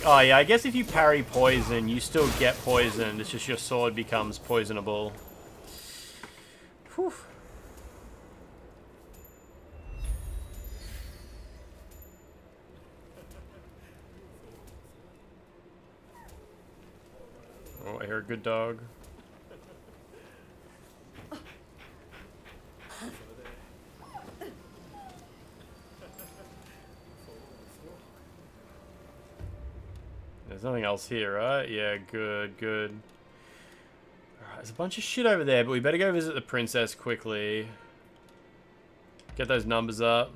Oh yeah, I guess if you parry poison, you still get poisoned. It's just your sword becomes poisonable. Whew. Oh, I hear a good dog. There's nothing else here, right? Yeah, good, good. Alright, there's a bunch of shit over there, but we better go visit the princess quickly. Get those numbers up.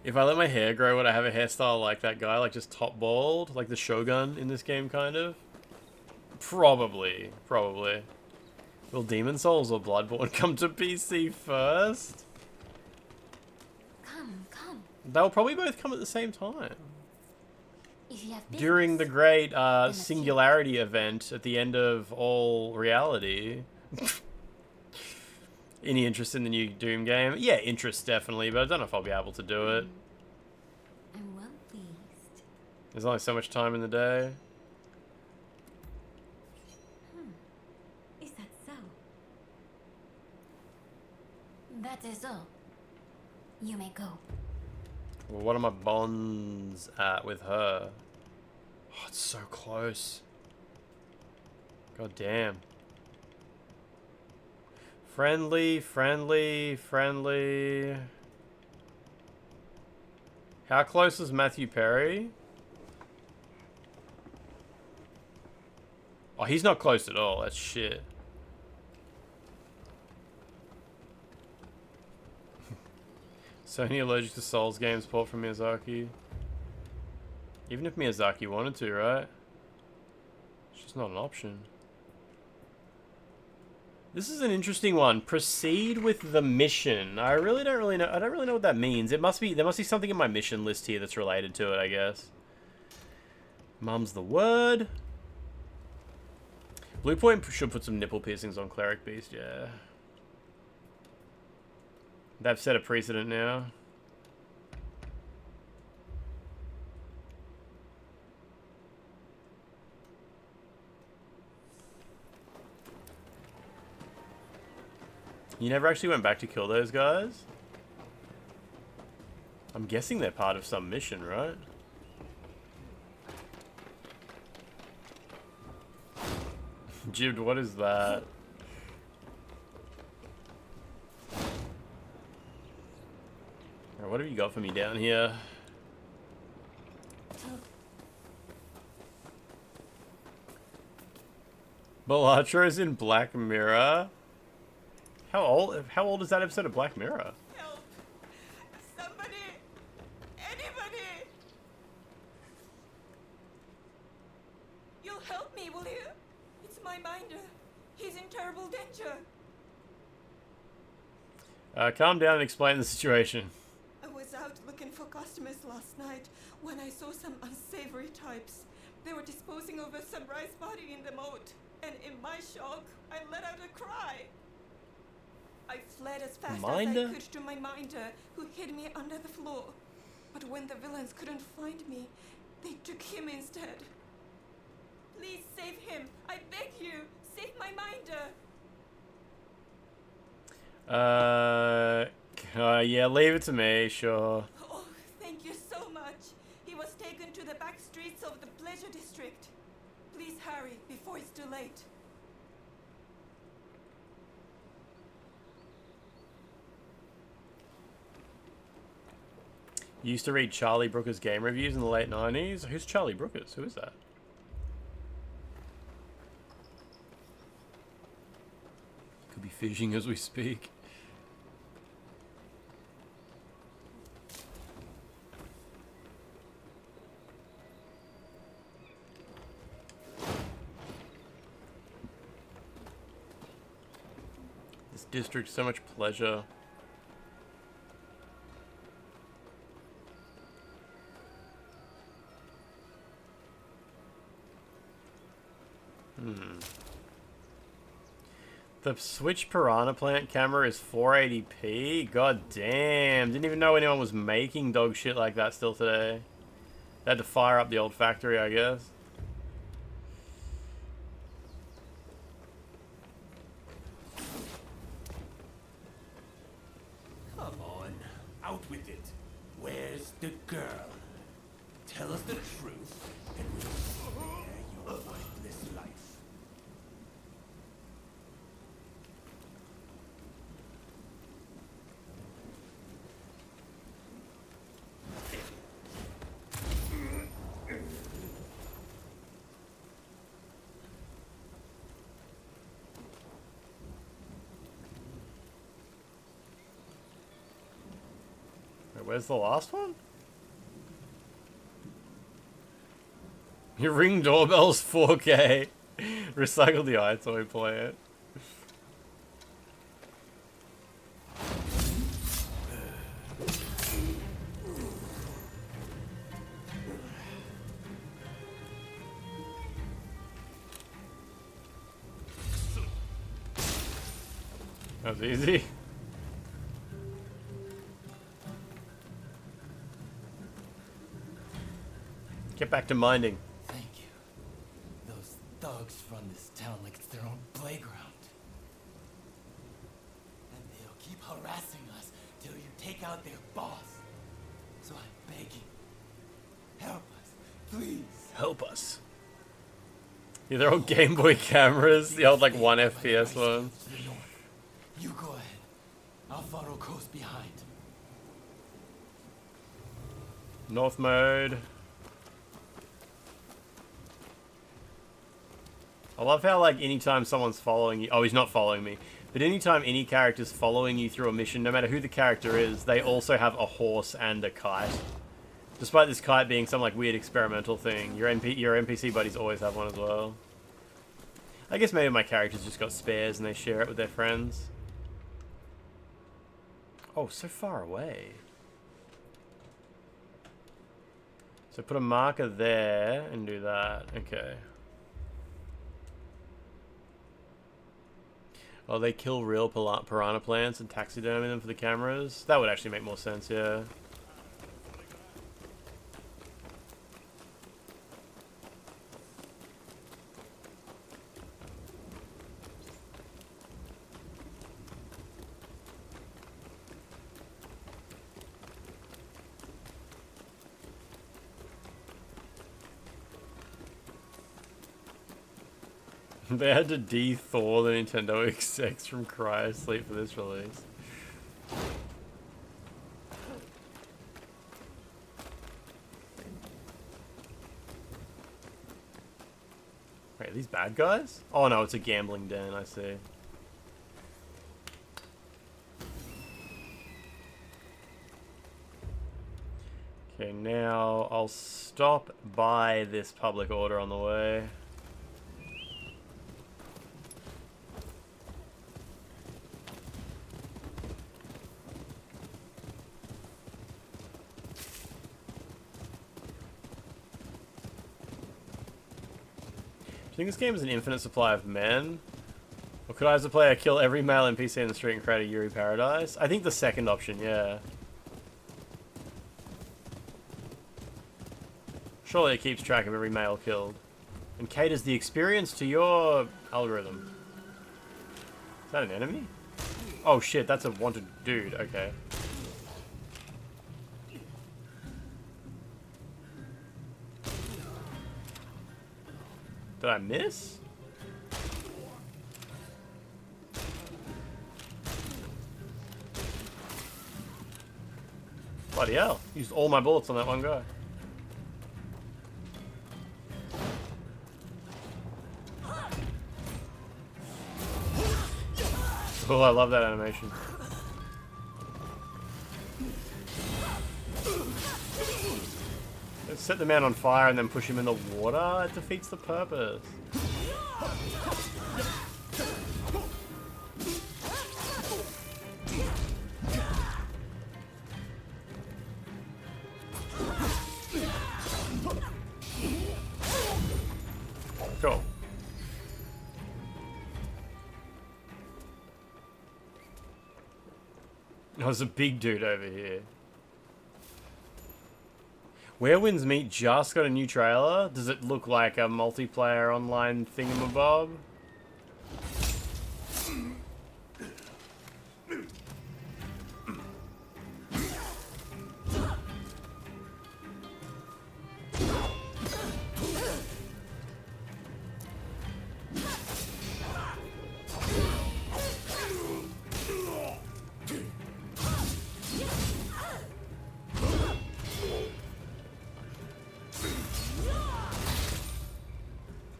If I let my hair grow, would I have a hairstyle like that guy? Like just top bald? Like the Shogun in this game, kind of? Probably. Probably. Will Demon Souls or Bloodborne come to PC first? Come. They'll probably both come at the same time. If you have During the great Singularity event at the end of all reality. Any interest in the new Doom game? Yeah, interest definitely, but I don't know if I'll be able to do it. I'm well pleased. There's only so much time in the day. That is all. You may go. Well, what are my bonds at with her? Oh, it's so close. God damn. Friendly, friendly, friendly. How close is Matthew Perry? Oh, he's not close at all. That's shit. Sony allergic to Souls games port from Miyazaki. Even if Miyazaki wanted to, right? It's just not an option. This is an interesting one. Proceed with the mission. I don't really know what that means. There must be something in my mission list here that's related to it, I guess. Mum's the word. Bluepoint should put some nipple piercings on Cleric Beast, yeah. They've set a precedent now. You never actually went back to kill those guys? I'm guessing they're part of some mission, right? Jib, what is that? Alright, what have you got for me down here? Belatro's in Black Mirror? How old is that episode of Black Mirror? Help! Somebody! Anybody! You'll help me, will you? It's my minder. He's in terrible danger. Calm down and explain the situation. I was out looking for customers last night when I saw some unsavory types. They were disposing of a sunrise body in the moat, and in my shock, I let out a cry. I fled as fast as I could to my minder, who hid me under the floor. But when the villains couldn't find me, they took him instead. Please save him. I beg you. Save my minder. Yeah, leave it to me, sure. Oh, thank you so much. He was taken to the back streets of the Pleasure District. Please hurry before it's too late. You used to read Charlie Brooker's game reviews in the late 90s? Who's Charlie Brookers? Who is that? Could be fishing as we speak. This district, so much pleasure. The Switch Piranha Plant camera is 480p? God damn. Didn't even know anyone was making dog shit like that still today. They had to fire up the old factory, I guess. Come on, out with it. Where's the girl? Tell us the truth, and we'll spare your wifeless life. Wait, where's the last one? Your Ring doorbell's 4K. Recycle the iToy, play it. That was easy. Get back to minding. Thank you. Those thugs run this town like it's their own playground. And they'll keep harassing take out their boss. So I'm begging. Help us, please. Help us. Yeah, they're all Game Boy cameras, the old like 1 FPS ones. You go ahead. I'll follow close behind. North mode. I love how like anytime someone's following you, oh, he's not following me, but anytime any character's following you through a mission, no matter who the character is, they also have a horse and a kite. Despite this kite being some like weird experimental thing, your NPC buddies always have one as well. I guess maybe my characters just got spares and they share it with their friends. Oh, so far away. So put a marker there and do that. Okay. Oh, they kill real piranha plants and taxidermy them for the cameras? That would actually make more sense, yeah. They had to de-Thor the Nintendo XX from cryosleep for this release. Wait, are these bad guys? Oh no, it's a gambling den, I see. Okay, now I'll stop by this public order on the way. Do you think this game is an infinite supply of men? Or could I as a player kill every male NPC in the street and create a Yuri paradise? I think the second option, yeah. Surely it keeps track of every male killed. And caters the experience to your algorithm. Is that an enemy? Oh shit, that's a wanted dude, okay. Did I miss? Bloody hell. Used all my bullets on that one guy. Oh, I love that animation. Let's set the man on fire and then push him in the water. It defeats the purpose. Cool. Oh, there's a big dude over here. Where Winds Meet just got a new trailer. Does it look like a multiplayer online thingamabob?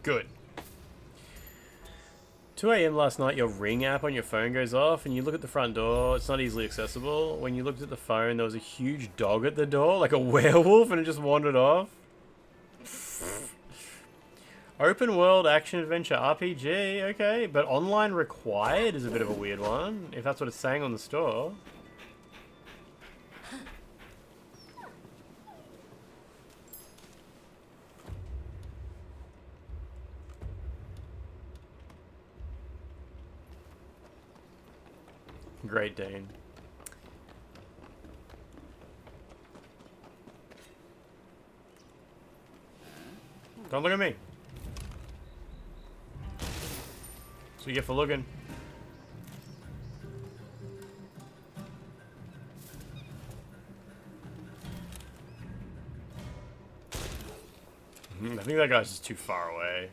Good. 2 AM last night, your Ring app on your phone goes off and you look at the front door. It's not easily accessible. When you looked at the phone, there was a huge dog at the door, like a werewolf, and it just wandered off. Open world action adventure RPG, okay, but online required is a bit of a weird one, if that's what it's saying on the store. Great Dane. Don't look at me. So you get for looking. I think that guy's just too far away.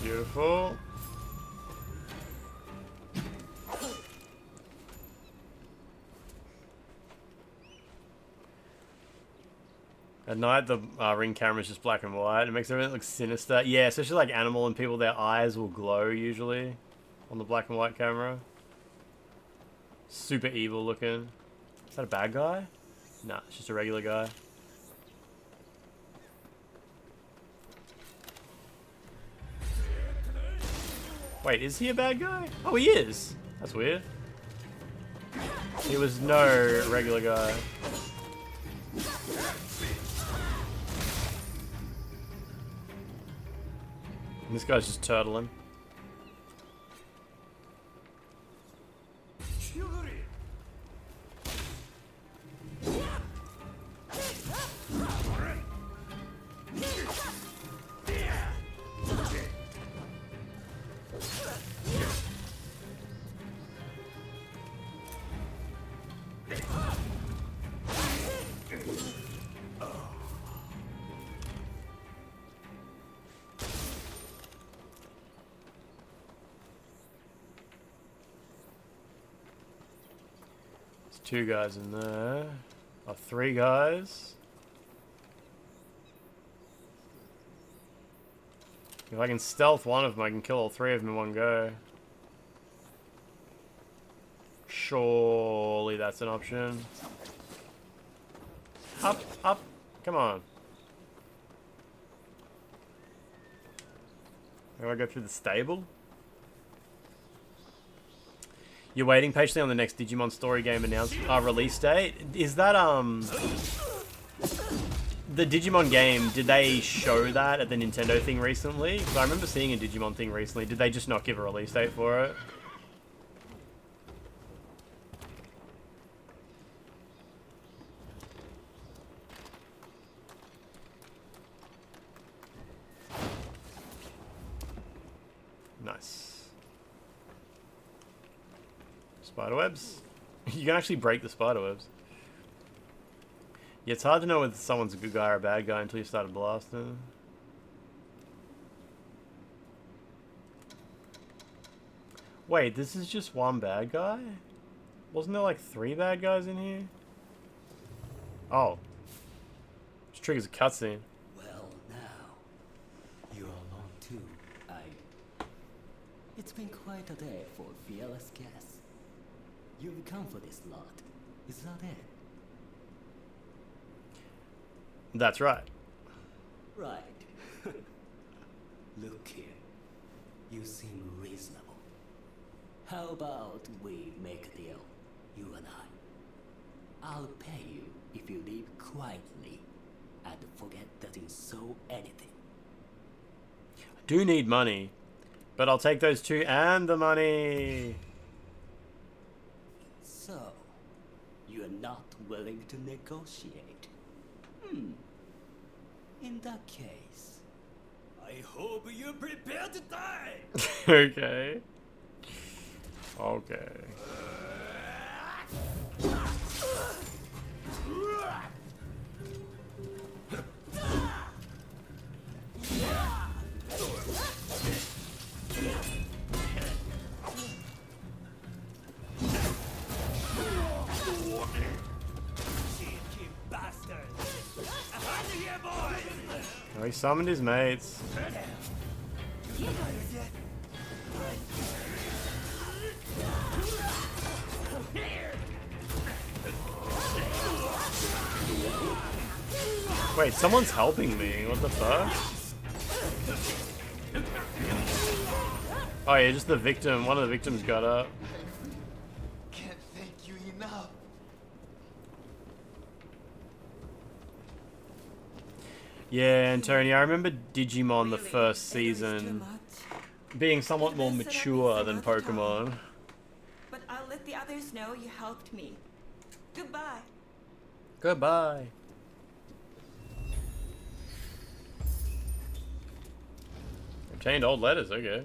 Beautiful. At night, the ring camera is just black and white. It makes everything look sinister. Yeah, especially like animal and people, their eyes will glow usually on the black and white camera. Super evil looking. Is that a bad guy? Nah, it's just a regular guy. Wait, is he a bad guy? Oh, he is. That's weird. He was no regular guy. And this guy's just turtling. Two guys in there. Oh, three guys. If I can stealth one of them, I can kill all three of them in one go. Surely that's an option. Up, up. Come on. Do I go through the stable? You're waiting patiently on the next Digimon story game release date. Is that the Digimon game? Did they show that at the Nintendo thing recently? Because I remember seeing a Digimon thing recently. Did they just not give a release date for it? Nice. Spiderwebs? You can actually break the spiderwebs. Yeah, it's hard to know whether someone's a good guy or a bad guy until you started blasting. Wait, this is just one bad guy? Wasn't there like 3 bad guys in here? Oh. Which triggers a cutscene. Well, now you're alone too. It's been quite a day for fearless guests. You've come for this lot, is that it? That's right. Right. Look here. You seem reasonable. How about we make a deal, you and I? I'll pay you if you leave quietly and forget that you saw anything. I do need money, but I'll take those 2 and the money. So, you're not willing to negotiate? In that case, I hope you're prepared to die! Okay. Okay. Oh, he summoned his mates. Wait, someone's helping me. What the fuck? Oh yeah, just the victim. One of the victims got up. Yeah, Antonio, I remember Digimon the first season being somewhat more mature than Pokemon. But I'll let the others know you helped me. Goodbye. Goodbye. Obtained old letters, okay.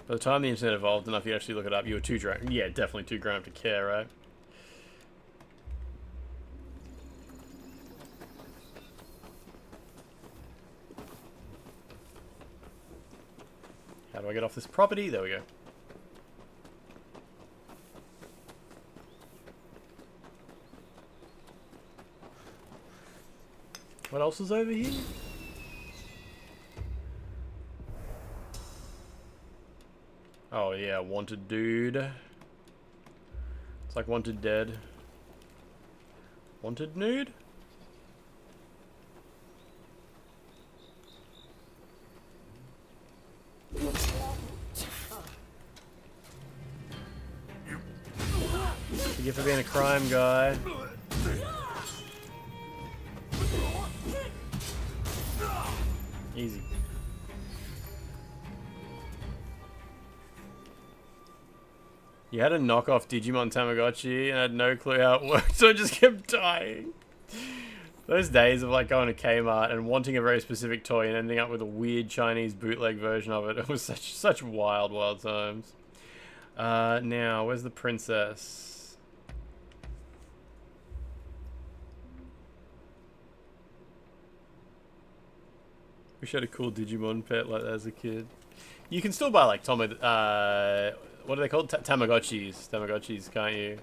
By the time the internet evolved enough, you actually look it up. You were too grown. Yeah, definitely too grown up to care, right? How do I get off this property? There we go. What else is over here? Oh yeah, wanted dude. It's like wanted dead. Wanted nude? Forgive for being a crime guy. Easy. You had a knockoff Digimon Tamagotchi and I had no clue how it worked, so I just kept dying. Those days of like going to Kmart and wanting a very specific toy and ending up with a weird Chinese bootleg version of it. It was such wild times. Now, where's the princess? Wish I had a cool Digimon pet like that as a kid. You can still buy like what are they called? Tamagotchis. Tamagotchis, can't you?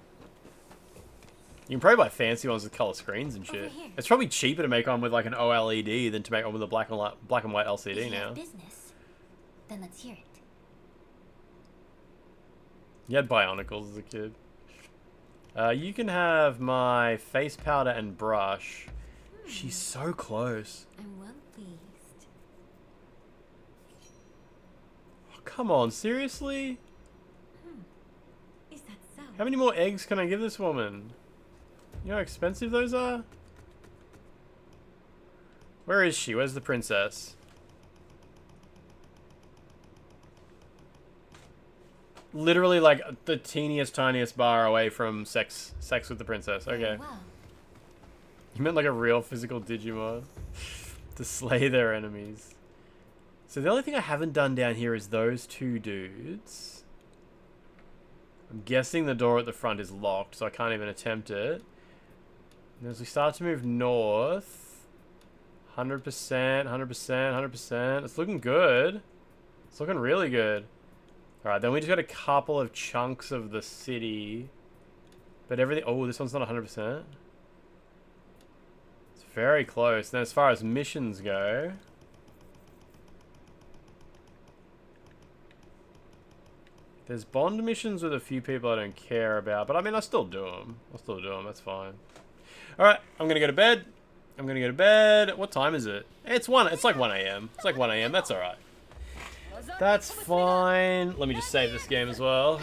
You can probably buy fancy ones with color screens and shit. It's probably cheaper to make one with like an OLED than to make one with a black and white LCD now. Business. Then let's hear it. You had Bionicles as a kid. You can have my face powder and brush. She's so close. I'm well pleased. Oh, come on, seriously? Is that so? How many more eggs can I give this woman? You know how expensive those are? Where is she? Where's the princess? Literally like the teeniest, tiniest bar away from sex with the princess. Okay. Well. You meant like a real physical Digimon to slay their enemies. So the only thing I haven't done down here is those two dudes. I'm guessing the door at the front is locked, so I can't even attempt it. And as we start to move north, 100%, 100%, 100%. It's looking good. It's looking really good. Alright, then we just got a couple of chunks of the city. But everything... Oh, this one's not 100%. It's very close. Then as far as missions go... There's bond missions with a few people I don't care about. But I mean, I still do them. I'll still do them. That's fine. Alright, I'm going to go to bed. I'm going to go to bed. What time is it? It's like 1 a.m. It's like 1 a.m. That's alright. That's fine. Let me just save this game as well.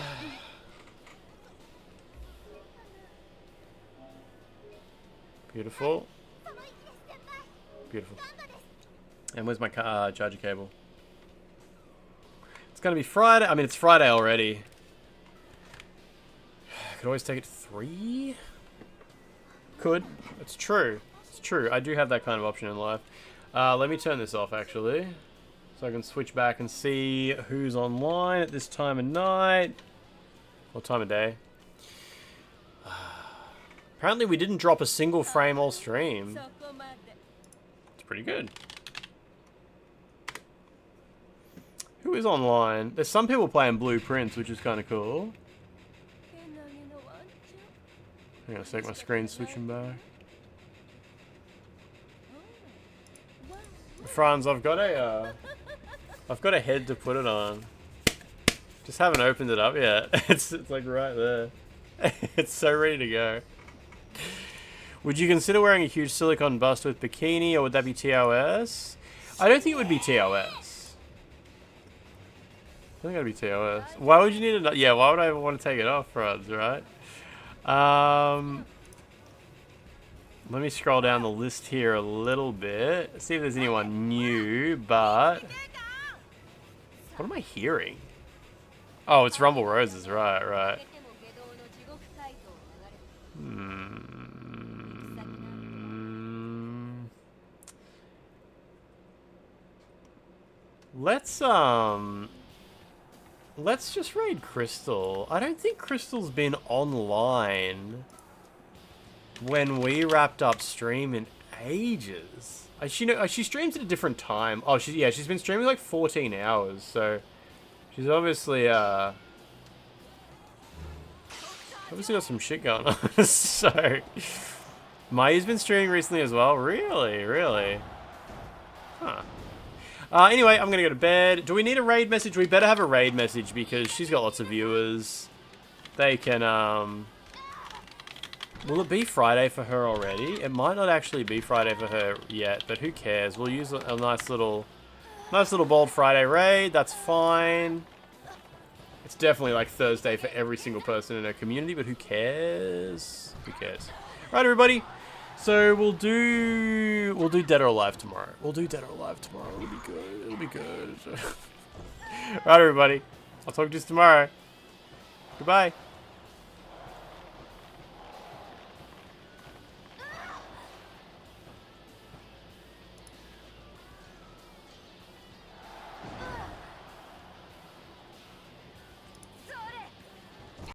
Beautiful. Beautiful. And where's my charger cable? It's gonna be Friday. I mean, it's Friday already. I could always take it to 3. Could. It's true. It's true. I do have that kind of option in life. Let me turn this off, actually. So I can switch back and see who's online at this time of night. Or time of day. Apparently we didn't drop a single frame all stream. It's pretty good. Who is online? There's some people playing Blueprints, which is kind of cool. Hang on a sec, my screen's switching back. Franz, I've got a head to put it on. Just haven't opened it up yet. It's like right there. It's so ready to go. Would you consider wearing a huge silicone bust with bikini, or would that be TOS? I don't think it would be TOS. Doesn't gotta be TOS. Why would you need to? Yeah, why would I want to take it off, Rods? Right? Let me scroll down the list here a little bit. See if there's anyone new. But what am I hearing? Oh, it's Rumble Roses. Right, right. Let's just raid Crystal. I don't think Crystal's been online when we wrapped up stream in ages. She streams at a different time. Oh, she's been streaming like 14 hours, so she's obviously got some shit going on. So Maya's been streaming recently as well. Really? Huh. Anyway, I'm gonna go to bed. Do we need a raid message? We better have a raid message because she's got lots of viewers. They can, will it be Friday for her already? It might not actually be Friday for her yet, but who cares? We'll use a nice little bold Friday raid. That's fine. It's definitely like Thursday for every single person in her community, but who cares? Who cares? Right, everybody. So we'll do Dead or Alive tomorrow. It'll be good. It'll be good. Right, everybody. I'll talk to you tomorrow. Goodbye.